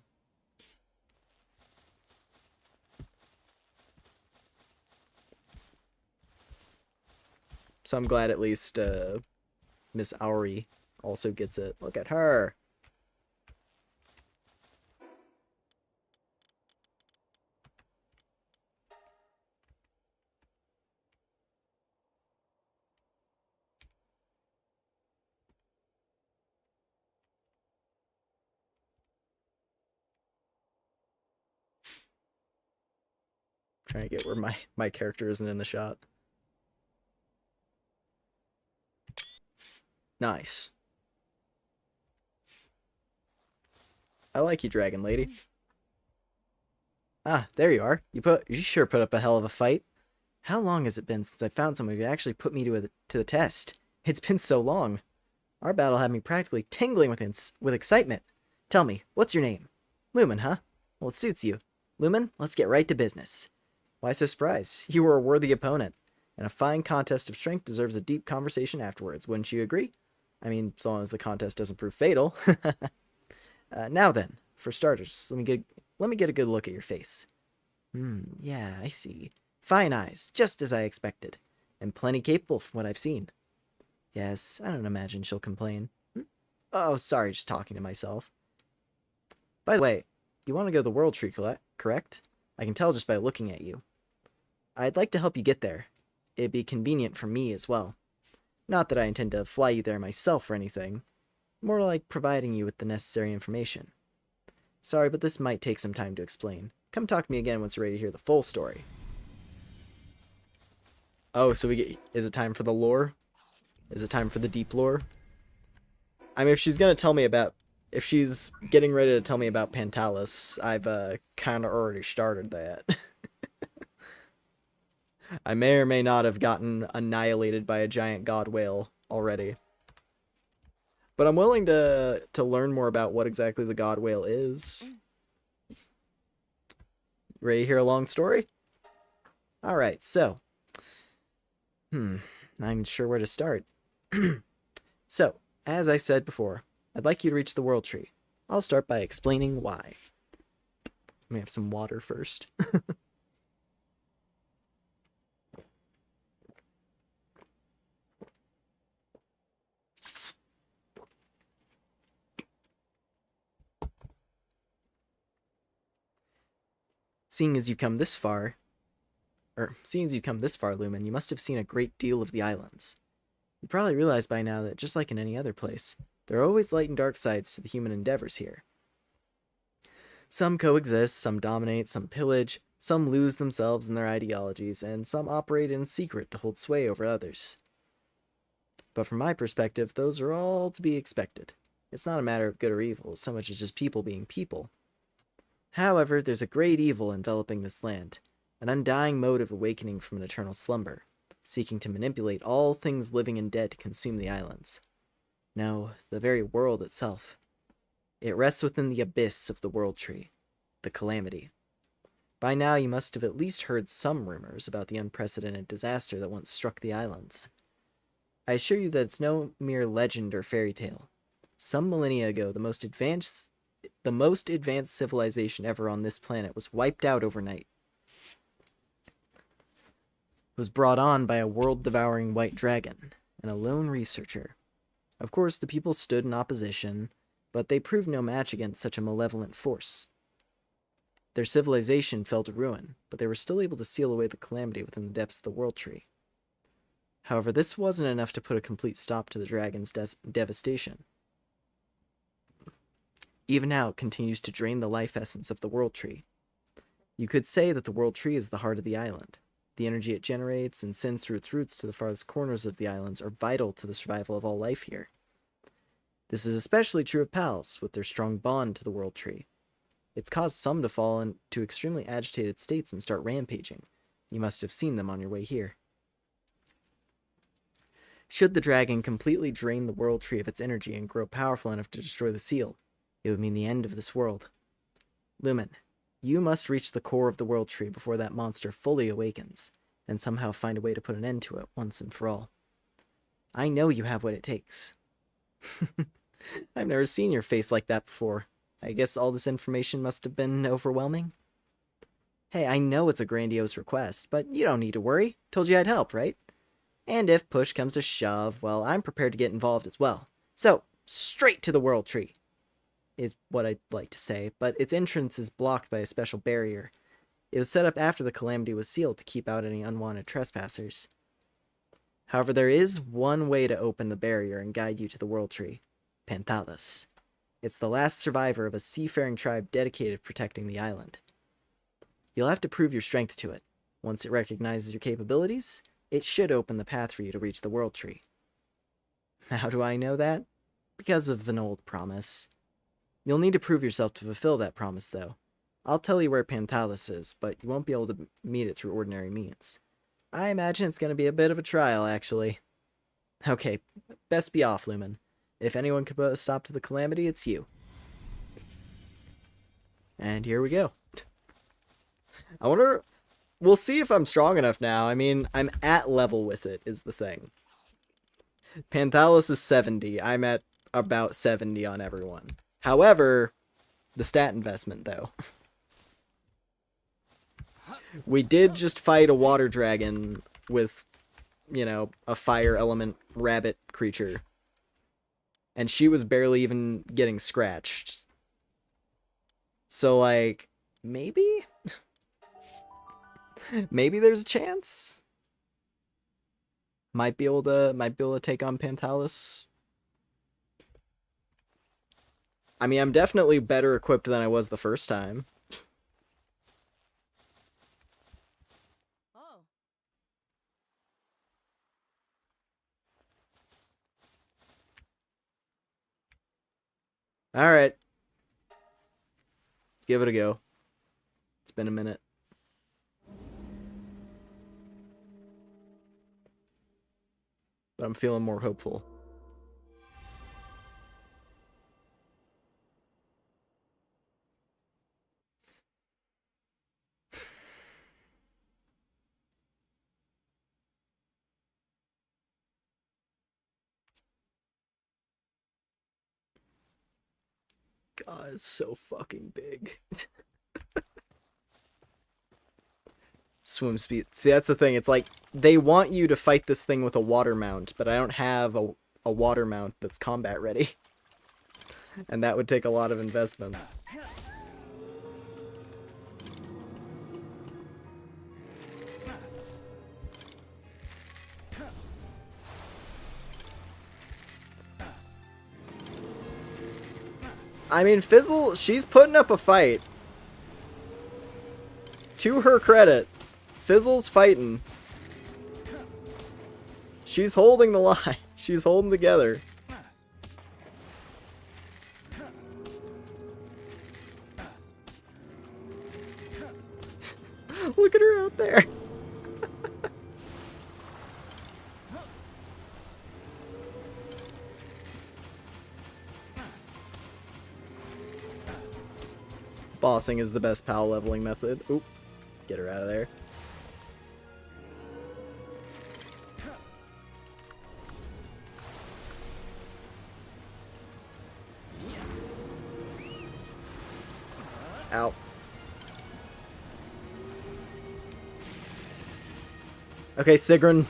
So I'm glad at least Miss Auri also gets it. Look at her. Trying to get where my character isn't in the shot. Nice. I like you, dragon lady. Ah, there you are. You sure put up a hell of a fight. How long has it been since I found someone who could actually put me to the test? It's been so long. Our battle had me practically tingling with excitement. Tell me, what's your name? Lumen, huh? Well, it suits you. Lumen, let's get right to business. Why so surprised? You were a worthy opponent, and a fine contest of strength deserves a deep conversation afterwards, wouldn't you agree? I mean, so long as the contest doesn't prove fatal. Now then, for starters, let me get a good look at your face. Yeah, I see. Fine eyes, just as I expected, and plenty capable from what I've seen. Yes, I don't imagine she'll complain. Oh, sorry, just talking to myself. By the way, you want to go to the World Tree, correct? I can tell just by looking at you. I'd like to help you get there. It'd be convenient for me as well. Not that I intend to fly you there myself or anything. More like providing you with the necessary information. Sorry, but this might take some time to explain. Come talk to me again once you're ready to hear the full story. Oh, so is it time for the lore? Is it time for the deep lore? I mean, if she's getting ready to tell me about Pantalis, I've kind of already started that. I may or may not have gotten annihilated by a giant god whale already. But I'm willing to learn more about what exactly the god whale is. Ready to hear a long story? Alright, so. I'm not sure where to start. So, as I said before, I'd like you to reach the World Tree. I'll start by explaining why. Let me have some water first. Seeing as you've come this far, Lumen, you must have seen a great deal of the islands. You probably realize by now that just like in any other place, there are always light and dark sides to the human endeavors here. Some coexist, some dominate, some pillage, some lose themselves in their ideologies, and some operate in secret to hold sway over others. But from my perspective, those are all to be expected. It's not a matter of good or evil, so much as just people being people. However, there's a great evil enveloping this land, an undying motive awakening from an eternal slumber, seeking to manipulate all things living and dead to consume the islands. No, the very world itself. It rests within the abyss of the World Tree, the Calamity. By now you must have at least heard some rumors about the unprecedented disaster that once struck the islands. I assure you that it's no mere legend or fairy tale. Some millennia ago, the most advanced civilization ever on this planet was wiped out overnight. It was brought on by a world-devouring white dragon and a lone researcher. Of course, the people stood in opposition, but they proved no match against such a malevolent force. Their civilization fell to ruin, but they were still able to seal away the calamity within the depths of the World Tree. However, this wasn't enough to put a complete stop to the dragon's devastation. Even now, it continues to drain the life essence of the World Tree. You could say that the World Tree is the heart of the island. The energy it generates and sends through its roots to the farthest corners of the islands are vital to the survival of all life here. This is especially true of pals, with their strong bond to the World Tree. It's caused some to fall into extremely agitated states and start rampaging. You must have seen them on your way here. Should the dragon completely drain the World Tree of its energy and grow powerful enough to destroy the seal, it would mean the end of this world. Lumen, you must reach the core of the World Tree before that monster fully awakens, and somehow find a way to put an end to it once and for all. I know you have what it takes. I've never seen your face like that before. I guess all this information must have been overwhelming. Hey, I know it's a grandiose request, but you don't need to worry. Told you I'd help, right? And if push comes to shove, well, I'm prepared to get involved as well. So, straight to the World Tree, is what I'd like to say, but its entrance is blocked by a special barrier. It was set up after the calamity was sealed to keep out any unwanted trespassers. However, there is one way to open the barrier and guide you to the World Tree. Pantalis. It's the last survivor of a seafaring tribe dedicated to protecting the island. You'll have to prove your strength to it. Once it recognizes your capabilities, it should open the path for you to reach the World Tree. How do I know that? Because of an old promise. You'll need to prove yourself to fulfill that promise, though. I'll tell you where Pantalis is, but you won't be able to meet it through ordinary means. I imagine it's going to be a bit of a trial, actually. Okay, best be off, Lumen. If anyone could put a stop to the calamity, it's you. And here we go. I wonder... We'll see if I'm strong enough now. I mean, I'm at level with it, is the thing. Pantalis is 70. I'm at about 70 on everyone. However, the stat investment, though. We did just fight a water dragon with, you know, a fire element rabbit creature. And she was barely even getting scratched. So, like, maybe? Maybe there's a chance? Might be able to take on Pantalis. I mean, I'm definitely better equipped than I was the first time. Oh. Alright. Let's give it a go. It's been a minute. But I'm feeling more hopeful. God, it's so fucking big. Swim speed. See, that's the thing. It's like, they want you to fight this thing with a water mount, but I don't have a water mount that's combat ready. And that would take a lot of investment. I mean, Fizzle, she's putting up a fight. To her credit, Fizzle's fighting. She's holding the line. She's holding together. Look at her out there. Bossing is the best PAL leveling method. Oop. Get her out of there. Ow. Okay, Sigrun.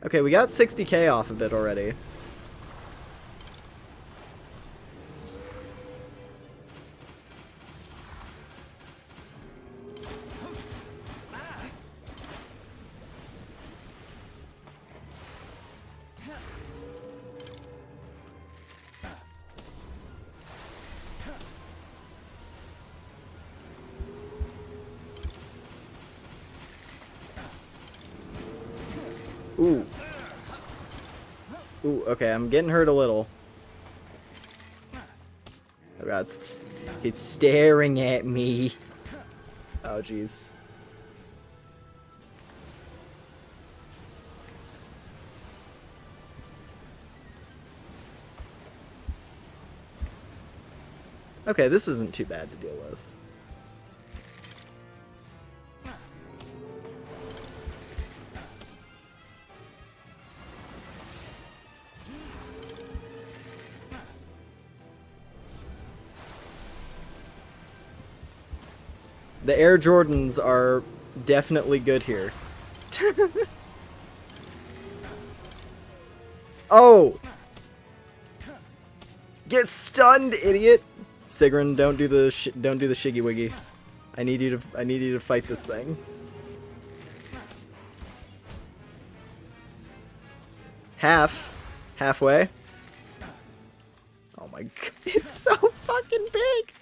Okay, we got 60k off of it already. Ooh. Ooh, okay, I'm getting hurt a little. Oh god, it's staring at me. Oh jeez. Okay, this isn't too bad to deal with. The Air Jordans are definitely good here. Oh! Get stunned, idiot! Sigrun, don't do the shiggy wiggy. I need you to fight this thing. Halfway. Oh my god, it's so fucking big!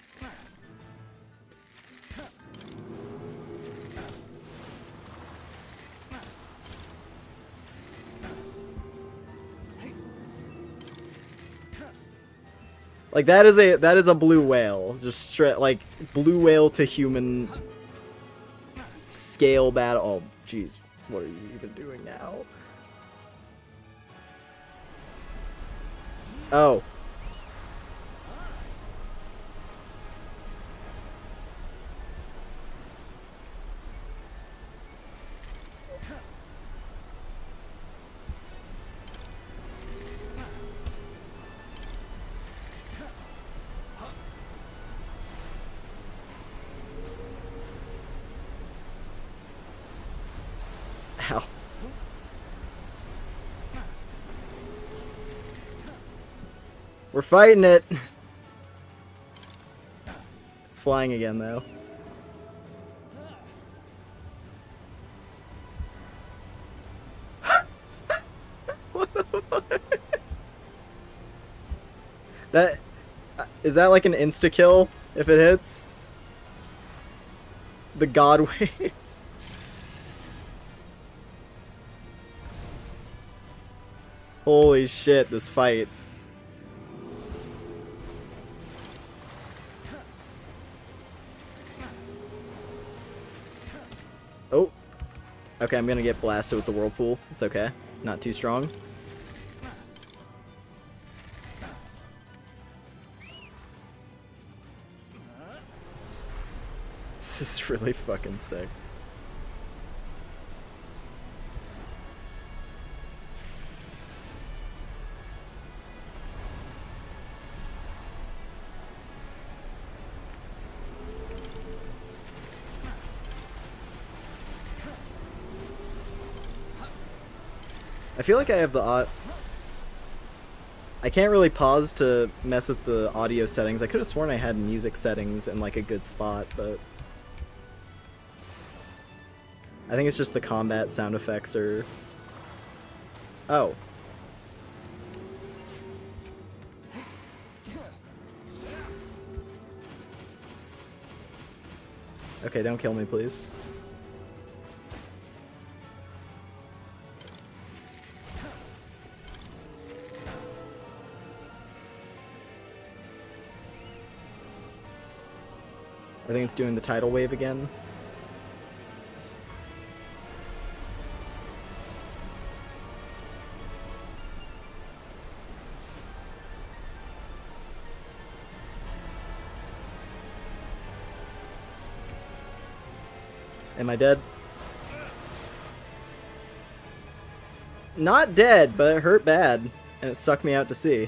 Like that is a blue whale, just straight like blue whale to human scale battle. Oh, jeez, what are you even doing now? Oh. We're fighting it! It's flying again, though. What the fuck? That... Is that like an insta-kill if it hits? The God Wave? Holy shit, this fight. Oh. Okay, I'm gonna get blasted with the whirlpool. It's okay. Not too strong. This is really fucking sick. I feel like I have the I can't really pause to mess with the audio settings. I could have sworn I had music settings in like a good spot, but I think it's just the combat sound effects or... Oh. Okay, don't kill me, please. I think it's doing the tidal wave again. Am I dead? Not dead, but it hurt bad, and it sucked me out to sea.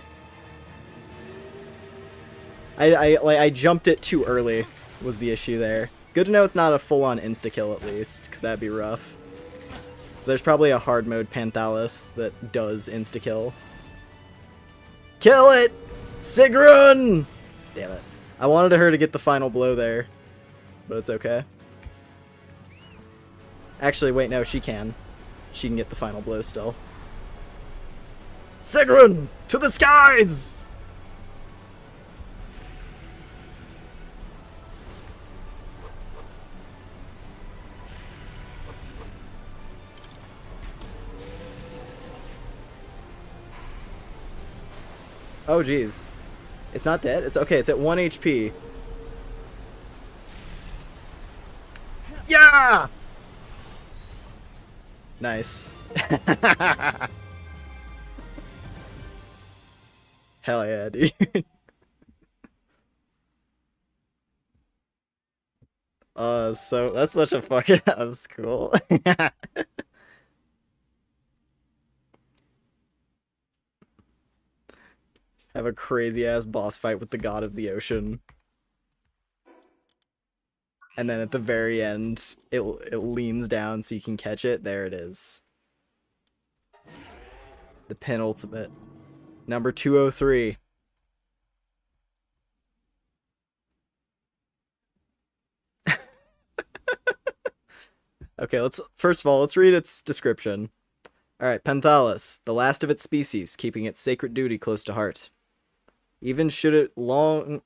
I jumped it too early, was the issue there. Good to know it's not a full-on insta-kill at least, because that'd be rough. There's probably a hard mode Panthalis that does insta-kill. Kill it! Sigrun! Damn it. I wanted her to get the final blow there, but it's okay. Actually, wait, no, she can. She can get the final blow still. Sigrun! To the skies! Oh, jeez. It's not dead? It's okay, it's at 1 HP. Yeah! Nice. Hell yeah, dude. So that's such a fucking... That was cool. Have a crazy-ass boss fight with the god of the ocean. And then at the very end, it leans down so you can catch it. There it is. The penultimate. Number 203. Okay, first of all, let's read its description. Alright, Panthalis, the last of its species, keeping its sacred duty close to heart. Even should it the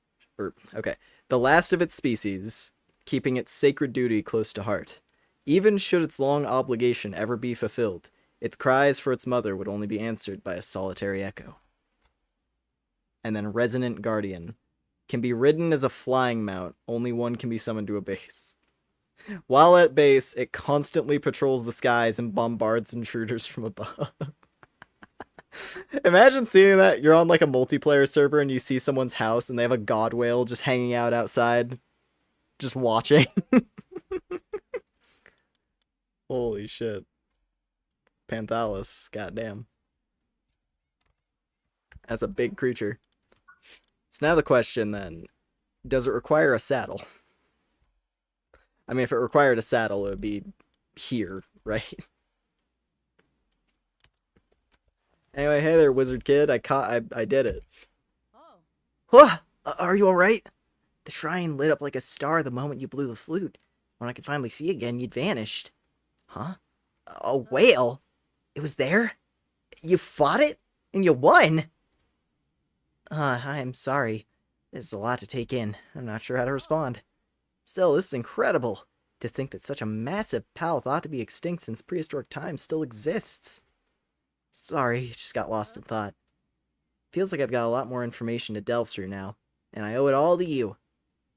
last of its species, keeping its sacred duty close to heart. Even should its long obligation ever be fulfilled, its cries for its mother would only be answered by a solitary echo. And then Resonant Guardian. Can be ridden as a flying mount, only one can be summoned to a base. While at base, it constantly patrols the skies and bombards intruders from above. Imagine seeing that. You're on like a multiplayer server and you see someone's house and they have a god whale just hanging out outside. Just watching. Holy shit. Panthalis, goddamn. That's a big creature. So now the question then, does it require a saddle? I mean, if it required a saddle, it would be here, right? Anyway, hey there, wizard kid. I did it. Huh! Are you alright? The shrine lit up like a star the moment you blew the flute. When I could finally see again, you'd vanished. Huh? A whale? It was there? You fought it? And you won? I'm sorry. This is a lot to take in. I'm not sure how to respond. Still, this is incredible. To think that such a massive pal thought to be extinct since prehistoric times still exists. Sorry, just got lost in thought. Feels like I've got a lot more information to delve through now, and I owe it all to you.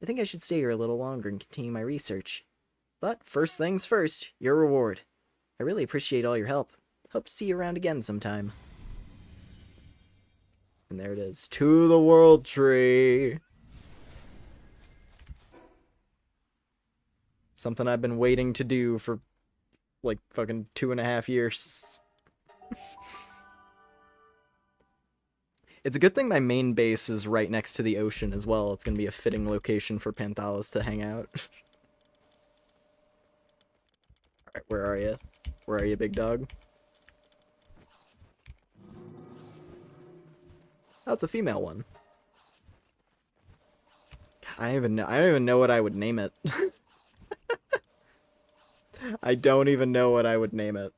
I think I should stay here a little longer and continue my research. But first things first, your reward. I really appreciate all your help. Hope to see you around again sometime. And there it is. To the world tree. Something I've been waiting to do for like fucking 2.5 years. It's a good thing my main base is right next to the ocean as well. It's gonna be a fitting location for Panthalis to hang out. Alright, where are you? Where are you, big dog? Oh, it's a female one. God, I don't even know what I would name it. I don't even know what I would name it.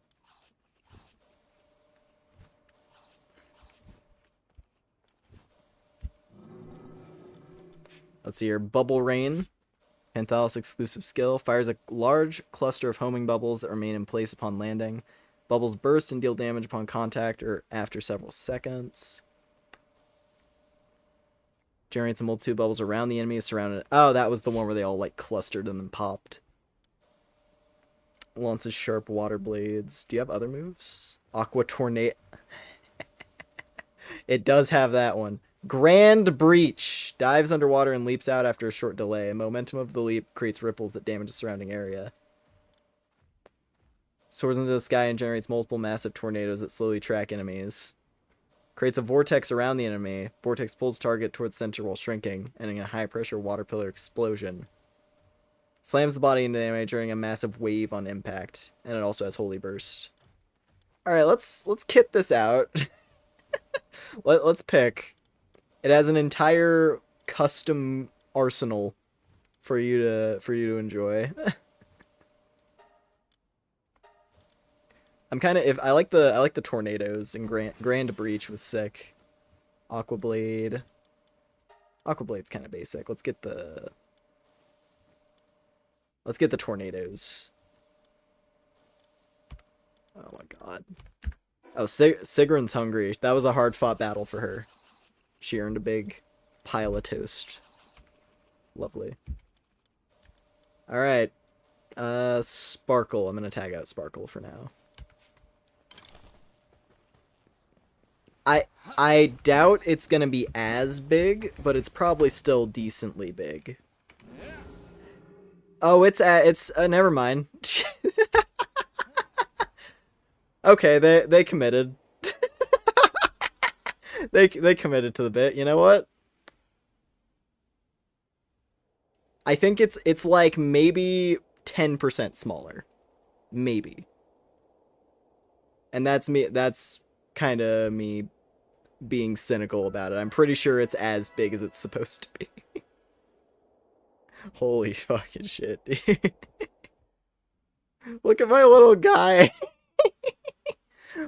Let's see here. Bubble Rain. Panthalis exclusive skill. Fires a large cluster of homing bubbles that remain in place upon landing. Bubbles burst and deal damage upon contact or after several seconds. Generates a multitude of bubbles around the enemy surrounded. Oh, that was the one where they all like clustered and then popped. Launches sharp water blades. Do you have other moves? Aqua Tornado. It does have that one. Grand Breach. Dives underwater and leaps out after a short delay. Momentum of the leap creates ripples that damage the surrounding area. Soars into the sky and generates multiple massive tornadoes that slowly track enemies. Creates a vortex around the enemy. Vortex pulls target towards center while shrinking, ending in a high-pressure water pillar explosion. Slams the body into the enemy during a massive wave on impact. And it also has Holy Burst. Alright, let's kit this out. Let's pick. It has an entire custom arsenal for you to enjoy. I'm kind of I like the tornadoes, and Grand Breach was sick. Aqua Blade. Aqua Blade's kind of basic. Let's get the tornadoes. Oh my god. Oh, Sigrun's hungry. That was a hard-fought battle for her. She earned a big pile of toast. Lovely. Alright. Sparkle. I'm gonna tag out Sparkle for now. I doubt it's gonna be as big, but it's probably still decently big. Oh, it's never mind. Okay, they committed. They committed to the bit. You know what? I think it's like maybe 10% smaller. Maybe. And that's me. That's kind of me being cynical about it. I'm pretty sure it's as big as it's supposed to be. Holy fucking shit, dude. Look at my little guy.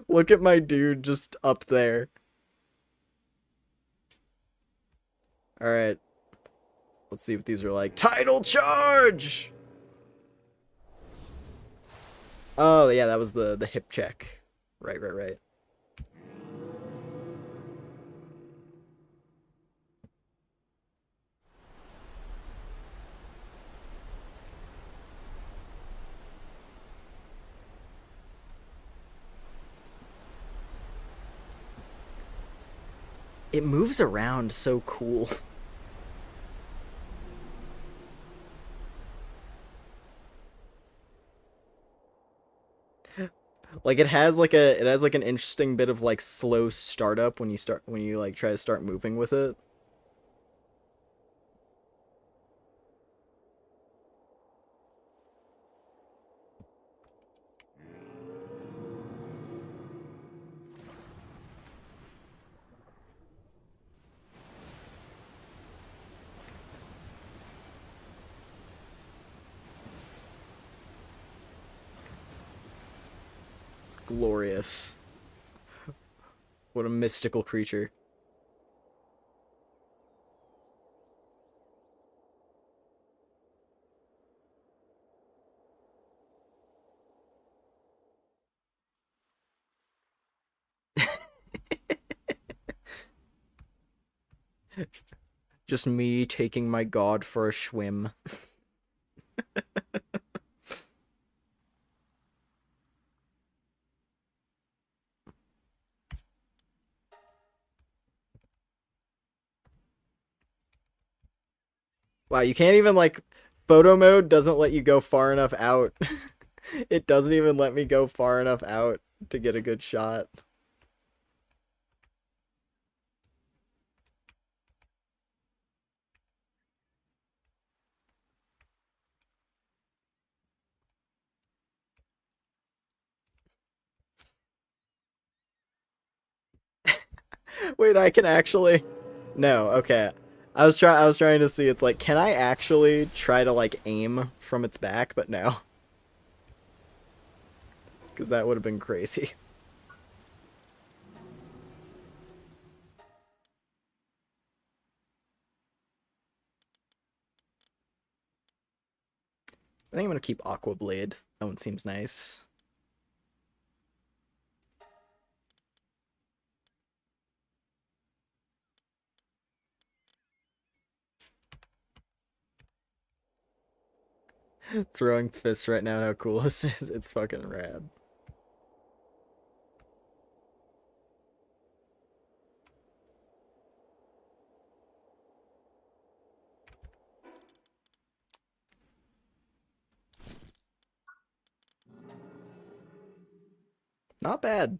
Look at my dude just up there. Alright. Let's see what these are like. Tidal charge! Oh, yeah, that was the hip check. Right. It moves around so cool. Like it has like an interesting bit of like slow startup when you like try to start moving with it. Glorious. What a mystical creature. Just me taking my god for a swim. Wow, you can't even, like, photo mode doesn't let you go far enough out. It doesn't even let me go far enough out to get a good shot. Wait, I can actually... No, okay. I was trying to see, it's like, can I actually try to, like, aim from its back? But no. Because that would have been crazy. I think I'm gonna keep Aqua Blade. That one seems nice. Throwing fists right now, how cool this is. It's fucking rad. Not bad.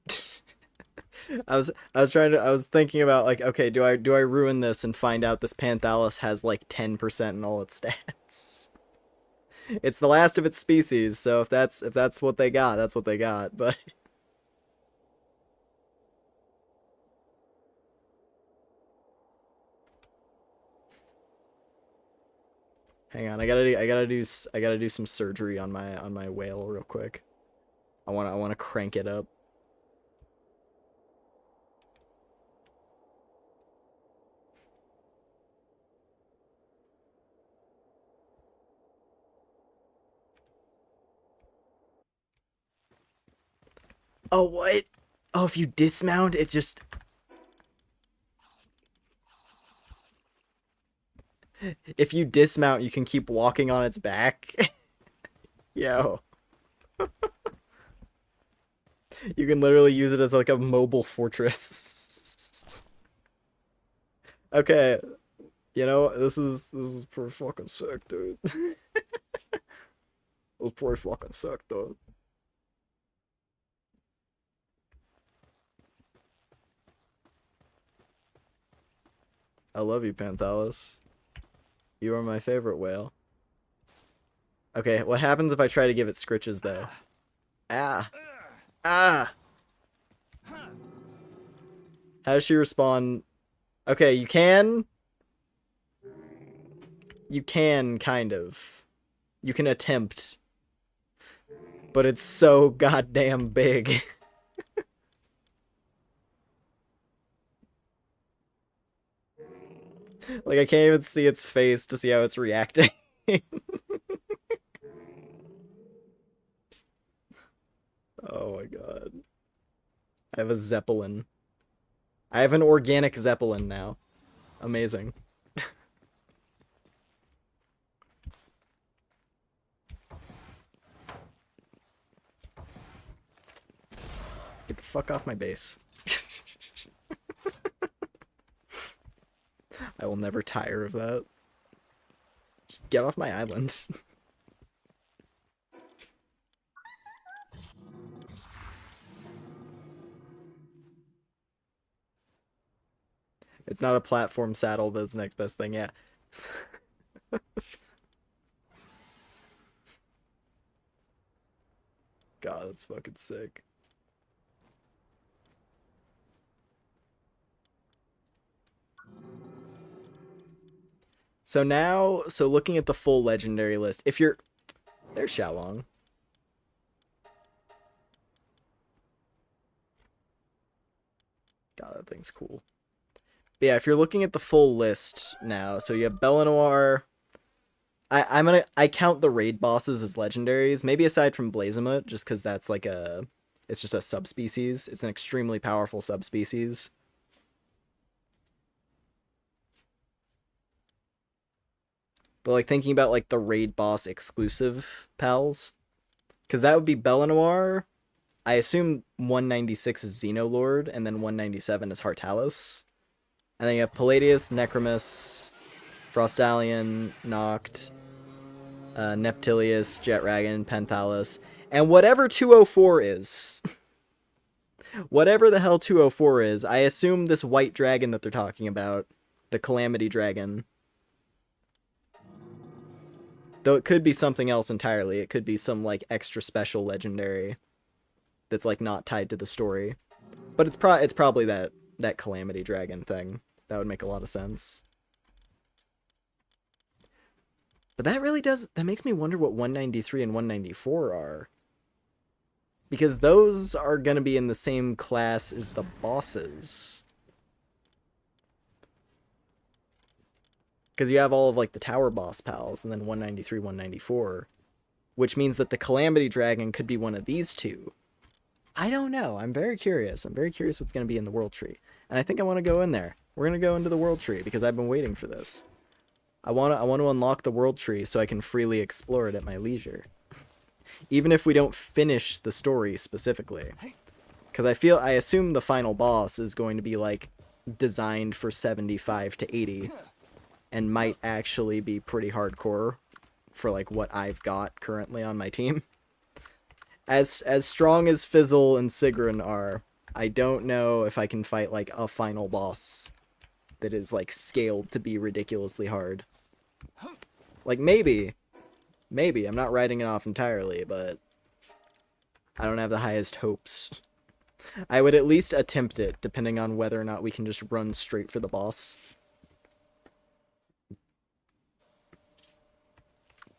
I was thinking about, like, okay, do I ruin this and find out this Panthalis has like 10% in all its stats? It's the last of its species, so if that's what they got, that's what they got. But hang on, I gotta do some surgery on my whale real quick. I wanna crank it up. Oh, what? Oh, if you dismount, it just... If you dismount, you can keep walking on its back. Yo. You can literally use it as like a mobile fortress. Okay, you know, this is pretty fucking sick, dude. It was pretty fucking sick, dude. I love you, Panthalis. You are my favorite whale. Okay, what happens if I try to give it scritches, though? Ah. Ah! How does she respond? Okay, you can... You can, kind of. You can attempt. But it's so goddamn big. Like, I can't even see its face to see how it's reacting. Oh my god. I have a Zeppelin. I have an organic Zeppelin now. Amazing. Get the fuck off my base. I will never tire of that. Just get off my island. It's not a platform saddle, but it's the next best thing, yeah. God, that's fucking sick. So now, so looking at the full legendary list, if you're... There's Xiaolong. God, that thing's cool. But yeah, if you're looking at the full list now, so you have Belenoir. I count the raid bosses as legendaries, maybe aside from Blazemut, just because that's like it's just a subspecies. It's an extremely powerful subspecies. But like thinking about like the raid boss exclusive pals, because that would be Belenoir. I assume 196 is Xenolord, and then 197 is Hartalis. And then you have Palladius, Necromus, Frostallion, Noct, Neptilius, Jetragon, Penthalis, and whatever 204 is. Whatever the hell 204 is, I assume this white dragon that they're talking about, the Calamity Dragon. Though it could be something else entirely. It could be some, like, extra special legendary that's, like, not tied to the story. But it's probably that Calamity Dragon thing. That would make a lot of sense. But that really does... That makes me wonder what 193 and 194 are. Because those are going to be in the same class as the bosses. Because you have all of, like, the tower boss pals, and then 193, 194. Which means that the Calamity Dragon could be one of these two. I don't know. I'm very curious. I'm very curious what's going to be in the World Tree. And I think I want to go in there. We're going to go into the World Tree, because I've been waiting for this. I want to unlock the World Tree so I can freely explore it at my leisure. Even if we don't finish the story specifically. Because I assume the final boss is going to be, like, designed for 75 to 80. And might actually be pretty hardcore for, like, what I've got currently on my team. As strong as Fizzle and Sigrun are, I don't know if I can fight, like, a final boss that is, like, scaled to be ridiculously hard. Like, maybe. Maybe. I'm not writing it off entirely, but I don't have the highest hopes. I would at least attempt it, depending on whether or not we can just run straight for the boss.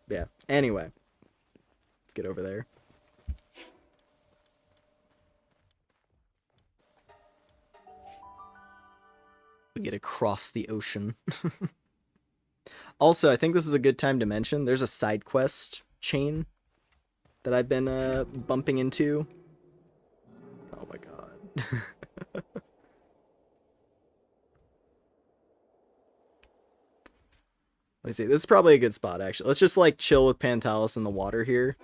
Yeah. Anyway. Let's get over there. We get across the ocean. Also, I think this is a good time to mention, there's a side quest chain that I've been bumping into. Oh my god. Let me see, this is probably a good spot, actually. Let's just, like, chill with Pantalis in the water here.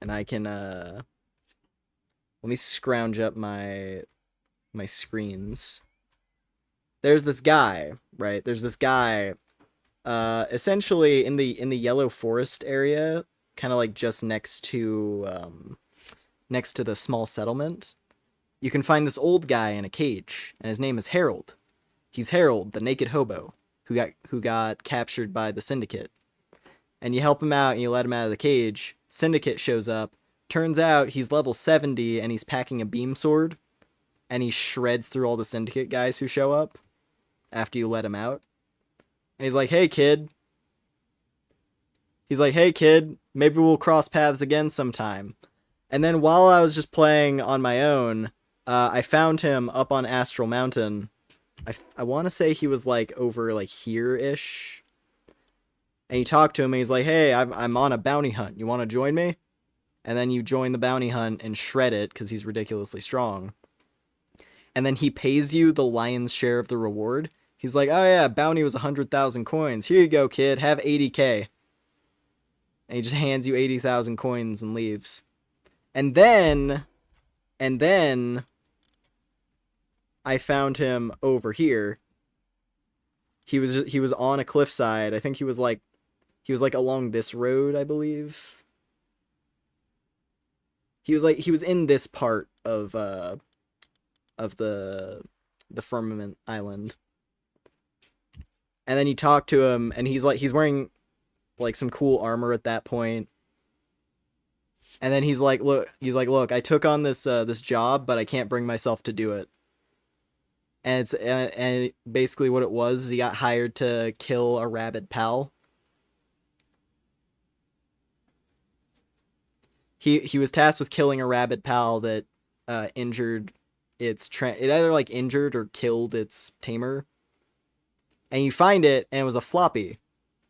And I can, let me scrounge up my screens. There's this guy, right? There's this guy, essentially in the Yellow Forest area, kind of like just next to the small settlement. You can find this old guy in a cage, and his name is Harold. He's Harold, the naked hobo, who got captured by the Syndicate. And you help him out, and you let him out of the cage. Syndicate shows up. Turns out he's level 70, and he's packing a beam sword. And he shreds through all the Syndicate guys who show up after you let him out. And he's like, hey, kid. He's like, hey, kid, maybe we'll cross paths again sometime. And then while I was just playing on my own, I found him up on Astral Mountain. I want to say he was, like, over, like, here-ish. And you talk to him, and he's like, hey, I'm on a bounty hunt. You want to join me? And then you join the bounty hunt and shred it, because he's ridiculously strong. And then he pays you the lion's share of the reward. He's like, oh yeah, bounty was 100,000 coins. Here you go, kid. Have 80k. And he just hands you 80,000 coins and leaves. And then I found him over here. He was on a cliffside. I think he was like along this road, I believe. He was in this part of the Firmament Island. And then you talk to him, and he's wearing, like, some cool armor at that point. And then he's like, look, I took on this job, but I can't bring myself to do it. And basically what it was, he got hired to kill a rabid pal. He was tasked with killing a rabid pal that injured it either like injured or killed its tamer. And you find it, and it was a floppy.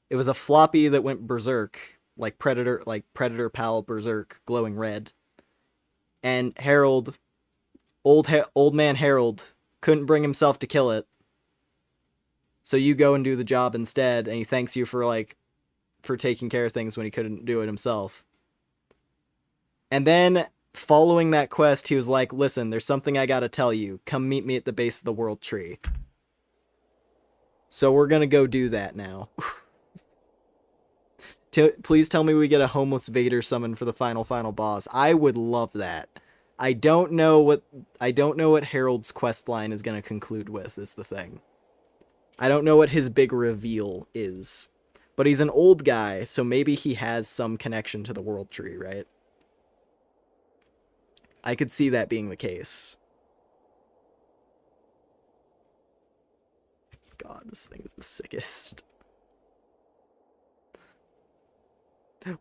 It was a floppy that went berserk, like Predator Pal berserk, glowing red. And Harold, old man Harold, couldn't bring himself to kill it. So you go and do the job instead, and he thanks you for taking care of things when he couldn't do it himself. And then, following that quest, he was like, listen, there's something I gotta tell you. Come meet me at the base of the world tree. So we're gonna go do that now. Please tell me we get a homeless Vader summon for the final boss. I would love that. I don't know what Harold's quest line is gonna conclude with, is the thing. I don't know what his big reveal is. But he's an old guy, so maybe he has some connection to the world tree, right? I could see that being the case. God, this thing is the sickest.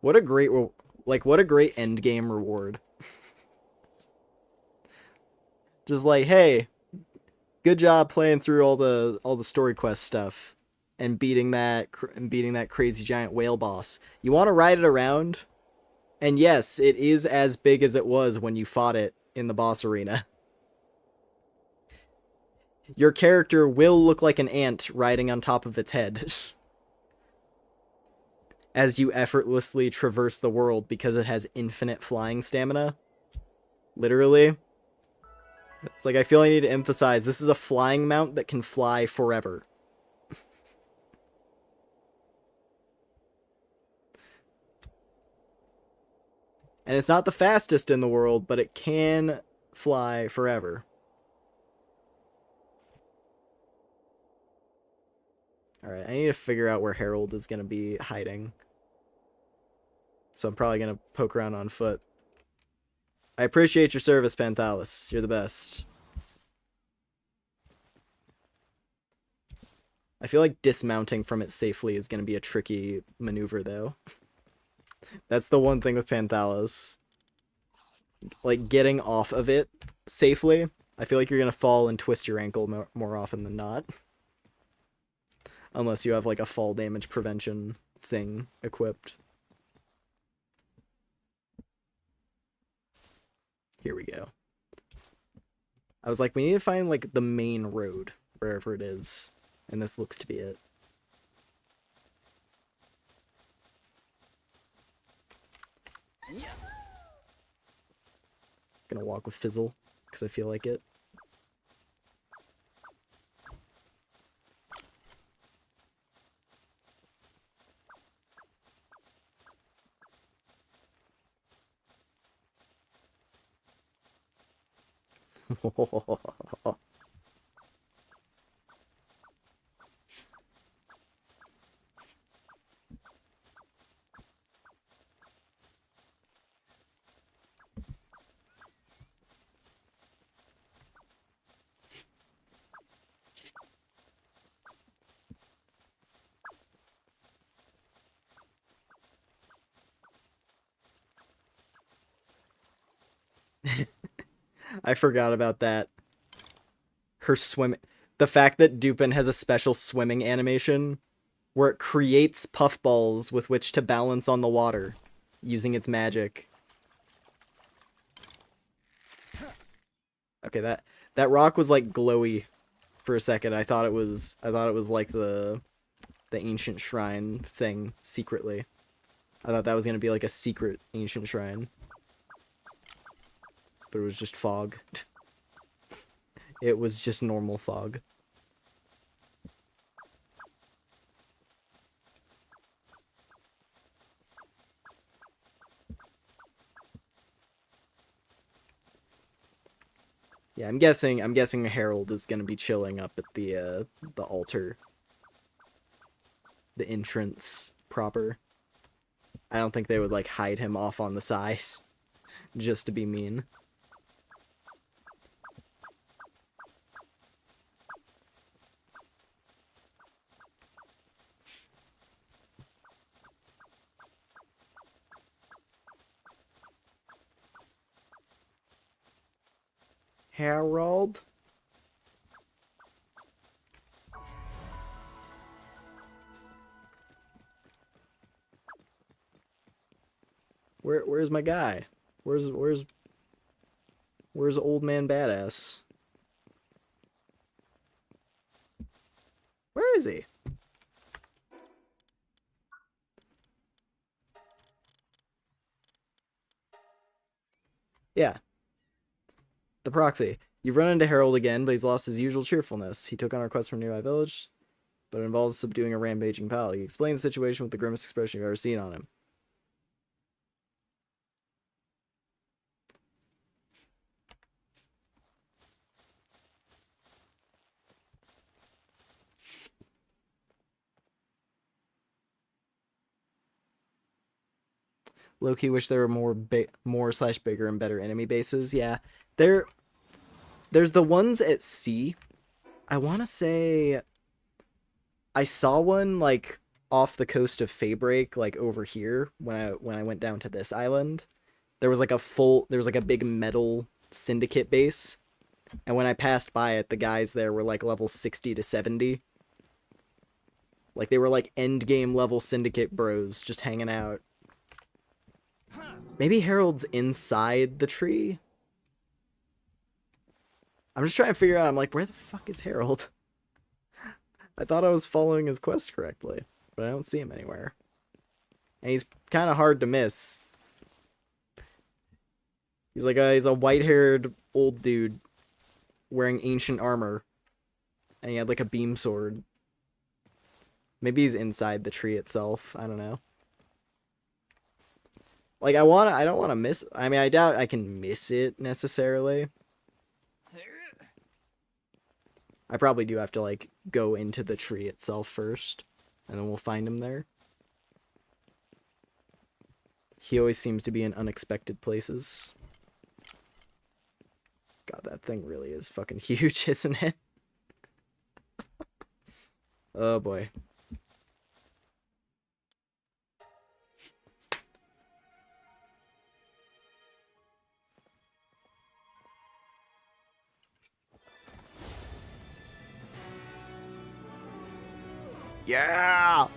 What a great end game reward. Just like, hey, good job playing through all the story quest stuff and beating that crazy giant whale boss. You want to ride it around? And yes, it is as big as it was when you fought it in the boss arena. Your character will look like an ant riding on top of its head as you effortlessly traverse the world because it has infinite flying stamina. Literally. It's like, I feel I need to emphasize, this is a flying mount that can fly forever. And it's not the fastest in the world, but it can fly forever. Alright, I need to figure out where Harold is going to be hiding. So I'm probably going to poke around on foot. I appreciate your service, Panthalis. You're the best. I feel like dismounting from it safely is going to be a tricky maneuver, though. That's the one thing with Panthalis. Like, getting off of it safely, I feel like you're going to fall and twist your ankle more often than not. Unless you have, like, a fall damage prevention thing equipped. Here we go. I was like, we need to find, like, the main road, wherever it is. And this looks to be it. Gonna walk with Fizzle, because I feel like it. I forgot about that. Her swimming... The fact that Dupin has a special swimming animation where it creates puffballs with which to balance on the water using its magic. Okay, that rock was like glowy for a second. I thought it was like the ancient shrine thing secretly. I thought that was going to be like a secret ancient shrine. But it was just fog. It was just normal fog. Yeah, I'm guessing Harold is gonna be chilling up at the altar. The entrance proper. I don't think they would like hide him off on the side just to be mean. Harold? Where's my guy? Where's old man badass? Where is he? Yeah. The proxy. You've run into Harold again, but he's lost his usual cheerfulness. He took on a quest from a nearby village, but it involves subduing a rampaging pal. He explains the situation with the grimmest expression you've ever seen on him. Low-key wish there were more/bigger and better enemy bases. Yeah, there's the ones at sea. I want to say I saw one like off the coast of Faybreak, like over here when I went down to this island. There was like a big metal syndicate base, and when I passed by it, the guys there were like level 60 to 70. Like they were like end game level syndicate bros just hanging out. Maybe Harold's inside the tree? I'm just trying to figure out, I'm like, where the fuck is Harold? I thought I was following his quest correctly, but I don't see him anywhere. And he's kind of hard to miss. He's like he's a white-haired old dude wearing ancient armor. And he had like a beam sword. Maybe he's inside the tree itself. I don't know. Like, I don't want to miss... I mean, I doubt I can miss it, necessarily. I probably do have to, like, go into the tree itself first. And then we'll find him there. He always seems to be in unexpected places. God, that thing really is fucking huge, isn't it? Oh, boy. Yeah!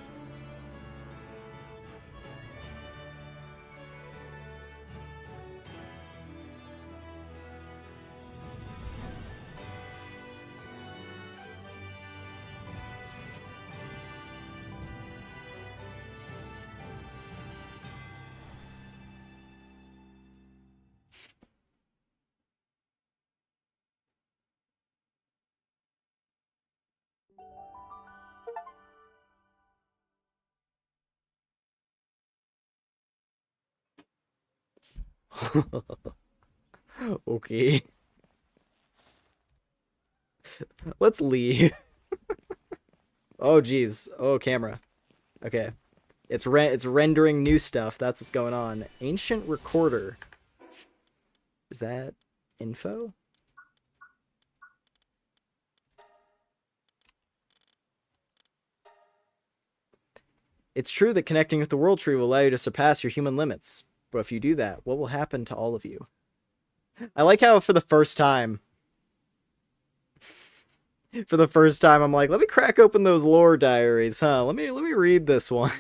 Okay. Let's leave. Oh, geez. Oh, camera. Okay. It's rendering new stuff. That's what's going on. Ancient recorder. Is that info? It's true that connecting with the world tree will allow you to surpass your human limits. But if you do that, what will happen to all of you? I like how for the first time, I'm like, let me crack open those lore diaries, huh? Let me read this one.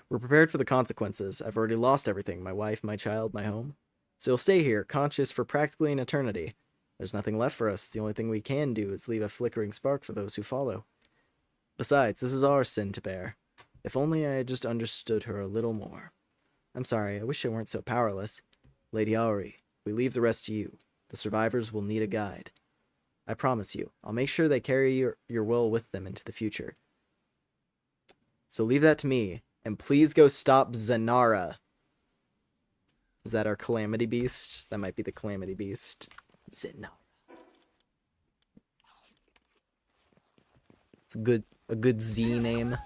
We're prepared for the consequences. I've already lost everything, my wife, my child, my home. So you'll stay here, conscious for practically an eternity. There's nothing left for us. The only thing we can do is leave a flickering spark for those who follow. Besides, this is our sin to bear. If only I had just understood her a little more. I'm sorry, I wish I weren't so powerless. Lady Auri, we leave the rest to you. The survivors will need a guide. I promise you, I'll make sure they carry your will with them into the future. So leave that to me, and please go stop Zanara. Is that our Calamity Beast? That might be the Calamity Beast. Zanara. It's a good Z name.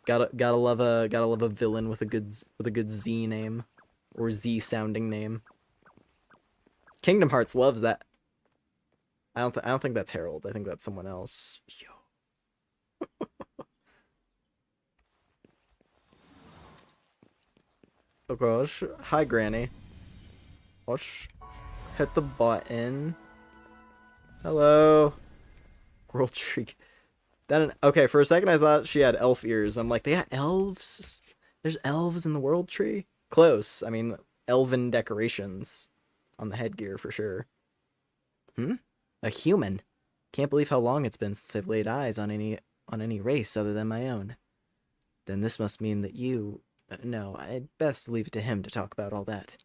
Gotta love a villain with a good Z name, or Z sounding name. Kingdom Hearts loves that. I don't think that's Harold. I think that's someone else. Yo. Oh gosh. Hi, Granny. Watch. Hit the button. Hello. World Tree. Then, okay, for a second I thought she had elf ears. I'm like, they got elves? There's elves in the World Tree? Close. I mean, elven decorations on the headgear for sure. Hmm? A human? Can't believe how long it's been since I've laid eyes on any race other than my own. Then this must mean that you... no, I'd best leave it to him to talk about all that.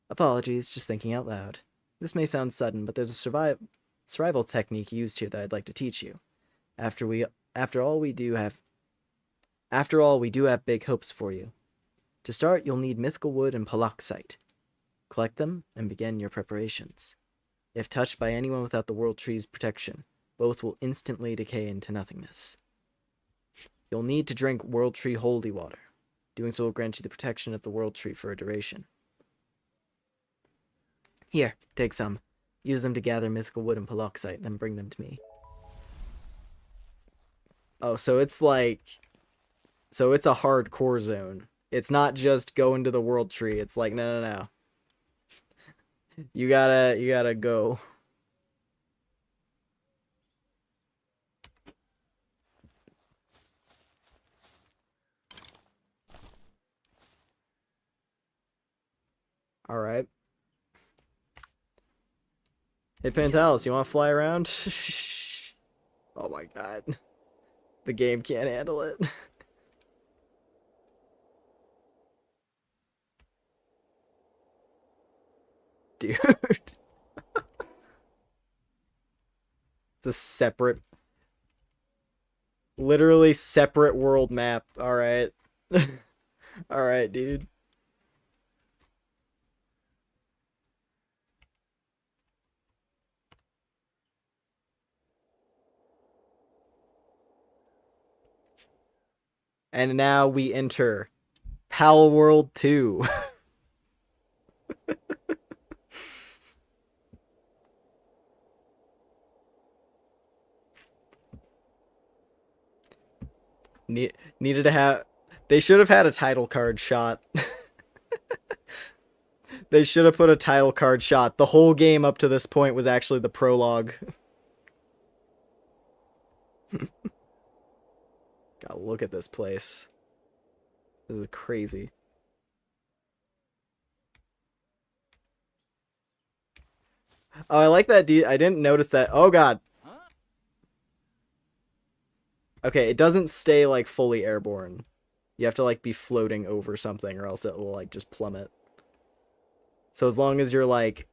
Apologies, just thinking out loud. This may sound sudden, but there's a survival technique used here that I'd like to teach you. After all, we do have big hopes for you. To start, you'll need mythical wood and paloxite. Collect them and begin your preparations. If touched by anyone without the World Tree's protection, both will instantly decay into nothingness. You'll need to drink World Tree holy water. Doing so will grant you the protection of the World Tree for a duration. Here, take some. Use them to gather mythical wood and paloxite, then bring them to me. Oh, so it's like... so it's a hardcore zone. It's not just go into the World Tree. It's like, no. You gotta go. Alright. Hey, Pantalis, you wanna fly around? Oh my god. The game can't handle it. Dude. It's a separate... literally separate world map. Alright. Alright, dude. And now we enter Palworld 2. Needed to have... they should have had a title card shot. They should have put a title card shot. The whole game up to this point was actually the prologue. Gotta look at this place. This is crazy. Oh, I like that. I didn't notice that. Oh, God. Okay, it doesn't stay, like, fully airborne. You have to, like, be floating over something or else it will, like, just plummet. So as long as you're, like,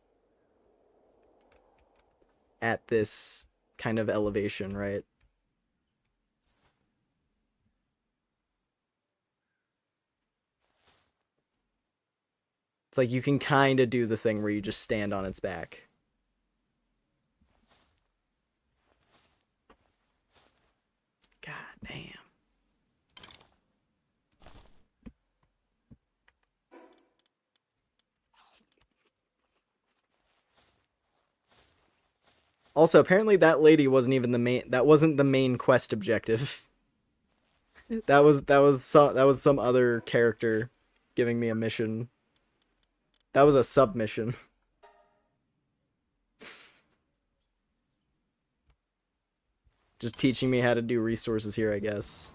at this kind of elevation, right? It's like you can kind of do the thing where you just stand on its back. God damn. Also, apparently that lady wasn't even the main... that wasn't the main quest objective. that was some other character giving me a mission. That was a submission. Just teaching me how to do resources here, I guess.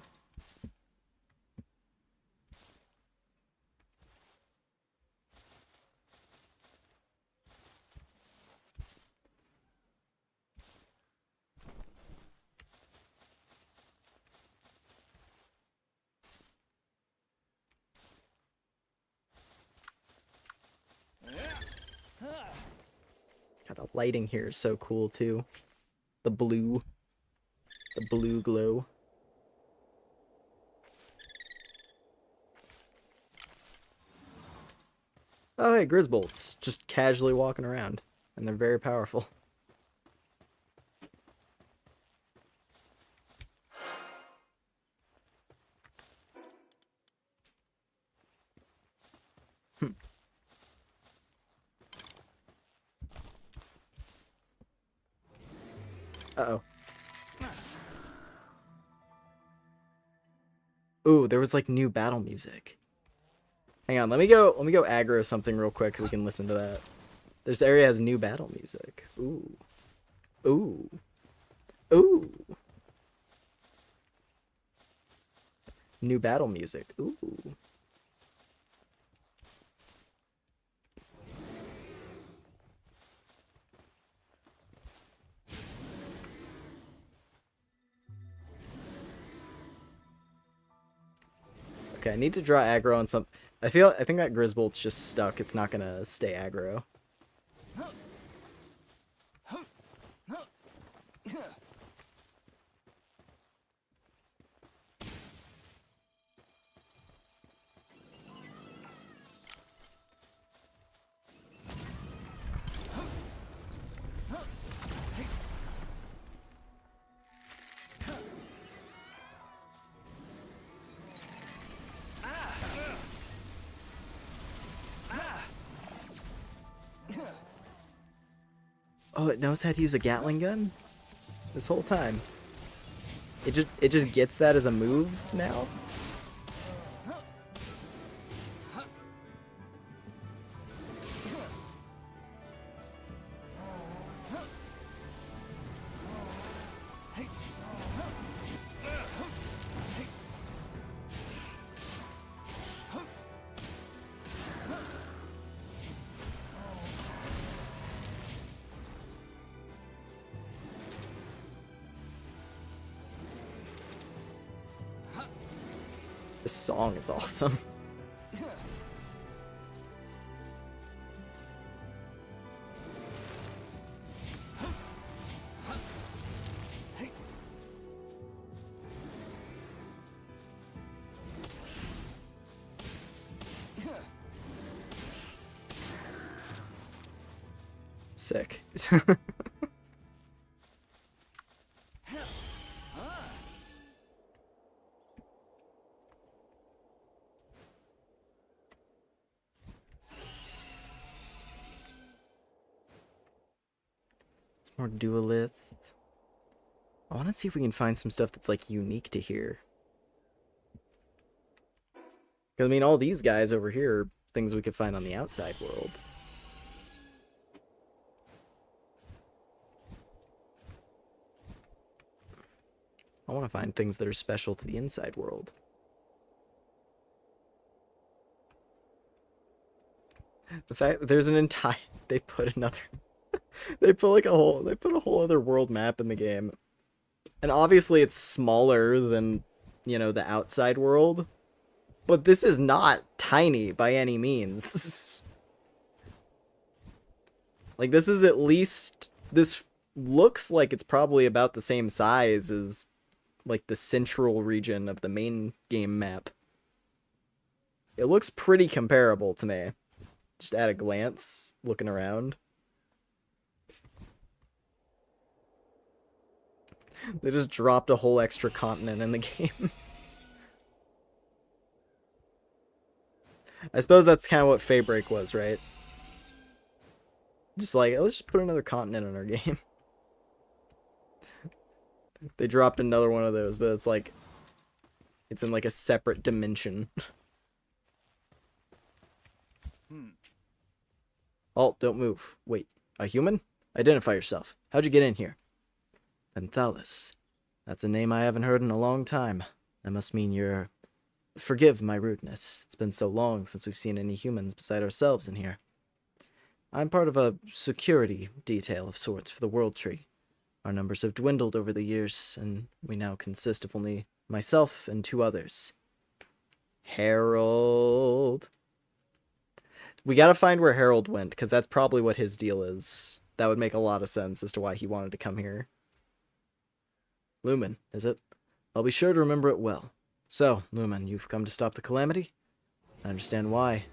God, the lighting here is so cool, too. The blue glow. Oh, hey, Grisbolts. Just casually walking around. And they're very powerful. Uh-oh. Ooh, there was, like, new battle music. Hang on, let me go aggro something real quick so we can listen to that. This area has new battle music. Ooh. Ooh. Ooh. New battle music. Ooh. Okay, I need to draw aggro on some. I think that Grizzbolt's just stuck. It's not gonna stay aggro. Oh, it knows how to use a Gatling gun? This whole time. It just gets that as a move now? This song is awesome. Sick. More duolith. I want to see if we can find some stuff that's like unique to here. Because I mean, all these guys over here are things we could find on the outside world. I want to find things that are special to the inside world. The fact that there's an entire, they put another, they put a whole other world map in the game. And obviously it's smaller than, you know, the outside world. But this is not tiny by any means. Like, this is at least, this looks like it's probably about the same size as, like, the central region of the main game map. It looks pretty comparable to me. Just at a glance, looking around. They just dropped a whole extra continent in the game. I suppose that's kind of what Faybreak was, right? Just like, let's just put another continent in our game. They dropped another one of those, but it's like, it's in like a separate dimension. Halt, don't move. Wait, a human? Identify yourself. How'd you get in here? Venthalis. That's a name I haven't heard in a long time. That must mean you're... Forgive my rudeness. It's been so long since we've seen any humans beside ourselves in here. I'm part of a security detail of sorts for the World Tree. Our numbers have dwindled over the years, and we now consist of only myself and 2 others. Harold. We gotta find where Harold went, because that's probably what his deal is. That would make a lot of sense as to why he wanted to come here. Lumen, is it? I'll be sure to remember it well. So, Lumen, you've come to stop the calamity? I understand why.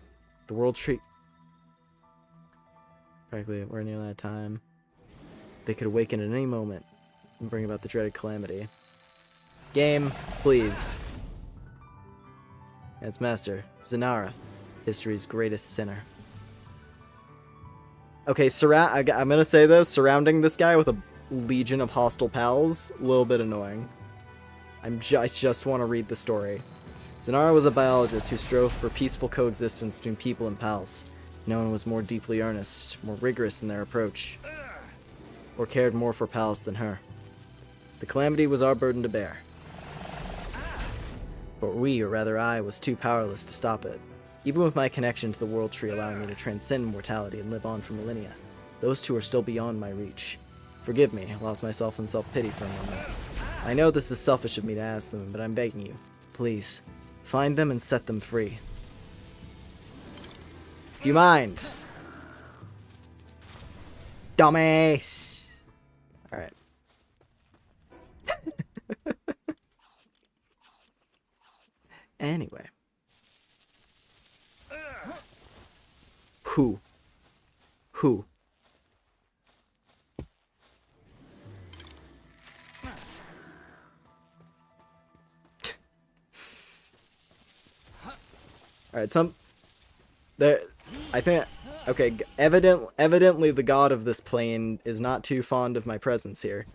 The World Tree... Practically, we're near that time. They could awaken at any moment and bring about the dreaded calamity. Game, please. And its master, Zanara, history's greatest sinner. Okay, I'm gonna say though, surrounding this guy with a legion of hostile pals, a little bit annoying. I just want to read the story. Zanara was a biologist who strove for peaceful coexistence between people and pals. No one was more deeply earnest, more rigorous in their approach, or cared more for pals than her. The calamity was our burden to bear. But we, or rather I, was too powerless to stop it. Even with my connection to the world tree allowing me to transcend mortality and live on for millennia, those two are still beyond my reach. Forgive me, I lost myself in self-pity for a moment. I know this is selfish of me to ask them, but I'm begging you. Please, find them and set them free. Do you mind? Dumbass! Alright. Anyway. Who? Alright, I think, okay, evidently the god of this plane is not too fond of my presence here.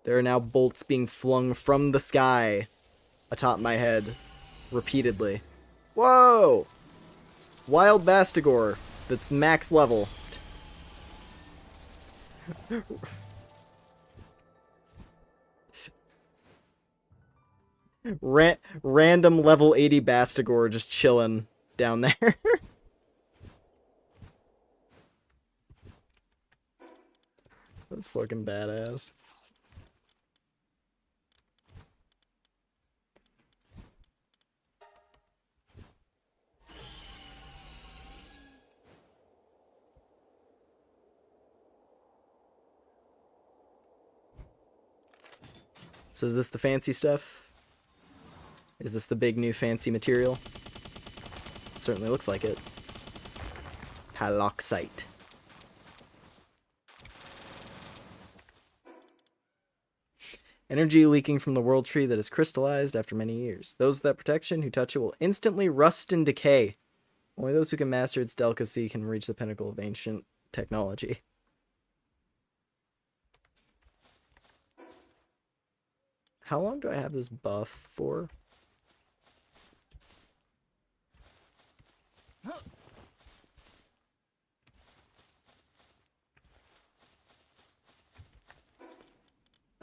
There are now bolts being flung from the sky atop my head, repeatedly. Whoa! Wild Bastigor, that's max level. Random level 80 Bastigor just chilling down there. That's fucking badass. So is this the fancy stuff? Is this the big new fancy material? Certainly looks like it. Haloxite. Energy leaking from the world tree that is crystallized after many years. Those with that protection who touch it will instantly rust and decay. Only those who can master its delicacy can reach the pinnacle of ancient technology. How long do I have this buff for?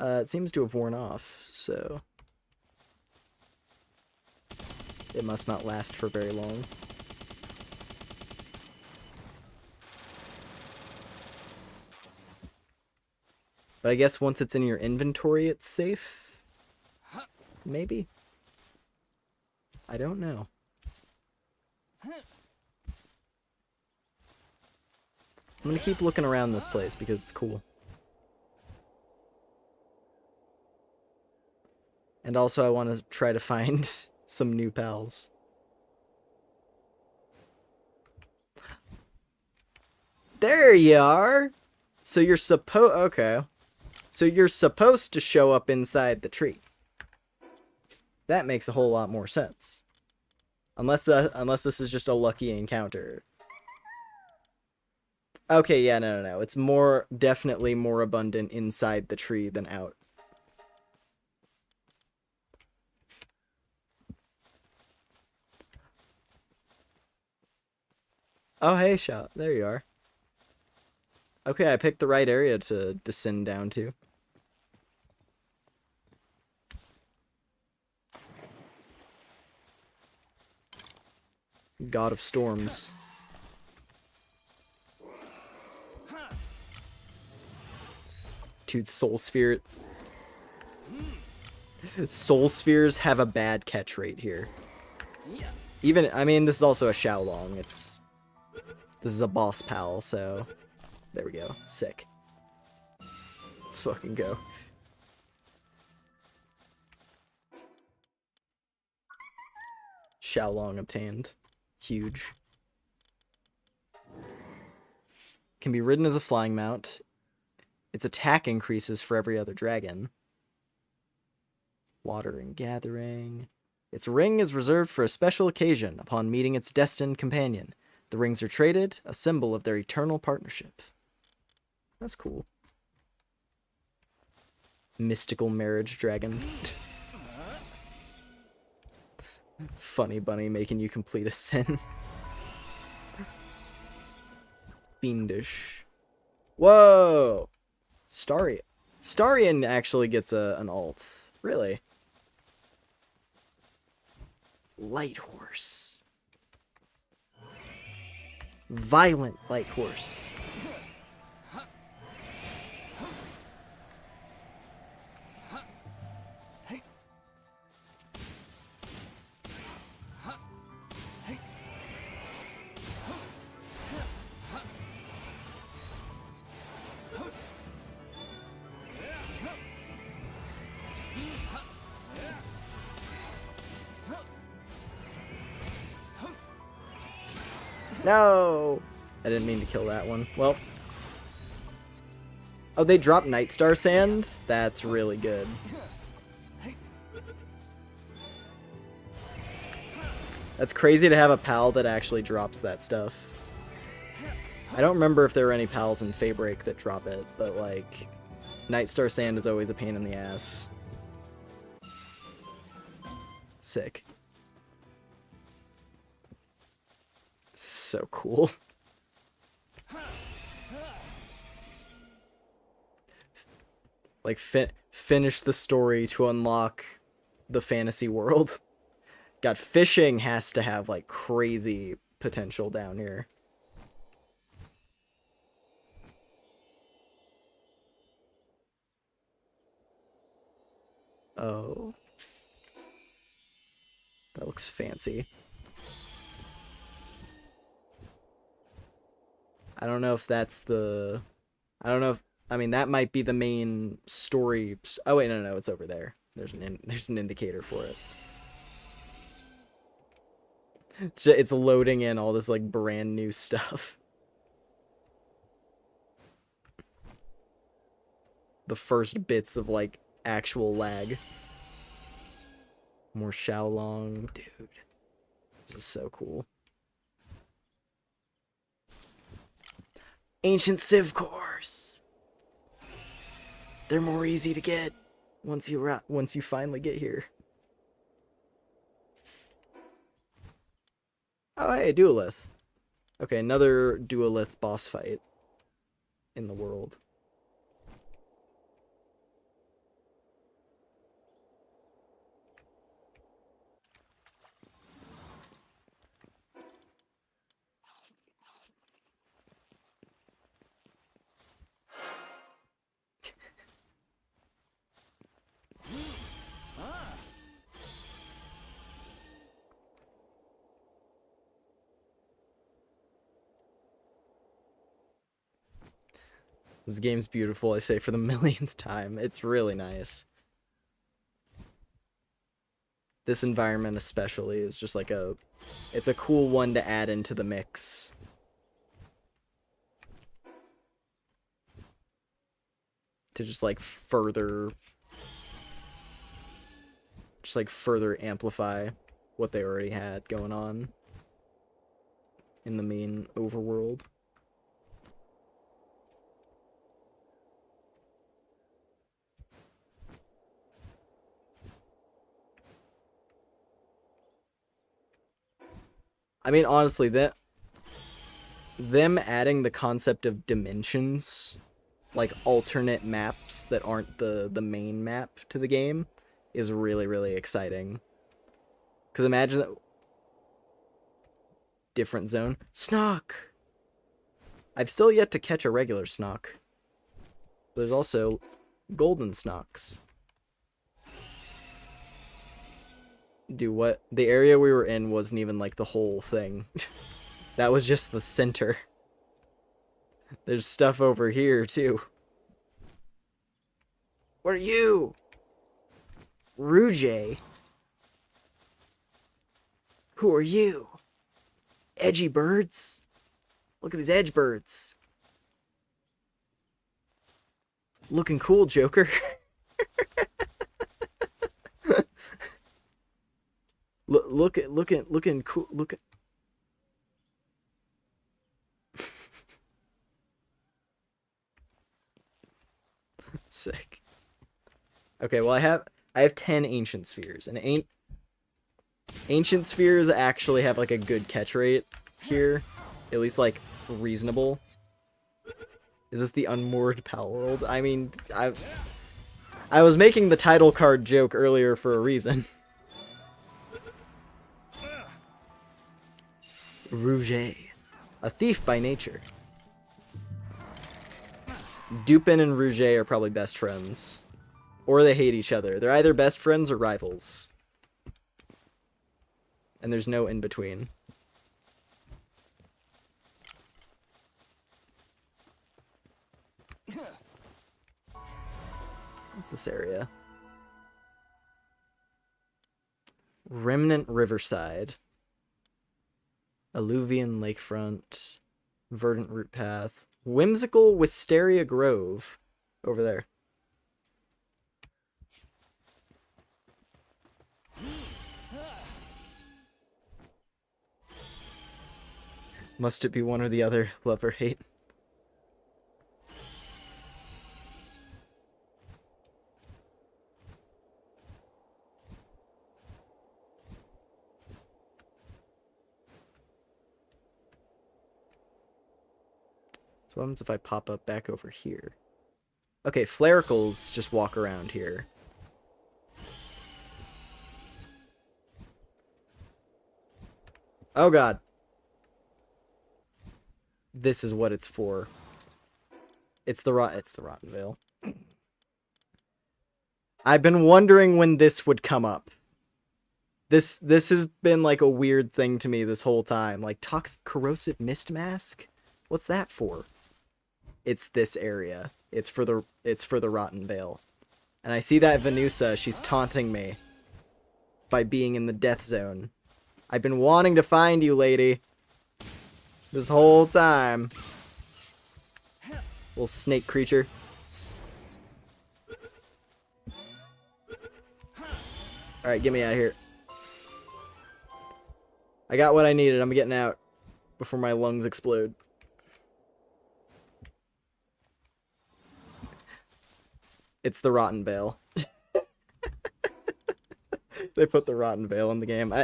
It seems to have worn off, so it must not last for very long. But I guess once it's in your inventory, it's safe? Maybe? I don't know. I'm gonna keep looking around this place because it's cool. And also I want to try to find some new pals. There you are! So you're okay. So you're supposed to show up inside the tree. That makes a whole lot more sense. Unless this is just a lucky encounter. Okay, yeah, no. It's definitely more abundant inside the tree than out. Oh, hey, Shot. There you are. Okay, I picked the right area to descend down to. God of Storms. Dude, Soul Sphere. Soul Spheres have a bad catch rate here. Even, I mean, this is also a Xiaolong. This is a boss pal, so there we go. Sick. Let's fucking go. Xiaolong obtained. Huge. Can be ridden as a flying mount. Its attack increases for every other dragon. Water and gathering. Its ring is reserved for a special occasion upon meeting its destined companion. The rings are traded, a symbol of their eternal partnership. That's cool. Mystical marriage dragon. Funny bunny making you complete a sin. Fiendish. Whoa! Starion actually gets an alt. Really? Light horse. Violent light horse. No! I didn't mean to kill that one. Well. Oh, they dropped Nightstar Sand? That's really good. That's crazy to have a pal that actually drops that stuff. I don't remember if there are any pals in Faybreak that drop it, but like, Nightstar Sand is always a pain in the ass. Sick. So cool. Like, finish the story to unlock the fantasy world. God, fishing has to have, like, crazy potential down here. Oh. That looks fancy. I don't know if that's the... I don't know if... I mean, that might be the main story... Oh, wait, no, it's over there. There's an indicator for it. It's loading in all this, like, brand new stuff. The first bits of, like, actual lag. More Xiaolong. Dude. This is so cool. Ancient Civ cores. They're more easy to get once you finally get here. Oh, hey, Duelith. Okay, another Duelith boss fight in the world. This game's beautiful, I say for the millionth time. It's really nice. This environment especially is just like it's a cool one to add into the mix. To just like further amplify what they already had going on in the main overworld. I mean, honestly, them adding the concept of dimensions, like alternate maps that aren't the main map to the game, is really, really exciting. Because imagine that... Different zone. Snock! I've still yet to catch a regular Snock. There's also golden Snocks. Do what? The area we were in wasn't even like the whole thing. That was just the center. There's stuff over here too. What are you? Rouge? Who are you? Edgy birds? Look at these edge birds. Looking cool, Joker. looking cool. Sick. Okay, well I have 10 ancient spheres, and Ancient spheres actually have like a good catch rate here. At least like reasonable. Is this the unmoored palworld? I mean, I was making the title card joke earlier for a reason. Rouget. A thief by nature. Dupin and Rouget are probably best friends. Or they hate each other. They're either best friends or rivals. And there's no in between. What's this area? Remnant Riverside. Alluvian Lakefront. Verdant Root Path. Whimsical Wisteria Grove. Over there. Must it be one or the other, love or hate? So what happens if I pop up back over here? Okay, Flaricles just walk around here. Oh god. This is what it's for. It's the Rotten Vale. I've been wondering when this would come up. This has been like a weird thing to me this whole time. Like corrosive mist mask? What's that for? It's this area. It's for the Rotten Vale. And I see that Venusa, she's taunting me by being in the death zone. I've been wanting to find you, lady. This whole time. Little snake creature. Alright, get me out of here. I got what I needed. I'm getting out before my lungs explode. It's the Rotten Vale. They put the Rotten Vale in the game.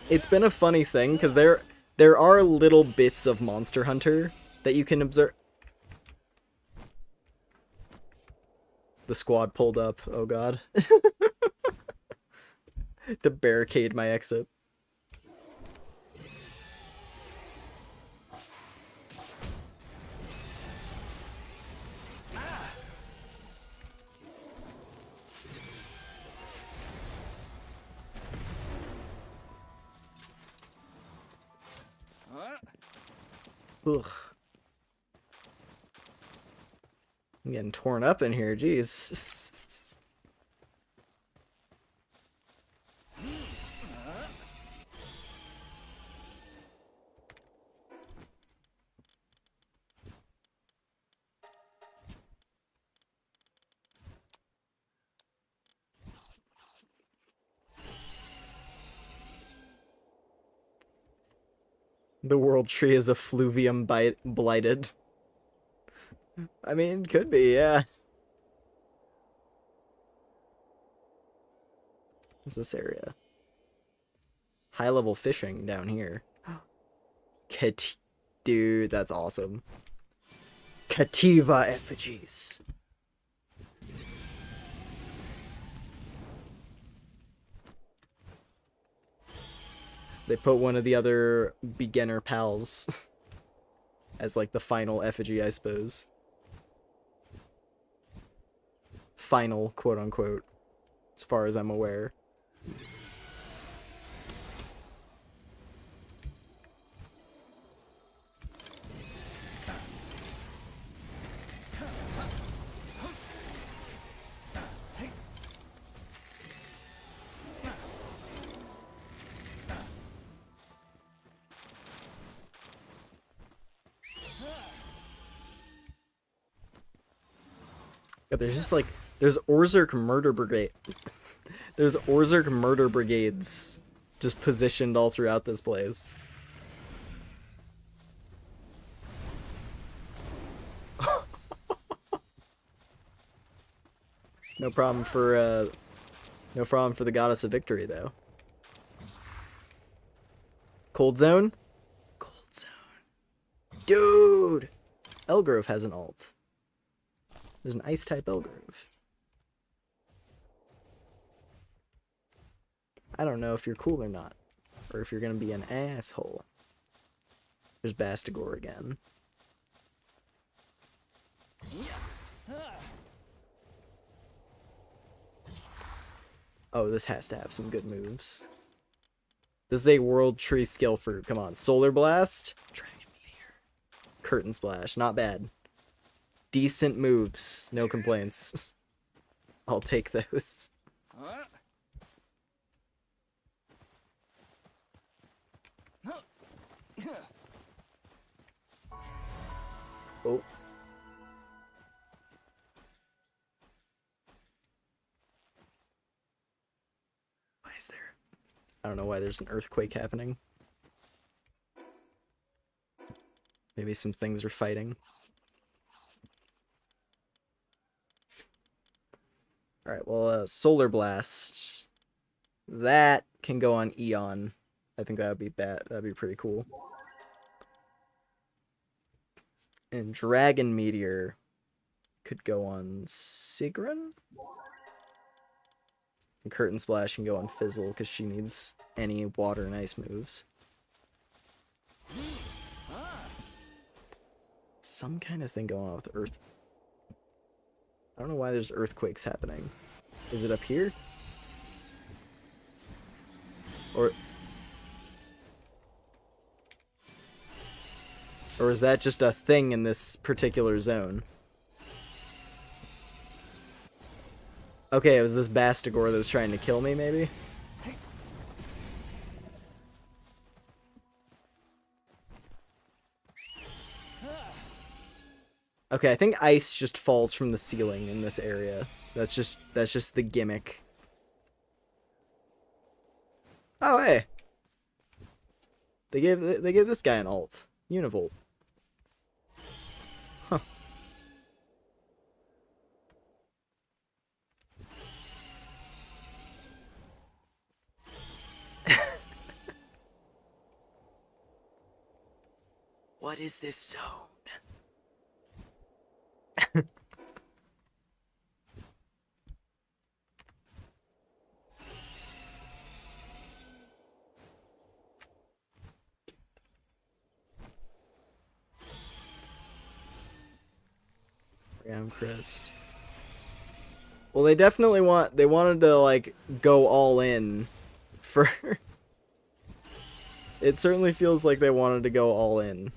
It's been a funny thing, because there are little bits of Monster Hunter that you can observe. The squad pulled up. Oh god. To barricade my exit. Ugh. I'm getting torn up in here, jeez. The world tree is effluvium blighted. I mean, could be, yeah. What's this area? High level fishing down here. Dude, that's awesome. Cativa effigies. They put one of the other beginner pals as like the final effigy, I suppose. Final, quote unquote, as far as I'm aware. Yeah, there's just like, there's Orzerk murder brigade. There's Orzerk murder brigades just positioned all throughout this place. No problem for the goddess of victory, though. Cold zone? Cold zone. Dude! Elgrove has an alt. There's an ice type Elgrove. I don't know if you're cool or not. Or if you're gonna be an asshole. There's Bastigor again. Oh, this has to have some good moves. This is a World Tree skill fruit. Come on. Solar Blast. Dragon Meteor. Curtain Splash. Not bad. Decent moves. No complaints. I'll take those. Oh. Why is there? I don't know why there's an earthquake happening. Maybe some things are fighting. Alright, well, Solar Blast. That can go on Eon. I think that would be bad. That'd be pretty cool. And Dragon Meteor could go on Sigrun? And Curtain Splash can go on Fizzle, because she needs any water and ice moves. Some kind of thing going on with Earth. I don't know why there's earthquakes happening. Is it up here? Or is that just a thing in this particular zone? Okay, it was this Bastigor that was trying to kill me, maybe? Okay, I think ice just falls from the ceiling in this area. That's just the gimmick. Oh, hey. They gave this guy an alt. Univolt. Huh. What is this zone? Ram Crest. Well, they definitely wanted to, like, go all in for... It certainly feels like they wanted to go all in.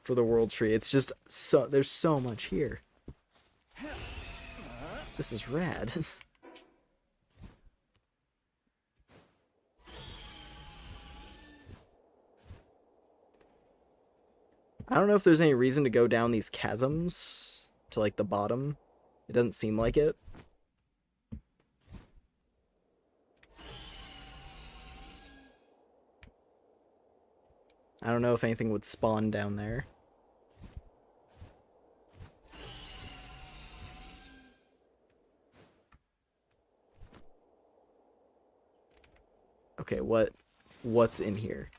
For the World Tree. It's just so... There's so much here. This is rad. I don't know if there's any reason to go down these chasms to, like, the bottom. It doesn't seem like it. I don't know if anything would spawn down there. Okay, what's in here?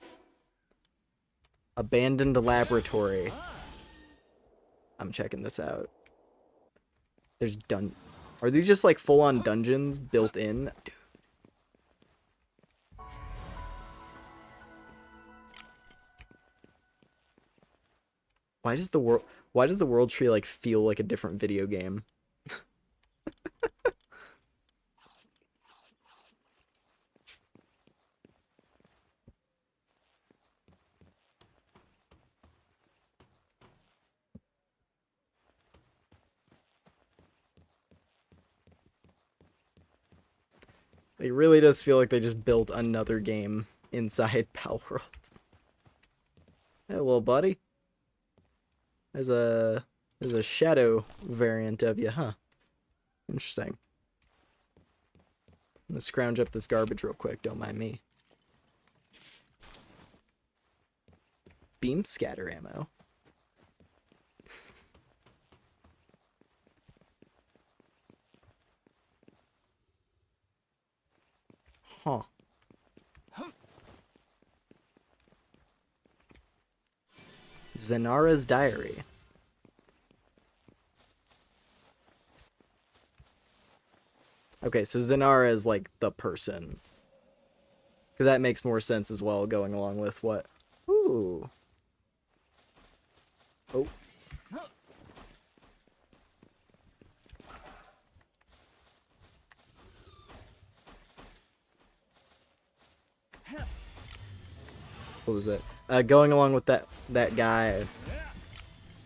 Abandoned laboratory. I'm checking this out. There's Are these just like full-on dungeons built in? Dude. Why does the World Tree like feel like a different video game? It really does feel like they just built another game inside palworld. Hey, little buddy. There's a shadow variant of you, huh? Interesting. I'm gonna scrounge up this garbage real quick, don't mind me. Beam scatter ammo. Huh. Zenara's diary. Okay, so Zenara is like the person. Because that makes more sense as well, going along with what... Ooh. Oh. What was that? Going along with that guy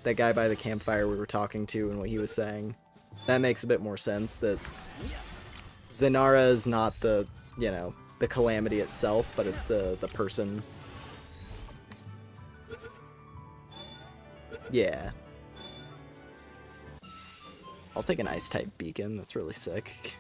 by the campfire we were talking to and what he was saying, that makes a bit more sense. That Zenara is not the, you know, the calamity itself, but it's the person. Yeah. I'll take an ice type beacon. That's really sick.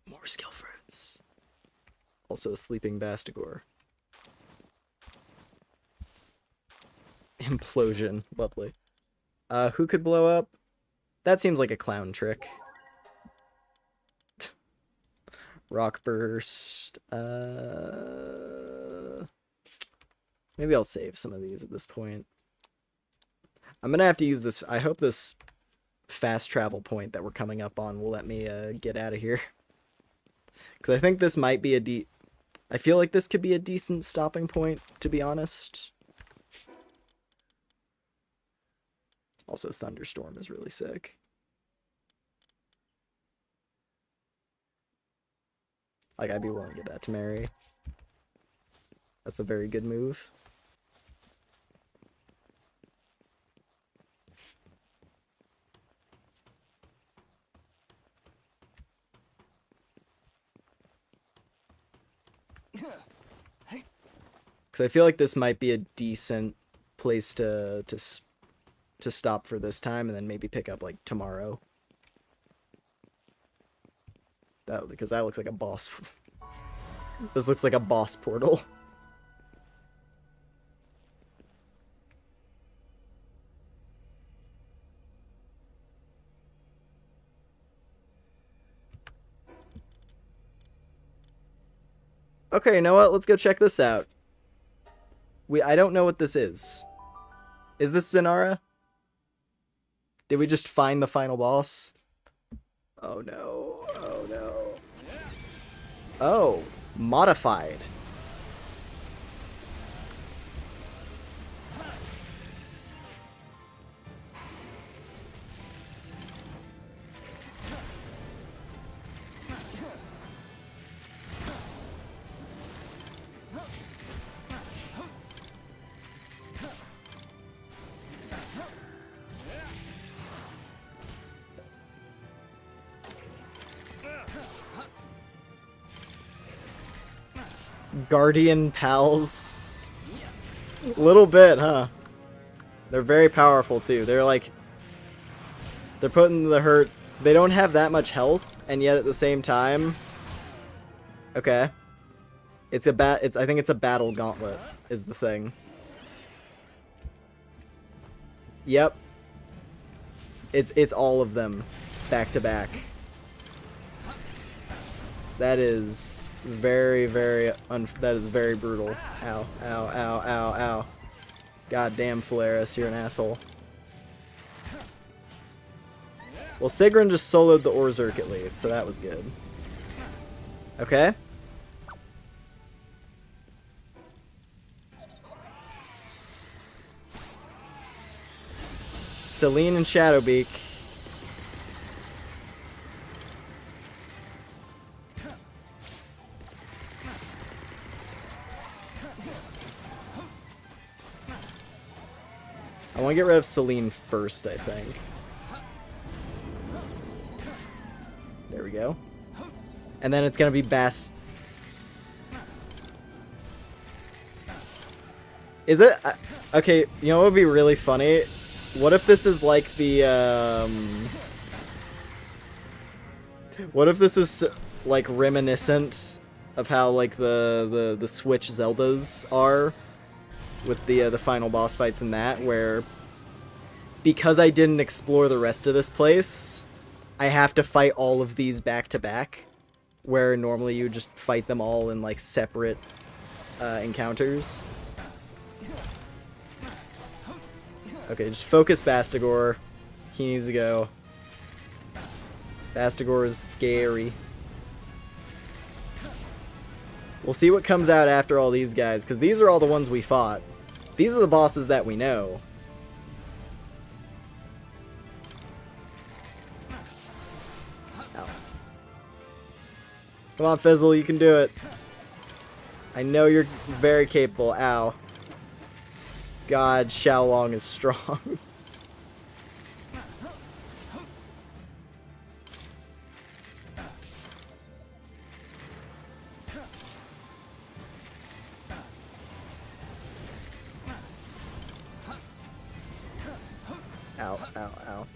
More skill fruits. Also a sleeping Bastigor. Implosion. Lovely. Who could blow up? That seems like a clown trick. Rock burst. Maybe I'll save some of these at this point. I'm gonna have to use this. I hope this fast travel point that we're coming up on will let me get out of here. Because I think this might be I feel like this could be a decent stopping point, to be honest. Also, Thunderstorm is really sick. Like, I'd be willing to give that to Mary. That's a very good move. Because I feel like this might be a decent place to stop for this time, and then maybe pick up like tomorrow. Because that looks like a boss. This looks like a boss portal. Okay, you know what? Let's go check this out. I don't know what this is. Is this Zenara? Did we just find the final boss? Oh no. Oh no. Oh, modified. Guardian pals. A little bit, huh? They're very powerful too. They're putting the hurt. They don't have that much health, and yet at the same time. Okay. I think it's a battle gauntlet is the thing. Yep. It's all of them back to back. That is very, that is very brutal. Ow, ow, ow, ow, ow. God damn, Phalaris, you're an asshole. Well, Sigrun just soloed the Orzhirk at least, so that was good. Okay. Selene and Shadowbeak. I want to get rid of Selene first, I think. There we go. And then it's going to be Bass. Is it? Okay, you know what would be really funny? What if this is like the, what if this is, like, reminiscent of how like the Switch Zeldas are with the final boss fights in that, where because I didn't explore the rest of this place, I have to fight all of these back to back, where normally you just fight them all in like separate encounters. Okay, just focus Bastigor. He needs to go. Bastigor is scary. We'll see what comes out after all these guys, because these are all the ones we fought. These are the bosses that we know. Ow. Come on, Fizzle, you can do it. I know you're very capable. Ow. God, Xiaolong is strong. Ow, ow, ow.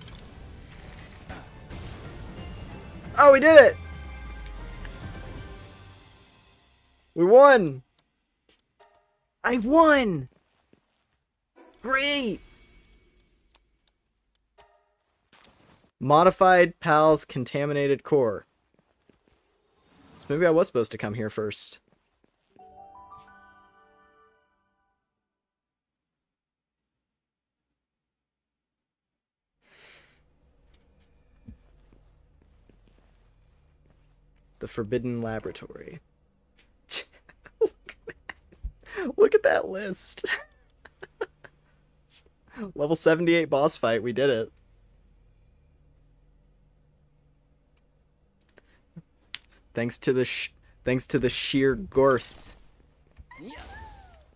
Oh, we did it! We won! I won! Great! Modified PAL's contaminated core. So maybe I was supposed to come here first. The Forbidden Laboratory. Look at that list. Level 78 boss fight, we did it. Thanks to the sheer girth.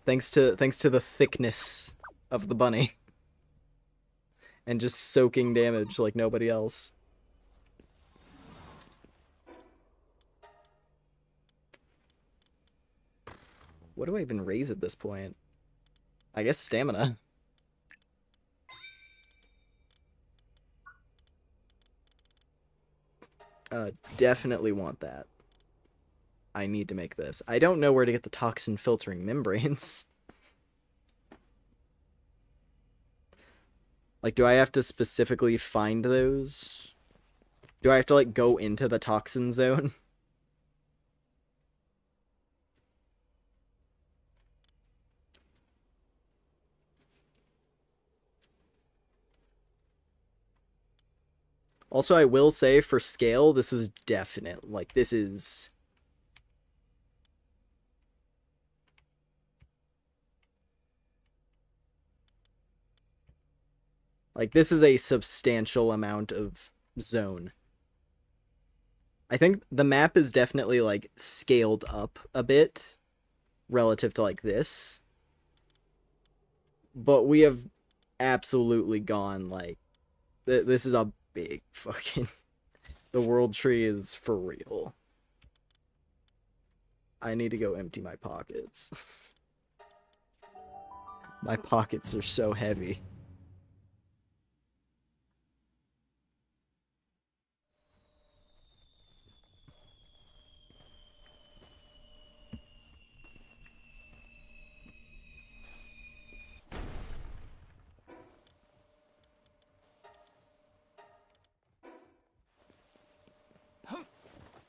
Thanks to the thickness of the bunny. And just soaking damage like nobody else. What do I even raise at this point? I guess stamina. Definitely want that. I need to make this. I don't know where to get the toxin filtering membranes. Like, do I have to specifically find those? Do I have to, like, go into the toxin zone? Also, I will say, for scale, this is definite. Like, this is... Like, this is a substantial amount of zone. I think the map is definitely, like, scaled up a bit relative to, like, this. But we have absolutely gone, like... This is a big fucking... The world tree is for real. I need to go empty my pockets. My pockets are so heavy.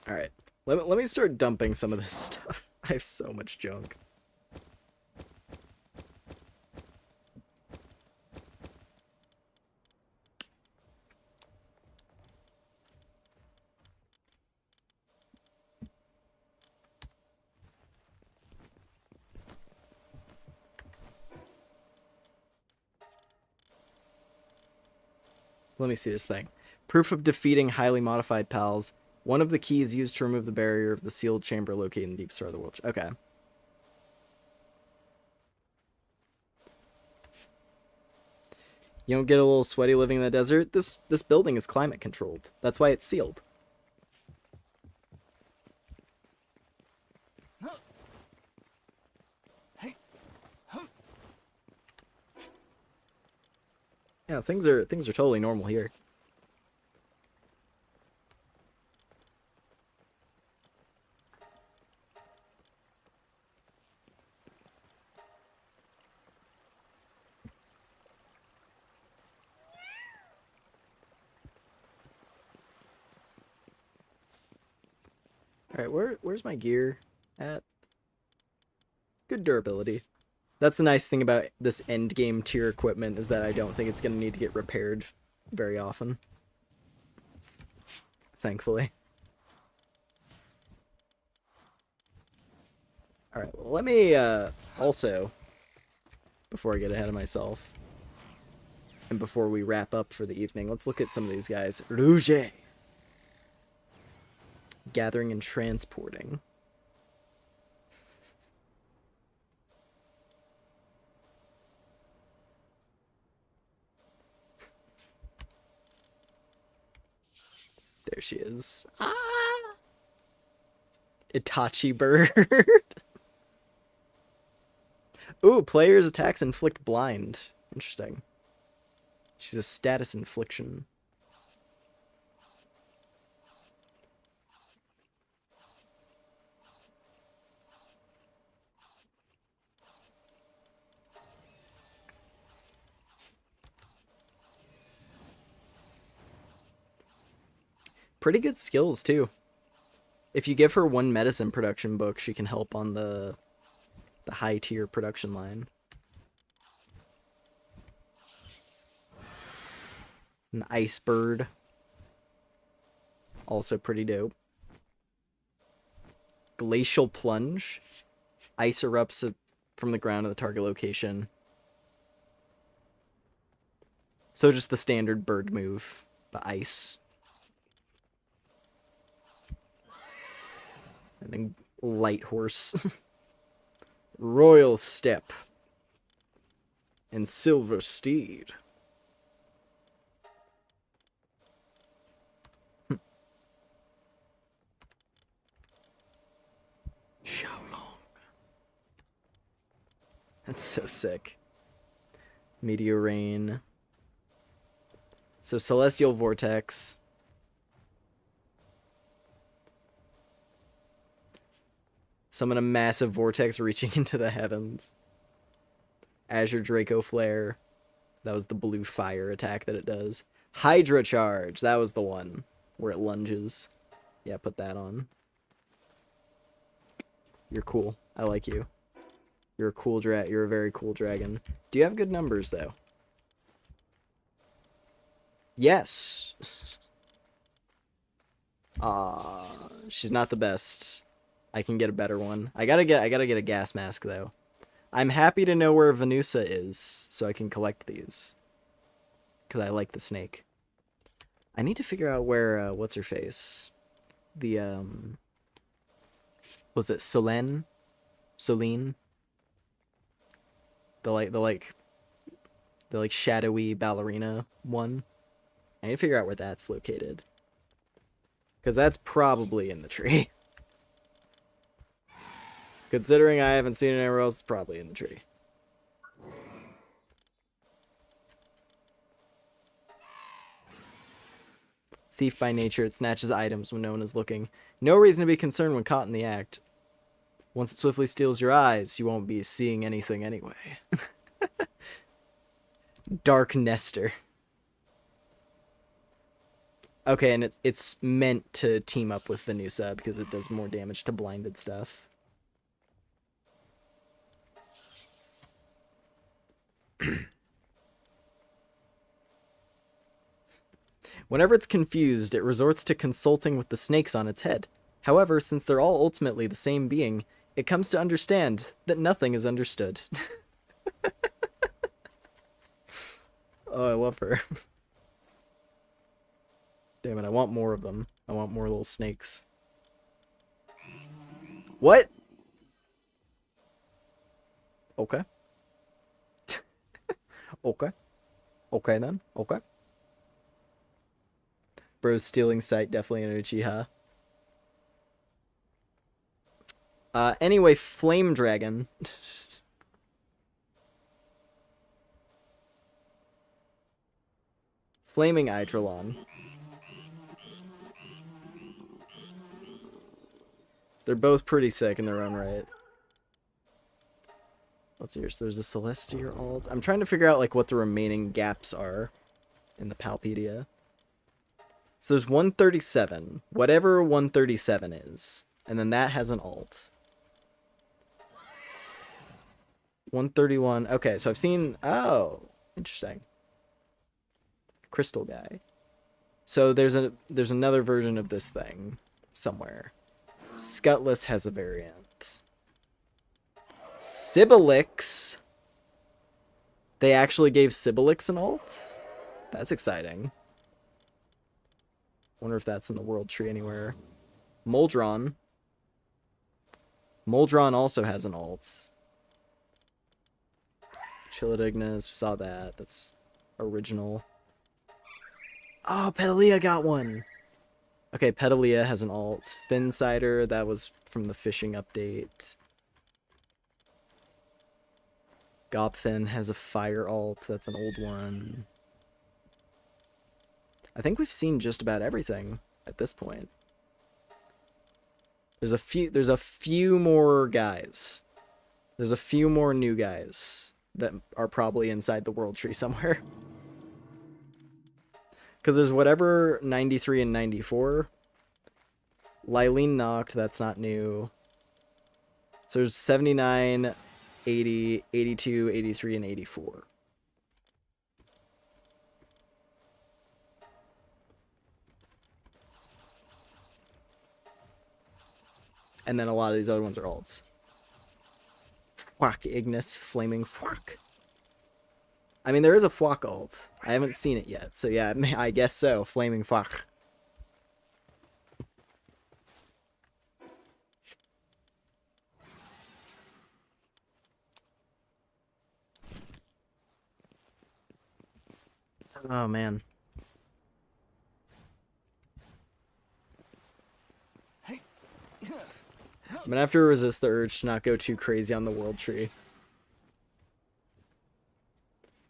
Alright, let me start dumping some of this stuff. I have so much junk. Let me see this thing. Proof of defeating highly modified pals. One of the keys used to remove the barrier of the sealed chamber located in the deep star of the world. Okay. You don't get a little sweaty living in the desert? This building is climate controlled. That's why it's sealed. Yeah, things are totally normal here. Alright, where's my gear at? Good durability. That's the nice thing about this end game tier equipment, is that I don't think it's going to need to get repaired very often. Thankfully. Alright, well, let me also, before I get ahead of myself, and before we wrap up for the evening, let's look at some of these guys. Rouge! Gathering and transporting. There she is. Ah! Itachi bird. Ooh, players' attacks inflict blind. Interesting. She's a status infliction. Pretty good skills, too. If you give her one medicine production book, she can help on the high tier production line. An ice bird. Also pretty dope. Glacial plunge. Ice erupts from the ground of the target location. So just the standard bird move, but ice. And then light horse. Royal step. And silver steed. Xiaolong. That's so sick. Meteor rain. So celestial vortex. Summon a massive vortex reaching into the heavens. Azure Draco Flare. That was the blue fire attack that it does. Hydra Charge. That was the one where it lunges. Yeah, put that on. You're cool. I like you. You're a cool you're a very cool dragon. Do you have good numbers, though? Yes. She's not the best. I can get a better one. I gotta get a gas mask, though. I'm happy to know where Venusa is, so I can collect these. Because I like the snake. I need to figure out where, what's her face? The, was it Solène? Solène? The shadowy ballerina one. I need to figure out where that's located. Because that's probably in the tree. Considering I haven't seen it anywhere else, it's probably in the tree. Thief by nature, it snatches items when no one is looking. No reason to be concerned when caught in the act. Once it swiftly steals your eyes, you won't be seeing anything anyway. Dark Nester. Okay, and it's meant to team up with Venusa because it does more damage to blinded stuff. Whenever it's confused, it resorts to consulting with the snakes on its head. However, since they're all ultimately the same being, it comes to understand that nothing is understood. Oh, I love her. Damn it, I want more of them. I want more little snakes. What? Okay. Okay. Okay then. Okay. Bro's stealing sight, definitely an Uchiha. Anyway, Flame Dragon. Flaming Eidrolon. They're both pretty sick in their own right. Let's see, so there's a Celestial alt. I'm trying to figure out like what the remaining gaps are in the Palpedia. So there's 137. Whatever 137 is. And then that has an alt. 131. Okay, so I've seen... Oh, interesting. Crystal guy. So there's another version of this thing somewhere. Scutless has a variant. Sibilix. They actually gave Sibilix an alt? That's exciting. Wonder if that's in the world tree anywhere. Moldron. Moldron also has an alt. Chilidignas, saw that. That's original. Oh, Petalea got one. Okay, Petalea has an alt. Finsider, that was from the fishing update. Gopfin has a fire alt. That's an old one. I think we've seen just about everything at this point. There's a few more guys. There's a few more new guys that are probably inside the world tree somewhere. Because there's whatever 93 and 94. Lylene knocked, that's not new. So there's 79, 80, 82, 83, and 84. And then a lot of these other ones are alts. Fwak, Ignis, Flaming Fwak. I mean, there is a Fwak alt. I haven't seen it yet, so yeah, I guess so. Flaming Fwak. Oh, man. I'm gonna have to resist the urge to not go too crazy on the world tree.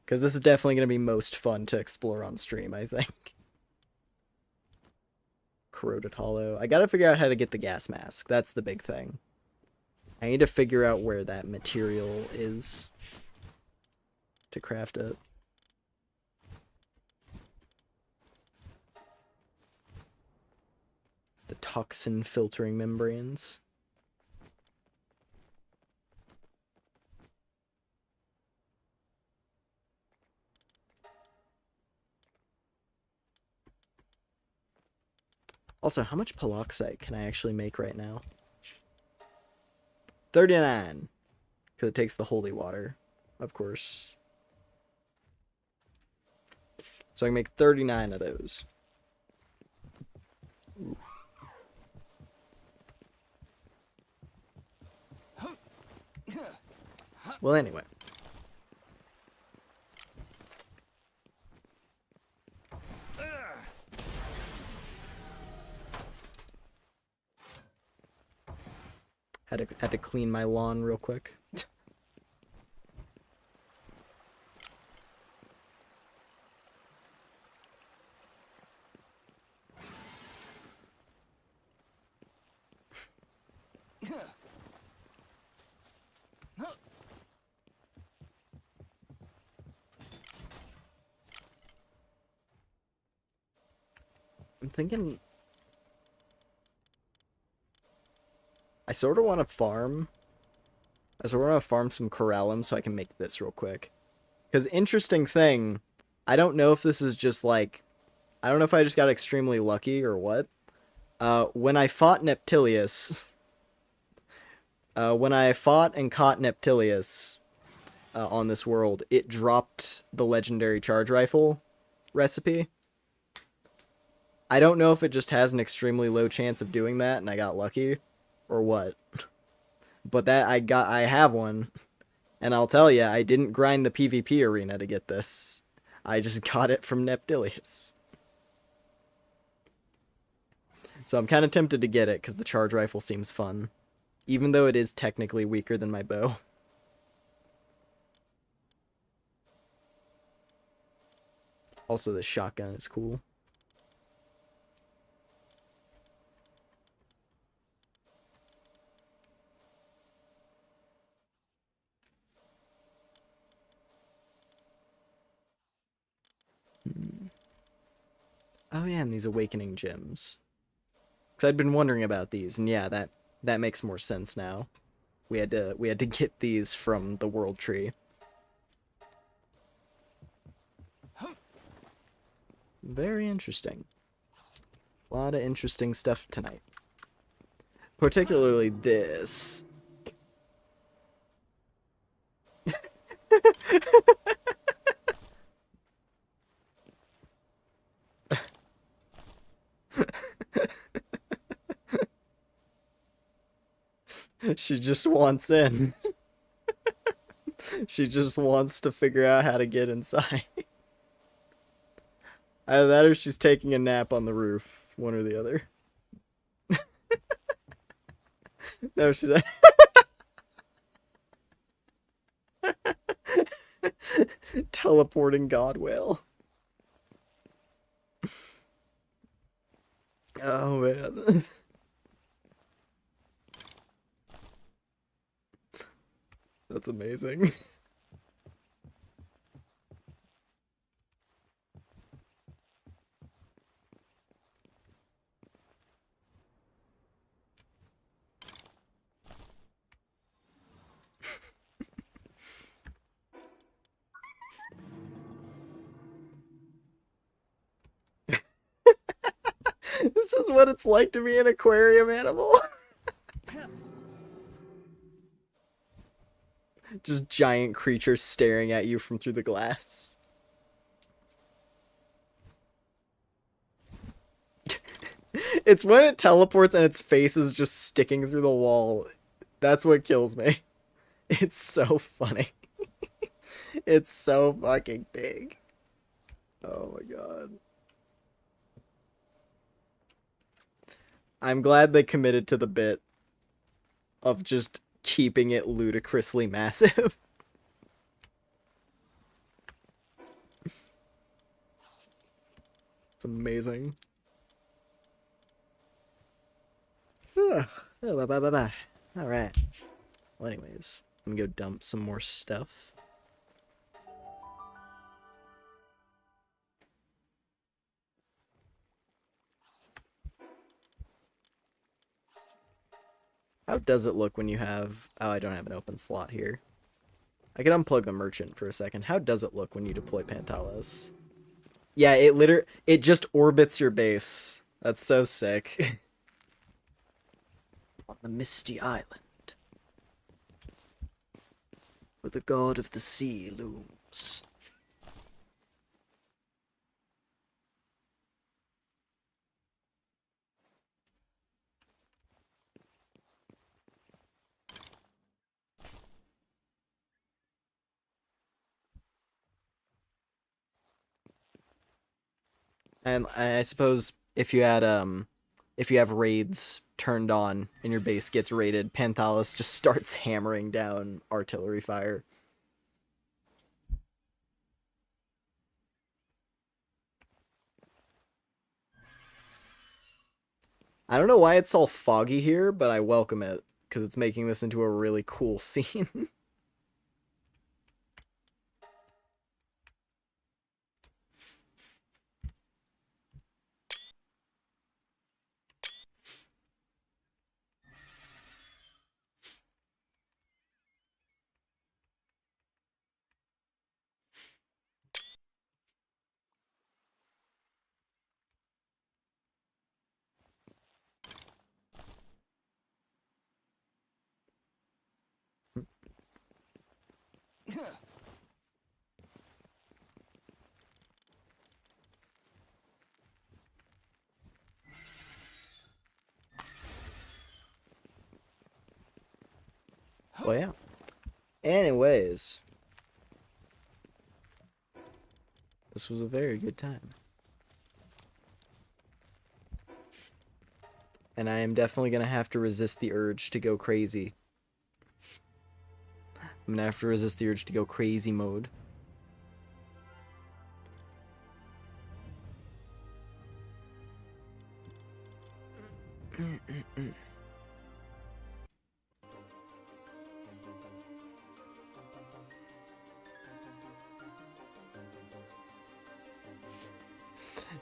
Because this is definitely going to be most fun to explore on stream, I think. Corroded Hollow. I gotta figure out how to get the gas mask. That's the big thing. I need to figure out where that material is to craft it. The toxin filtering membranes. Also, how much peroxide can I actually make right now? 39. Because it takes the holy water, of course. So I can make 39 of those. Ooh. Well, anyway. Had to clean my lawn real quick. I'm thinking I sort of want to farm. I sort of want to farm some corallum so I can make this real quick. Because interesting thing, I don't know if this is just like, I don't know if I just got extremely lucky or what. When I fought Neptilius, when I fought and caught Neptilius on this world, it dropped the legendary charge rifle recipe. I don't know if it just has an extremely low chance of doing that and I got lucky or what. But that I have one. And I'll tell you, I didn't grind the PvP arena to get this. I just got it from Neptilius. So I'm kind of tempted to get it because the charge rifle seems fun. Even though it is technically weaker than my bow. Also, the shotgun is cool. Oh yeah, and these awakening gems. Because I'd been wondering about these, and yeah, that That makes more sense now. We had to get these from the world tree. Very interesting. A lot of interesting stuff tonight. Particularly this. She just wants in. She just wants to figure out how to get inside. Either that or she's taking a nap on the roof. One or the other. No, she's... Teleporting God whale. Oh, man. That's amazing. This is what it's like to be an aquarium animal. Just giant creatures staring at you from through the glass. It's when it teleports and its face is just sticking through the wall. That's what kills me. It's so funny. It's so fucking big. Oh my god. I'm glad they committed to the bit of just keeping it ludicrously massive. It's amazing. Oh, bye. Alright. Well, anyways, let me go dump some more stuff. How does it look when you have... Oh, I don't have an open slot here. I can unplug the merchant for a second. How does it look when you deploy Pantalis? Yeah, it just orbits your base. That's so sick. On the misty island, where the god of the sea looms. And I suppose if you have raids turned on and your base gets raided, Panthalis just starts hammering down artillery fire. I don't know why it's all foggy here, but I welcome it, because it's making this into a really cool scene. Well, yeah. Anyways, this was a very good time. And I am definitely going to have to resist the urge to go crazy. I'm going to have to resist the urge to go crazy mode.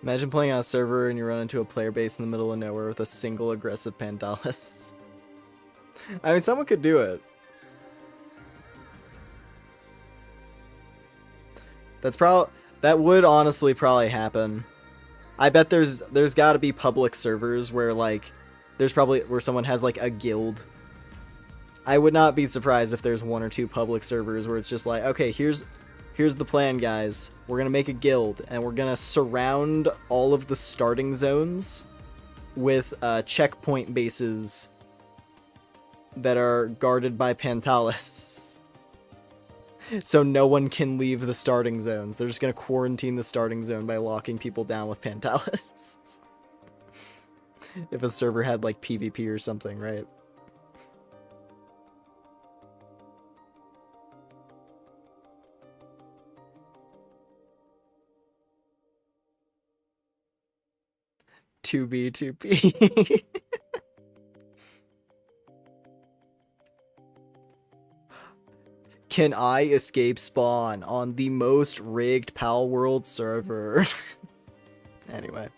Imagine playing on a server and you run into a player base in the middle of nowhere with a single aggressive Pandalis. I mean, someone could do it. That would honestly probably happen. I bet there's got to be public servers where like there's probably where someone has like a guild. I would not be surprised if there's one or two public servers where it's just like, okay, here's the plan, guys. We're gonna make a guild and we're gonna surround all of the starting zones with checkpoint bases that are guarded by Pantalists. So no one can leave the starting zones. They're just gonna quarantine the starting zone by locking people down with Pantalists. If a server had like PvP or something, right? To be. Can I escape spawn on the most rigged palworld server? Anyway.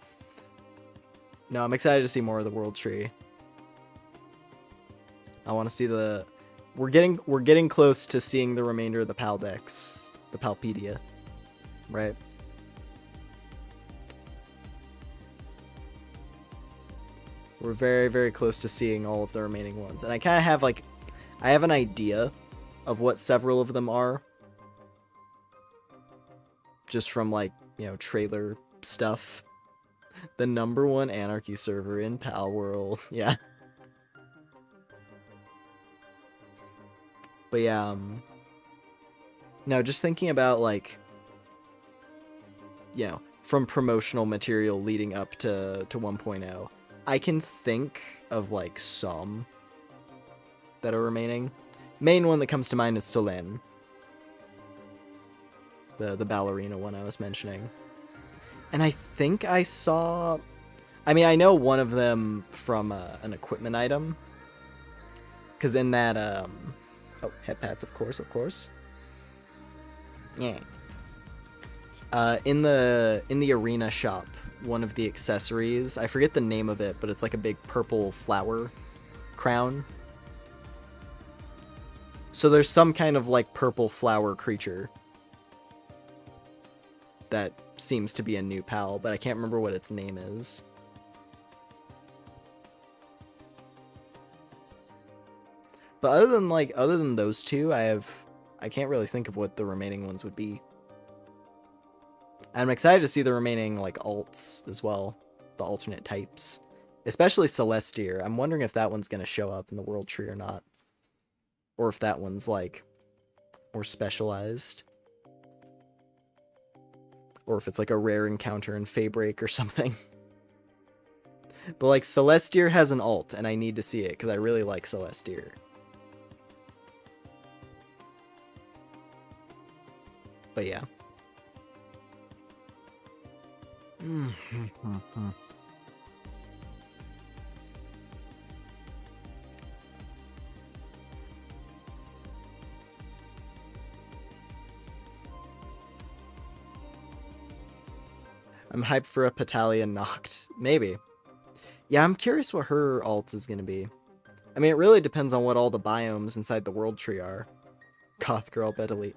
No, I'm excited to see more of the world tree. I want to see the... We're getting close to seeing the remainder of the Paldex. The Palpedia. Right? We're very, very close to seeing all of the remaining ones. And I kind of have, like... I have an idea of what several of them are. Just from, like, you know, trailer stuff. The #1 anarchy server in Palworld. Yeah. But yeah, no, just thinking about, like, you know, from promotional material leading up to 1.0, I can think of, like, some that are remaining. Main one that comes to mind is Solen. The ballerina one I was mentioning. And I think I saw... I mean, I know one of them from an equipment item. Because in that... Oh, head pats, of course. Yeah. In the arena shop, one of the accessories, I forget the name of it, but it's like a big purple flower crown. So there's some kind of like purple flower creature that seems to be a new pal, but I can't remember what its name is. But other than those two, I can't really think of what the remaining ones would be. I'm excited to see the remaining like alts as well, the alternate types, especially Celestier. I'm wondering if that one's gonna show up in the world tree or not, or if that one's like more specialized, or if it's like a rare encounter in Faybreak or something. But like Celestier has an alt, and I need to see it because I really like Celestier. But yeah. I'm hyped for a Petalia knocked. Maybe. Yeah, I'm curious what her alt is going to be. I mean, it really depends on what all the biomes inside the world tree are. Goth Girl, Petalia.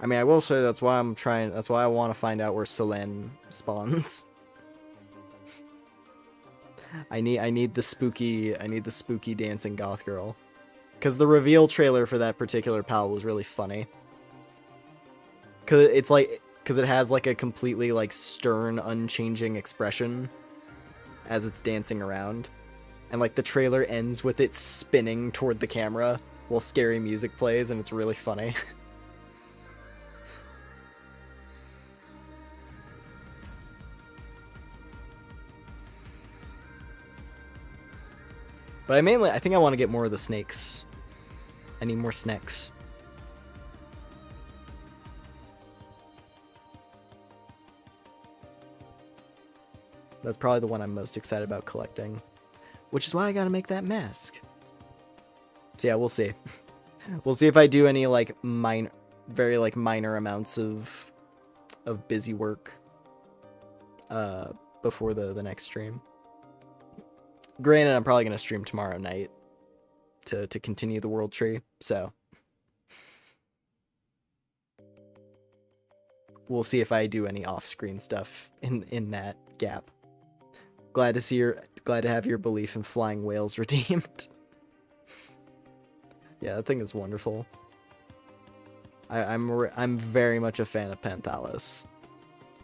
I mean, I will say that's why I want to find out where Solen spawns. I need the spooky dancing goth girl. Cuz the reveal trailer for that particular pal was really funny. Cuz it has like a completely like stern, unchanging expression as it's dancing around. And like the trailer ends with it spinning toward the camera while scary music plays, and it's really funny. But I think I want to get more of the snakes. I need more snakes. That's probably the one I'm most excited about collecting. Which is why I gotta make that mask. So yeah, we'll see. We'll see if I do any like very like minor amounts of busy work before the next stream. Granted, I'm probably going to stream tomorrow night to continue the world tree, so we'll see if I do any off-screen stuff in that gap. Glad to have your belief in flying whales redeemed. Yeah, that thing is wonderful. I'm very much a fan of Panthalis,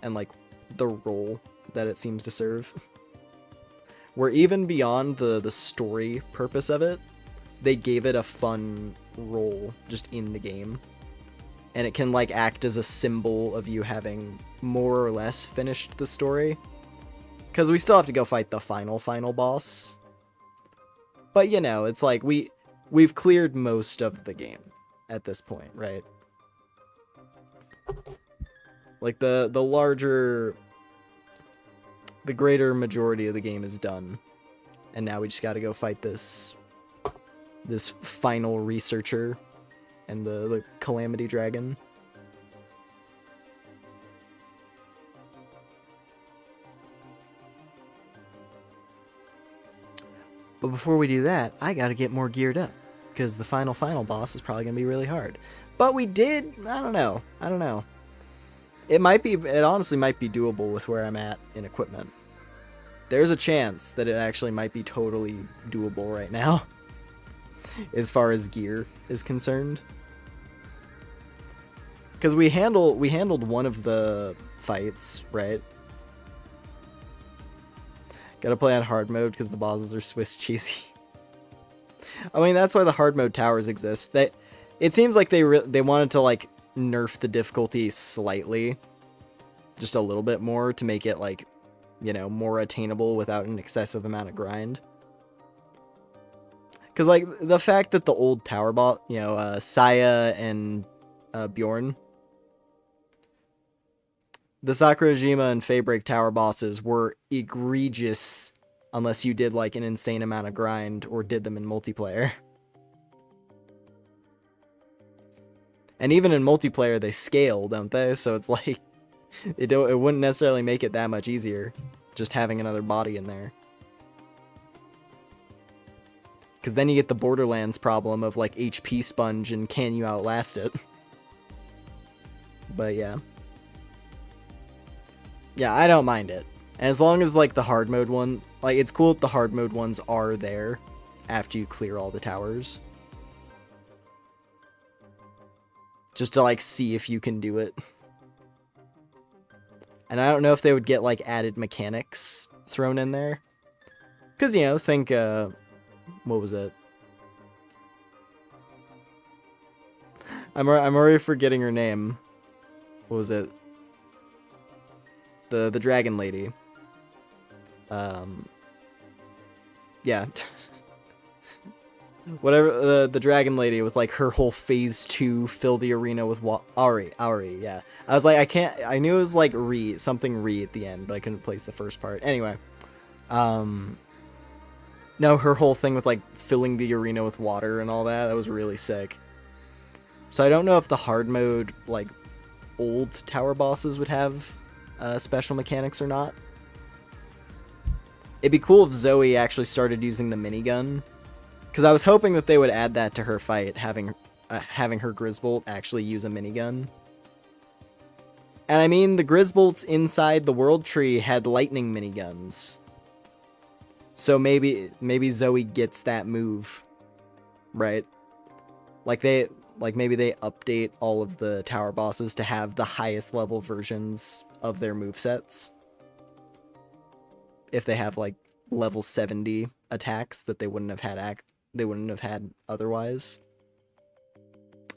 and like the role that it seems to serve. Where even beyond the story purpose of it, they gave it a fun role just in the game. And it can like act as a symbol of you having more or less finished the story. Because we still have to go fight the final boss. But you know, it's like we've cleared most of the game at this point, right? Like the greater majority of the game is done. And now we just gotta go fight this final researcher and the Calamity Dragon. But before we do that, I gotta get more geared up, because the final boss is probably gonna be really hard. But we did, I don't know. It honestly might be doable with where I'm at in equipment. There's a chance that it actually might be totally doable right now, as far as gear is concerned. Because we handled one of the fights, right? Gotta play on hard mode because the bosses are Swiss cheesy. I mean, that's why the hard mode towers exist. It seems like they wanted to like nerf the difficulty slightly, just a little bit more, to make it like, you know, more attainable without an excessive amount of grind. Because like the fact that the old tower boss, you know, Saya and Bjorn, the Sakurajima and Faebreak tower bosses were egregious unless you did like an insane amount of grind or did them in multiplayer. And even in multiplayer they scale, don't they? So it's like it wouldn't necessarily make it that much easier just having another body in there. Because then you get the Borderlands problem of like HP sponge and can you outlast it? But yeah. Yeah, I don't mind it. And as long as like the hard mode one, like it's cool that the hard mode ones are there after you clear all the towers. Just to like see if you can do it. And I don't know if they would get like added mechanics thrown in there. Cause you know, think what was it? I'm already forgetting her name. What was it? The dragon lady. Yeah. Whatever, the dragon lady with like her whole phase 2 fill the arena with Ari, yeah. I was like, I knew it was like something at the end, but I couldn't place the first part. Anyway. No, her whole thing with like filling the arena with water and all that was really sick. So I don't know if the hard mode, like, old tower bosses would have special mechanics or not. It'd be cool if Zoe actually started using the minigun. Because I was hoping that they would add that to her fight, having her Grisbolt actually use a minigun. And I mean, the Grisbolts inside the World Tree had lightning miniguns. So maybe Zoe gets that move, right? Maybe they update all of the tower bosses to have the highest level versions of their movesets. If they have like level 70 attacks that they wouldn't have had otherwise.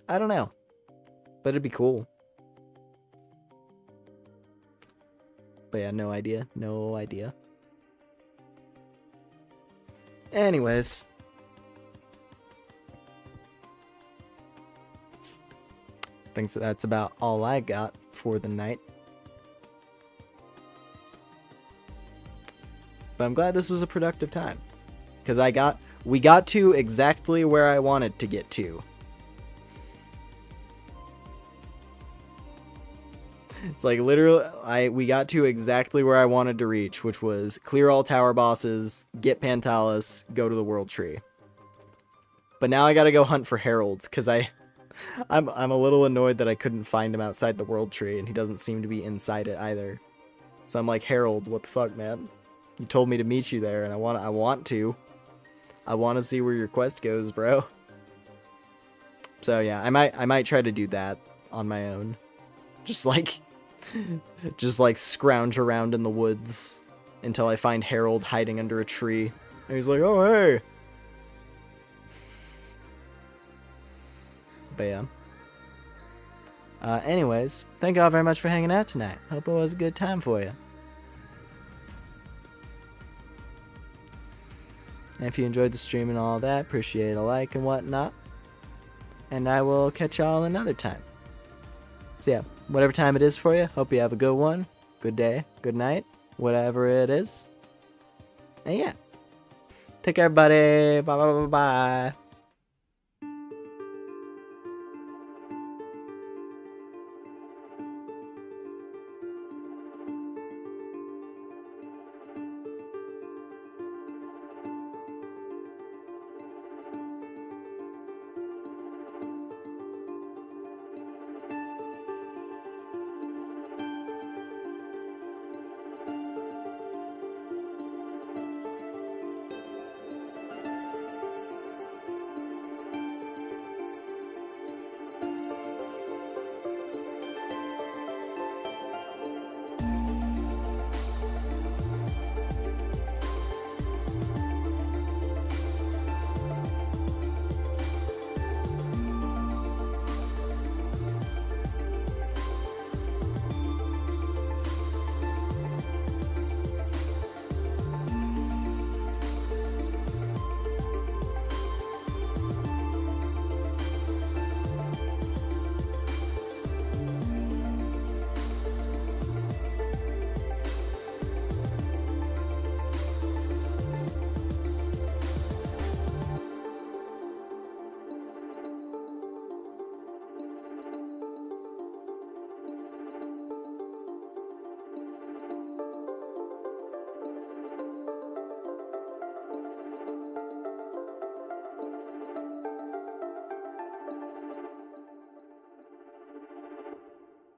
I don't know, but it'd be cool. But yeah, no idea. Anyways. I think that's about all I got for the night. But I'm glad this was a productive time. Because we got to exactly where I wanted to get to. It's like literally, we got to exactly where I wanted to reach, which was clear all tower bosses, get Pantalis, go to the World Tree. But now I gotta go hunt for Harold, because I'm a little annoyed that I couldn't find him outside the World Tree, and he doesn't seem to be inside it either. So I'm like, Harold, what the fuck, man? You told me to meet you there, and I want to see where your quest goes, bro. So yeah, I might try to do that on my own. Just like scrounge around in the woods until I find Harold hiding under a tree. And he's like, oh, hey. But yeah. Anyways, thank you all very much for hanging out tonight. Hope it was a good time for you. And if you enjoyed the stream and all that, appreciate a like and whatnot. And I will catch y'all another time. So yeah, whatever time it is for you, hope you have a good one, good day, good night, whatever it is. And yeah, take care everybody, bye bye bye bye.